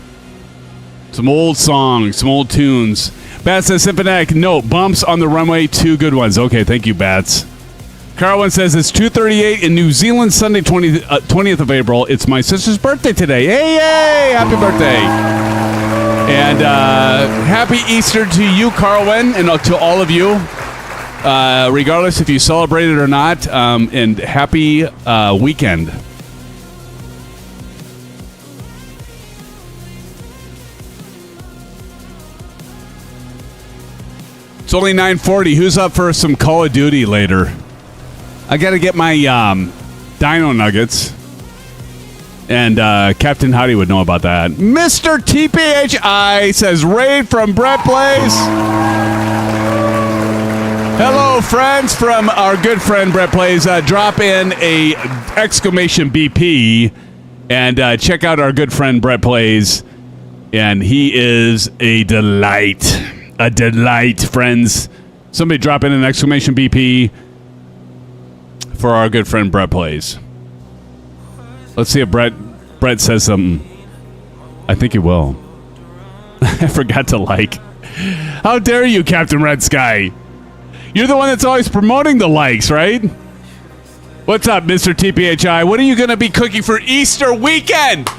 Some old songs, some old tunes. Bats says, Symphonetic, no, bumps on the runway, 2 good ones. Okay, thank you, Bats. Carwin says, it's 2:38 in New Zealand, Sunday, 20th of April. It's my sister's birthday today. Hey, happy birthday. And happy Easter to you, Carwin, and to all of you. Regardless if you celebrate it or not. And happy weekend. It's only 9:40. Who's up for some Call of Duty later? I got to get my Dino Nuggets. And Captain Howdy would know about that. Mr. TPHI says, raid from Brett Plays. Hello, friends from our good friend Brett Plays. Drop in a exclamation BP and check out our good friend Brett Plays. And he is a delight. A delight, friends. Somebody drop in an exclamation BP for our good friend Brett Plays. Let's see if Brett says something. I think he will. I forgot to like. How dare you, Captain Red Sky? You're the one that's always promoting the likes, right? What's up, Mr. TPHI? What are you going to be cooking for Easter weekend?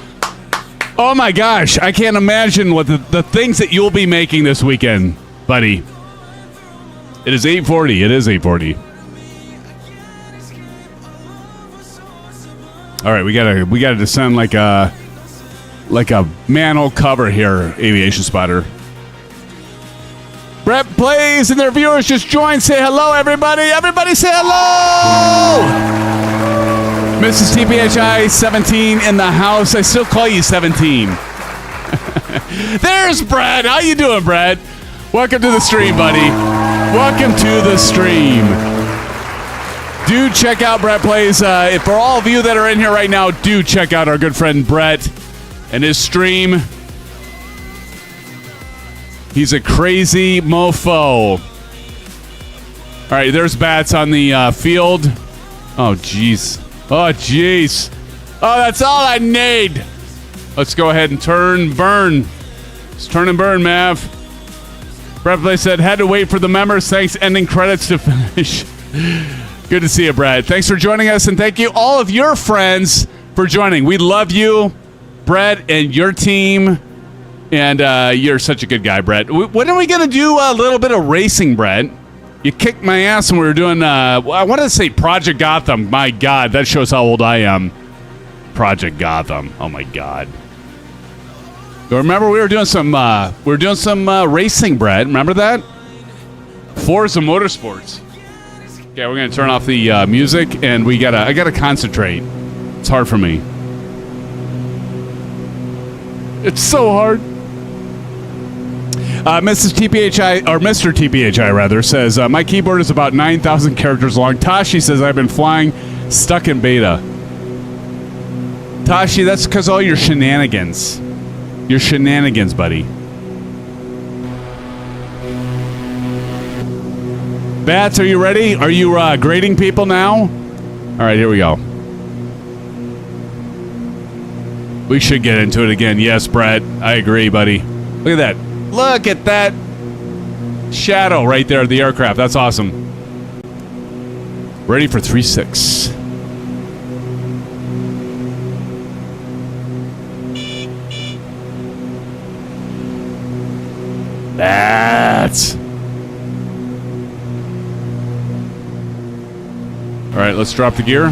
Oh my gosh, I can't imagine what the things that you'll be making this weekend, buddy. It is 8:40. It is 8:40. All right, we gotta descend like a manhole cover here, aviation spotter. Brett Plays and their viewers just joined. Say hello, everybody. Everybody say hello. Mrs. TPHI 17 in the house. I still call you 17. There's Brad. How you doing, Brad? Welcome to the stream, buddy. Welcome to the stream. Do check out Brett Plays. For all of you that are in here right now, do check out our good friend Brett and his stream. He's a crazy mofo. All right, there's bats on the field. Oh, jeez. Oh, jeez. Oh, that's all I need. Let's go ahead and turn, burn. Let's turn and burn, Mav. Brett Plays said, had to wait for the members. Thanks, ending credits to finish. Good to see you, Brad. Thanks for joining us, and thank you, all of your friends, for joining. We love you, Brett, and your team. And you're such a good guy, Brett. When are we going to do a little bit of racing, Brett? You kicked my ass when we were doing, I wanted to say Project Gotham. My God, that shows how old I am. Project Gotham. Oh, my God. Remember, we were doing some racing, Brett. Remember that? Forza Motorsports. Okay, we're going to turn off the music, and I got to concentrate. It's hard for me. It's so hard. Mrs. TPHI, or Mr. TPHI rather, says, my keyboard is about 9,000 characters long. Tashi says, I've been flying stuck in beta. Tashi, that's because all your shenanigans. Your shenanigans, buddy. Bats, are you ready? Are you grading people now? All right, here we go. We should get into it again. Yes, Brett. I agree, buddy. Look at that. Look at that shadow right there of the aircraft. That's awesome. Ready for 3-6. That's... All right, let's drop the gear.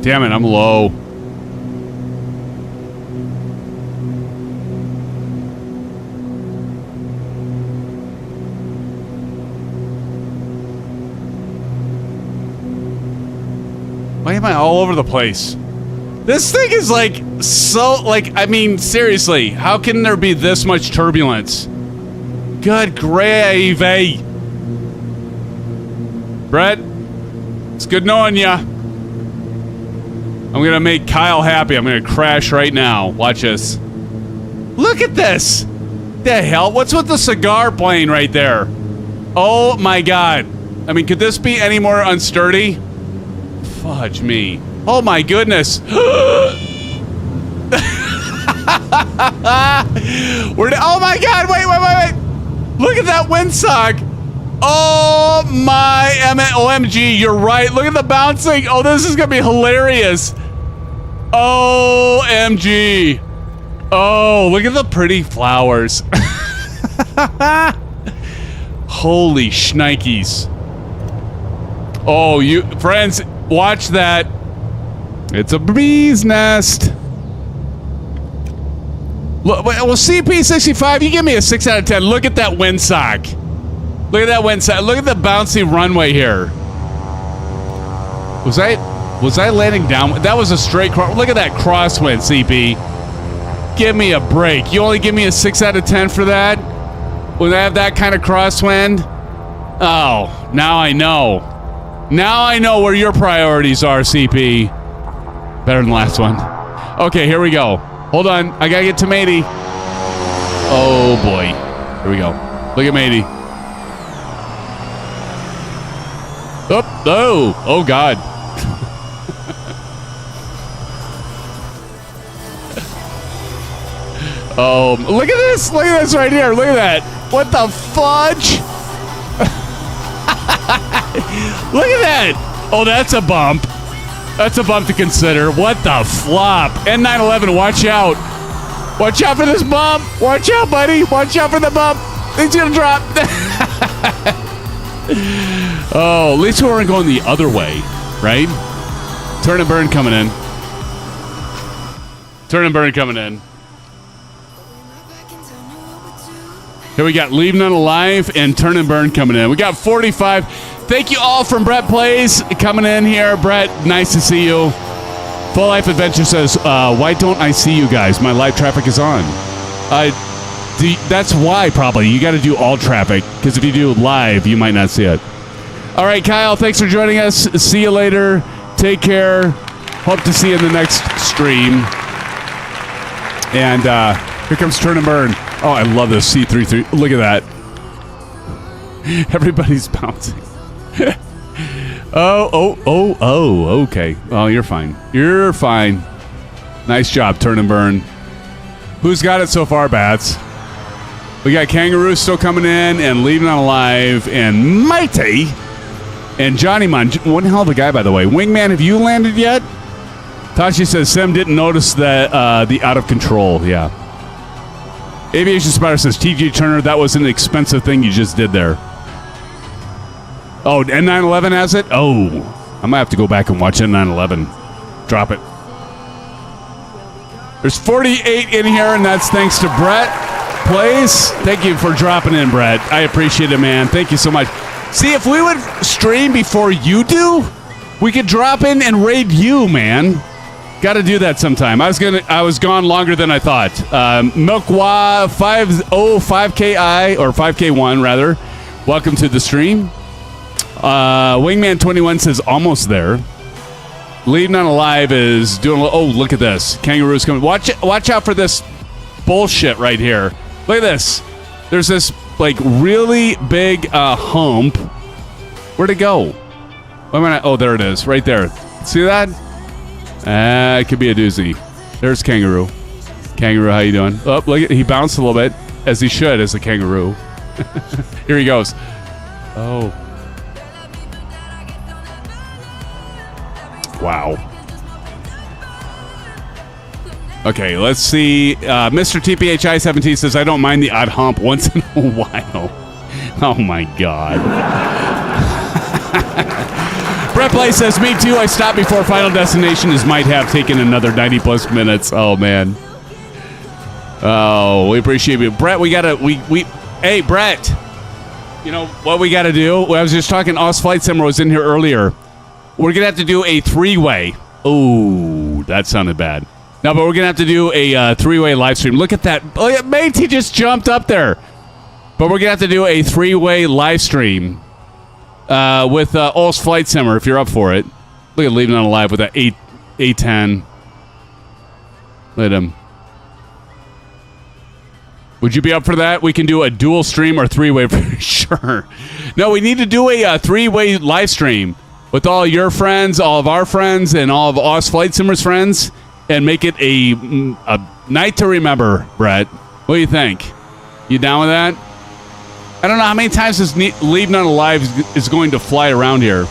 Damn it, I'm low. Why am I all over the place? This thing is like so, like, I mean, seriously, how can there be this much turbulence? Good gravy. Brett, it's good knowing ya. I'm going to make Kyle happy. I'm going to crash right now. Watch this. Look at this. The hell? What's with the cigar plane right there? Oh, my God. I mean, could this be any more unsturdy? Fudge me. Oh, my goodness. Oh, my God. Wait. Look at that windsock. Oh, my OMG. You're right. Look at the bouncing. Oh, this is going to be hilarious. OMG. Oh, look at the pretty flowers. Holy shnikes. Oh, you friends, watch that. It's a bee's nest. Look, well, CP65, you give me a 6 out of 10. Look at that windsock. Look at that windsock. Look at the bouncy runway here. Was I landing down? That was a straight cross. Look at that crosswind, CP. Give me a break. You only give me a 6 out of 10 for that? When I have that kind of crosswind? Oh, now I know. Now I know where your priorities are, CP. Better than the last one. Okay, here we go. Hold on. I gotta get to matey. Oh, boy. Here we go. Look at matey. Oh, God. Oh, look at this. Look at this right here. Look at that. What the fudge? Look at that. Oh, that's a bump. That's a bump to consider. What the flop? N911, watch out. Watch out for this bump. Watch out, buddy. Watch out for the bump. It's going to drop. Oh, at least we weren't going the other way, right? Turn and burn coming in. Turn and burn coming in. Here we got Leave None Alive and Turn and Burn coming in. We got 45. Thank you all from Brett Plays coming in here. Brett, nice to see you. Full Life Adventure says, why don't I see you guys? My live traffic is on. That's why, probably. You got to do all traffic, because if you do live, you might not see it. All right, Kyle, thanks for joining us. See you later. Take care. Hope to see you in the next stream. And here comes Turn and Burn. Oh, I love this C330. Look at that. Everybody's bouncing. Oh, okay. Oh, you're fine. You're fine. Nice job, Turn and Burn. Who's got it so far, Bats? We got Kangaroo still coming in, and Leaving On Alive, and Mighty, and Johnny Mon. One hell of a guy, by the way. Wingman, have you landed yet? Tashi says Sim didn't notice that the out of control. Yeah. Aviation Spider says, TJ Turner, that was an expensive thing you just did there. Oh, N911 has it? Oh, I might have to go back and watch N911. Drop it. There's 48 in here, and that's thanks to Brett Plays. Thank you for dropping in, Brett. I appreciate it, man. Thank you so much. See, if we would stream before you do, we could drop in and raid you, man. Got to do that sometime. I was gone longer than I thought. Milkwa 505KI or 5K1 rather. Welcome to the stream. Wingman 21 says almost there. Leave None Alive is doing. Oh, look at this. Kangaroo's coming. Watch out for this bullshit right here. Look at this. There's this like really big hump. Where'd it go? Oh, there it is, right there. See that? It could be a doozy. There's Kangaroo. Kangaroo, how you doing? Oh, look, he bounced a little bit, as he should, as a kangaroo. Here he goes. Oh. Wow. Okay, let's see. Mr. TPHI17 says, I don't mind the odd hump once in a while. Oh, my God. Brett Play says, me too. I stopped before Final Destination as might have taken another 90-plus minutes. Oh, man. Oh, we appreciate you. Brett, we got to... Hey, Brett. You know what we got to do? I was just talking, FlightSimMods was in here earlier. We're going to have to do a three-way. Oh, that sounded bad. No, but we're going to have to do a three-way live stream. Look at that. Oh, mate, he just jumped up there. But we're going to have to do a three-way live stream with All's Flight Simmer, if you're up for it. Look at Leaving On Alive with that A10. Look at him. Would you be up for that? We can do a dual stream or three-way for sure. No, we need to do a three-way live stream with all your friends, all of our friends, and all of us Flight Simmer's friends, and make it a night to remember, Brett. What do you think? You down with that? I don't know how many times this Leave None Alive is going to fly around here.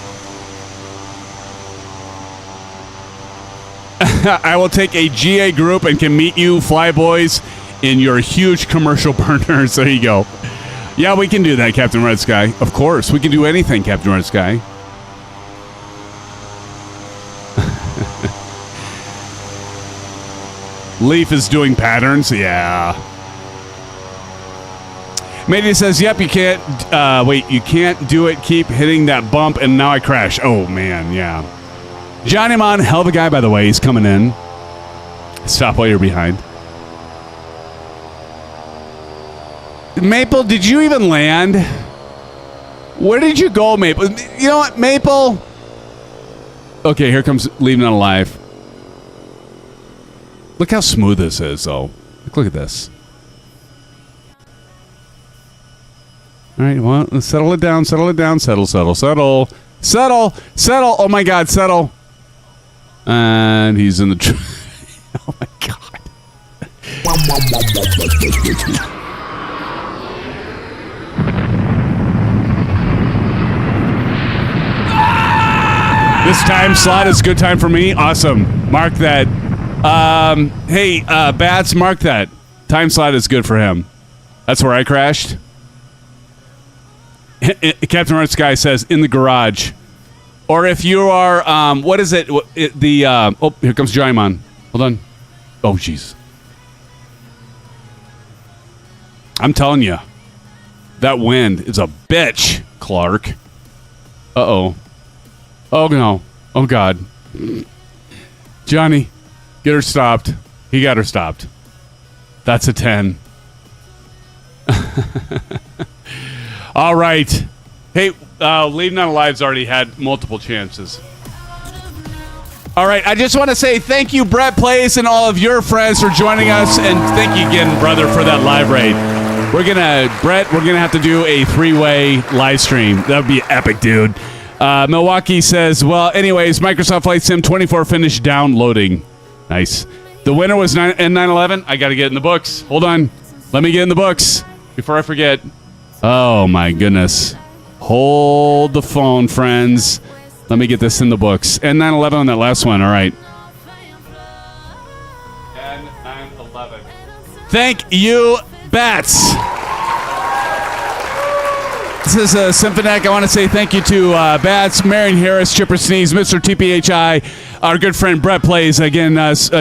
I will take a GA group and can meet you, Flyboys, in your huge commercial burners. There you go. Yeah, we can do that, Captain Red Sky. Of course, we can do anything, Captain Red Sky. Leaf is doing patterns. Yeah. Matey says, yep, you can't, wait, you can't do it. Keep hitting that bump, and now I crash. Oh, man, yeah. Johnny Mon, hell of a guy, by the way. He's coming in. Stop while you're behind. Maple, did you even land? Where did you go, Maple? You know what, Maple? Okay, here comes Leaving It Alive. Look how smooth this is, though. Look at this. All right, well, let's settle it down, settle it down, settle, settle, settle. Settle, settle, oh my God, settle. And he's in the... oh my God. This time slot is a good time for me. Awesome. Mark that. Hey, Bats, mark that. Time slot is good for him. That's where I crashed. Captain Red Sky says, in the garage. Or if you are, what is it? Oh, here comes Jaimon. Hold on. Oh, jeez. I'm telling you, that wind is a bitch, Clark. Uh-oh. Oh, no. Oh, God. Johnny, get her stopped. He got her stopped. That's a 10. All right. Hey, Leaving It Alive's already had multiple chances. All right, I just want to say thank you, Brett Plays, and all of your friends for joining us, and thank you again, brother, for that live raid. Brett, we're gonna have to do a 3-way live stream. That would be epic, dude. Milwaukee says, well, anyways, Microsoft Flight Sim 24 finished downloading. Nice. The winner was N911. I got to get in the books. Hold on. Let me get in the books before I forget. Oh, my goodness. Hold the phone, friends. Let me get this in the books. N911 on that last one. All right. N911. Thank you, Bats. This is Symphonic. I want to say thank you to Bats, Marion Harris, Chipper Sneeze, Mr. TPHI, our good friend Brett Plays. Again,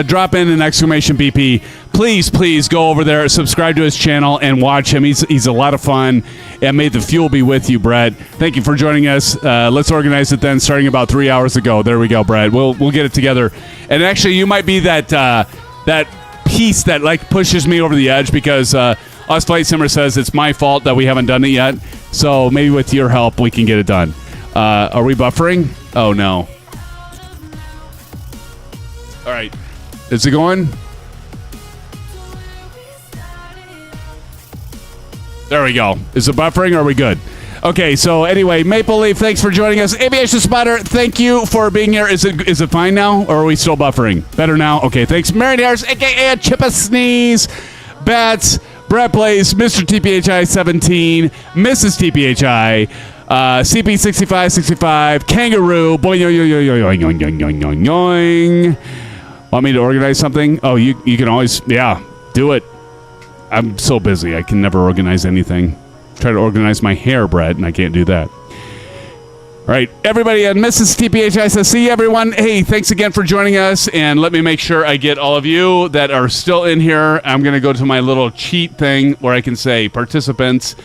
drop in an exclamation BP. Please go over there, subscribe to his channel, and watch him. He's a lot of fun. And may the fuel be with you, Brett. Thank you for joining us. Let's organize it then, starting about 3 hours ago. There we go, Brett. We'll get it together. And actually, you might be that piece that like pushes me over the edge because Us Flight Simmer says it's my fault that we haven't done it yet. So maybe with your help, we can get it done. Are we buffering? Oh, no. All right. Is it going? There we go. Is it buffering or are we good? Okay, so anyway, Maple Leaf, thanks for joining us. Aviation Spotter, thank you for being here. Is it fine now or are we still buffering? Better now? Okay, thanks. Marion Harris, a.k.a. Chippa Sneeze, Bats, Brett Plays, Mr. TPHI 17, Mrs. TPHI, CP6565, Kangaroo, boing. Want me to organize something? Oh, you can always, yeah, do it. I'm so busy. I can never organize anything. Try to organize my hair, Brett, and I can't do that. All right, everybody, and Mrs. TPHI says, see you, everyone. Hey, thanks again for joining us, and let me make sure I get all of you that are still in here. I'm going to go to my little cheat thing where I can say participants.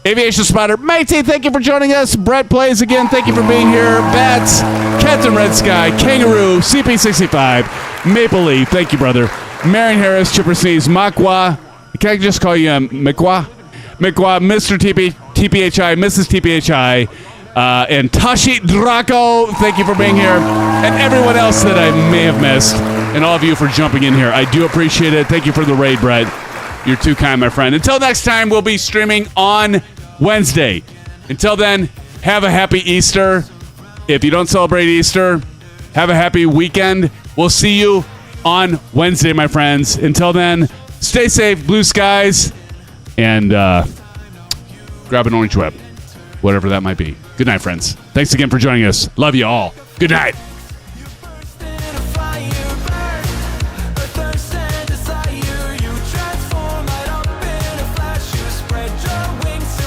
Aviation Spotter, Matey, thank you for joining us. Brett Plays again, thank you for being here. Bats, Captain Red Sky, Kangaroo, CP65, Maple Leaf, thank you, brother. Marion Harris, Chipper Sneeze, Makwa, can I just call you Mikwa? Mikwa, Mr. TPHI, Mrs. TPHI, and Tashi Draco, thank you for being here. And everyone else that I may have missed, and all of you for jumping in here. I do appreciate it. Thank you for the raid, Brett. You're too kind, my friend. Until next time, we'll be streaming on Wednesday. Until then, have a happy Easter. If you don't celebrate Easter, have a happy weekend. We'll see you on Wednesday, my friends. Until then, stay safe, blue skies, and grab an orange web, whatever that might be. Good night, friends. Thanks again for joining us. Love you all. Good night. Transform right up in a flash. You spread your wings to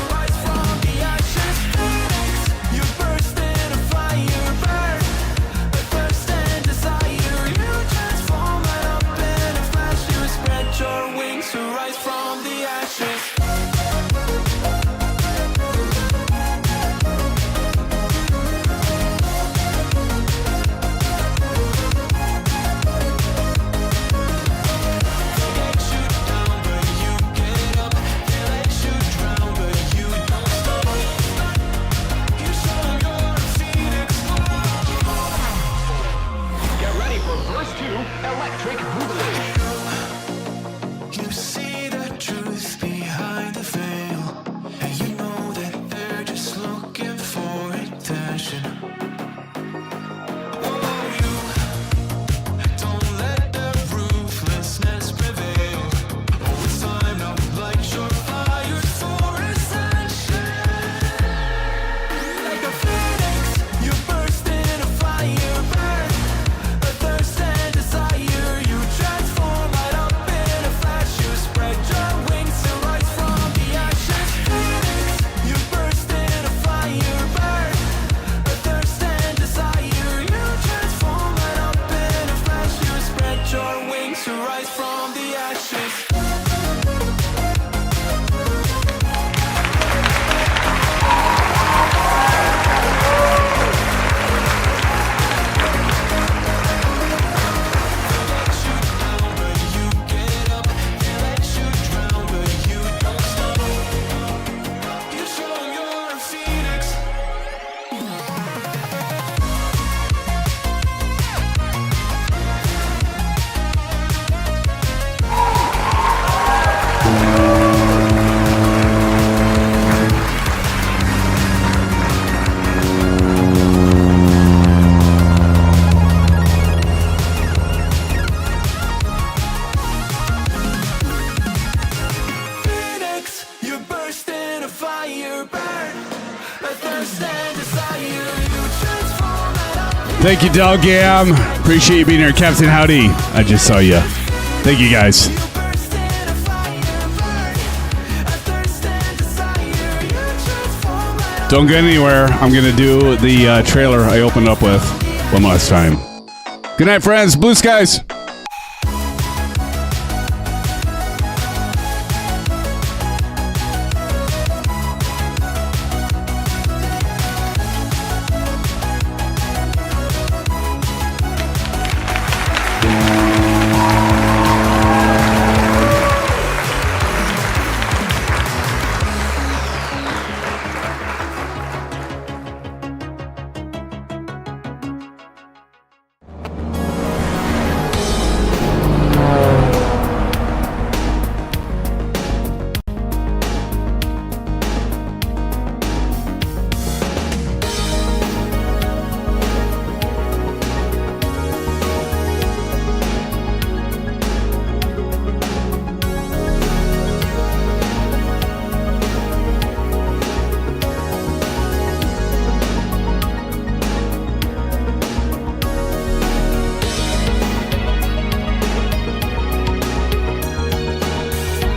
Thank you, Dog Gam. Appreciate you being here. Captain Howdy. I just saw you. Thank you, guys. Don't go anywhere. I'm going to do the trailer I opened up with one last time. Good night, friends. Blue skies.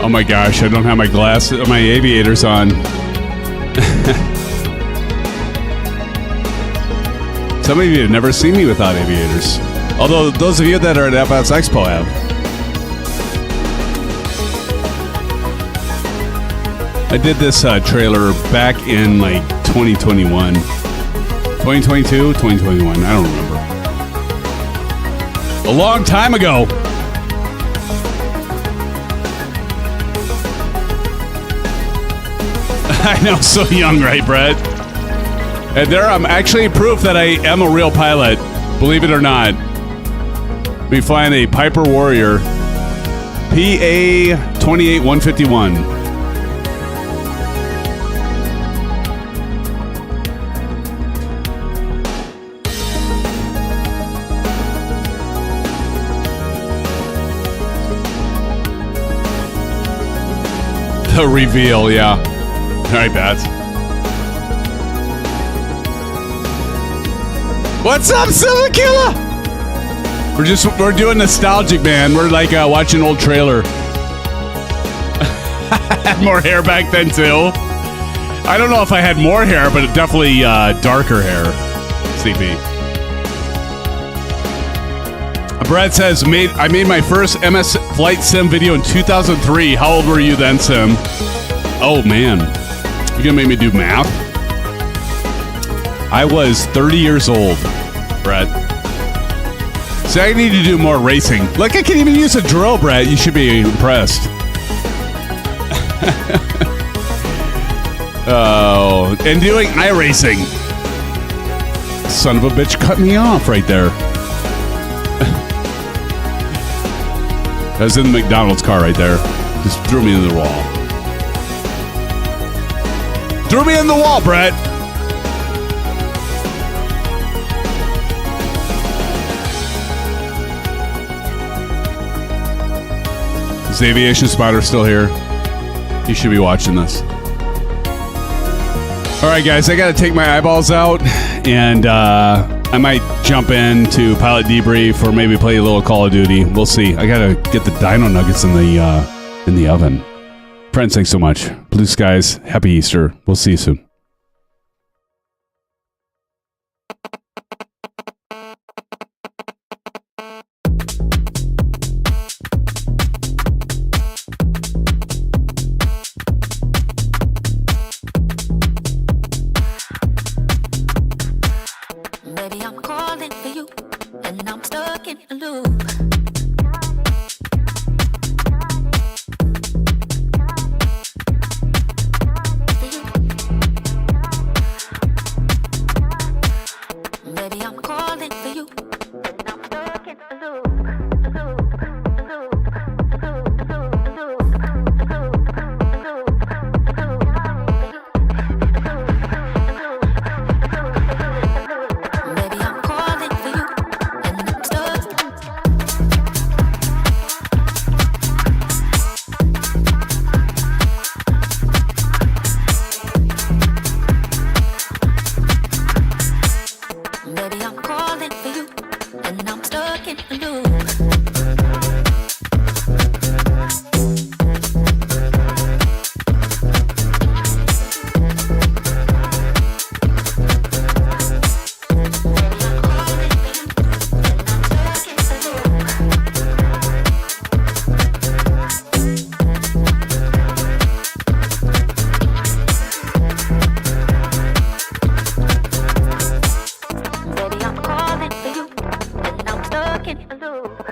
Oh my gosh, I don't have my glasses, my aviators on. Some of you have never seen me without aviators. Although those of you that are at FS Expo have. I did this trailer back in like 2021. 2022, 2021, I don't remember. A long time ago. I know, so young, right, Brett? And there I'm actually proof that I am a real pilot, believe it or not. We flying a Piper Warrior PA-28151. The reveal, yeah. All right, Bats. What's up, Silver Killer? We're doing nostalgic, man. We're like watching an old trailer. I had more hair back then too. I don't know if I had more hair, but definitely darker hair. CP. Brad says, I made my first MS Flight Sim video in 2003. How old were you then, Sim? Oh man. You gonna make me do math? I was 30 years old, Brett. See, I need to do more racing. Look, I can even use a drill, Brett. You should be impressed. Oh, and doing iRacing. Son of a bitch cut me off right there. I was in the McDonald's car right there. Just threw me into the wall. Threw me in the wall, Brett. Is the aviation spotter still here? You should be watching this. All right, guys, I got to take my eyeballs out, and I might jump in to pilot debrief or maybe play a little Call of Duty. We'll see. I got to get the dino nuggets in the oven. Friends, thanks so much. Blue skies. Happy Easter. We'll see you soon. Baby, I'm calling for you, and I'm stuck in a loop. Baby, I'm calling for you, and I'm stuck in a loop. Baby, I'm calling for you, and I'm stuck. in a loop. Baby, I'm calling for you, and I'm stuck in a loop.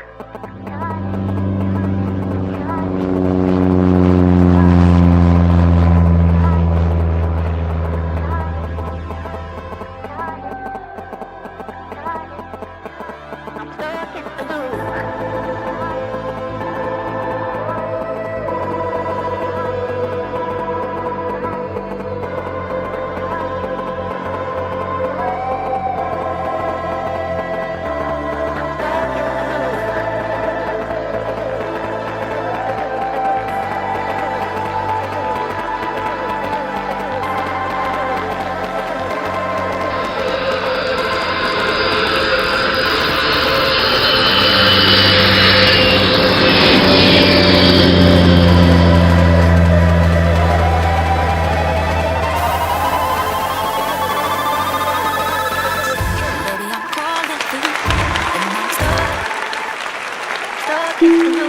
I'm stuck in a loop. Baby, I'm calling for you, and I'm stuck in a loop.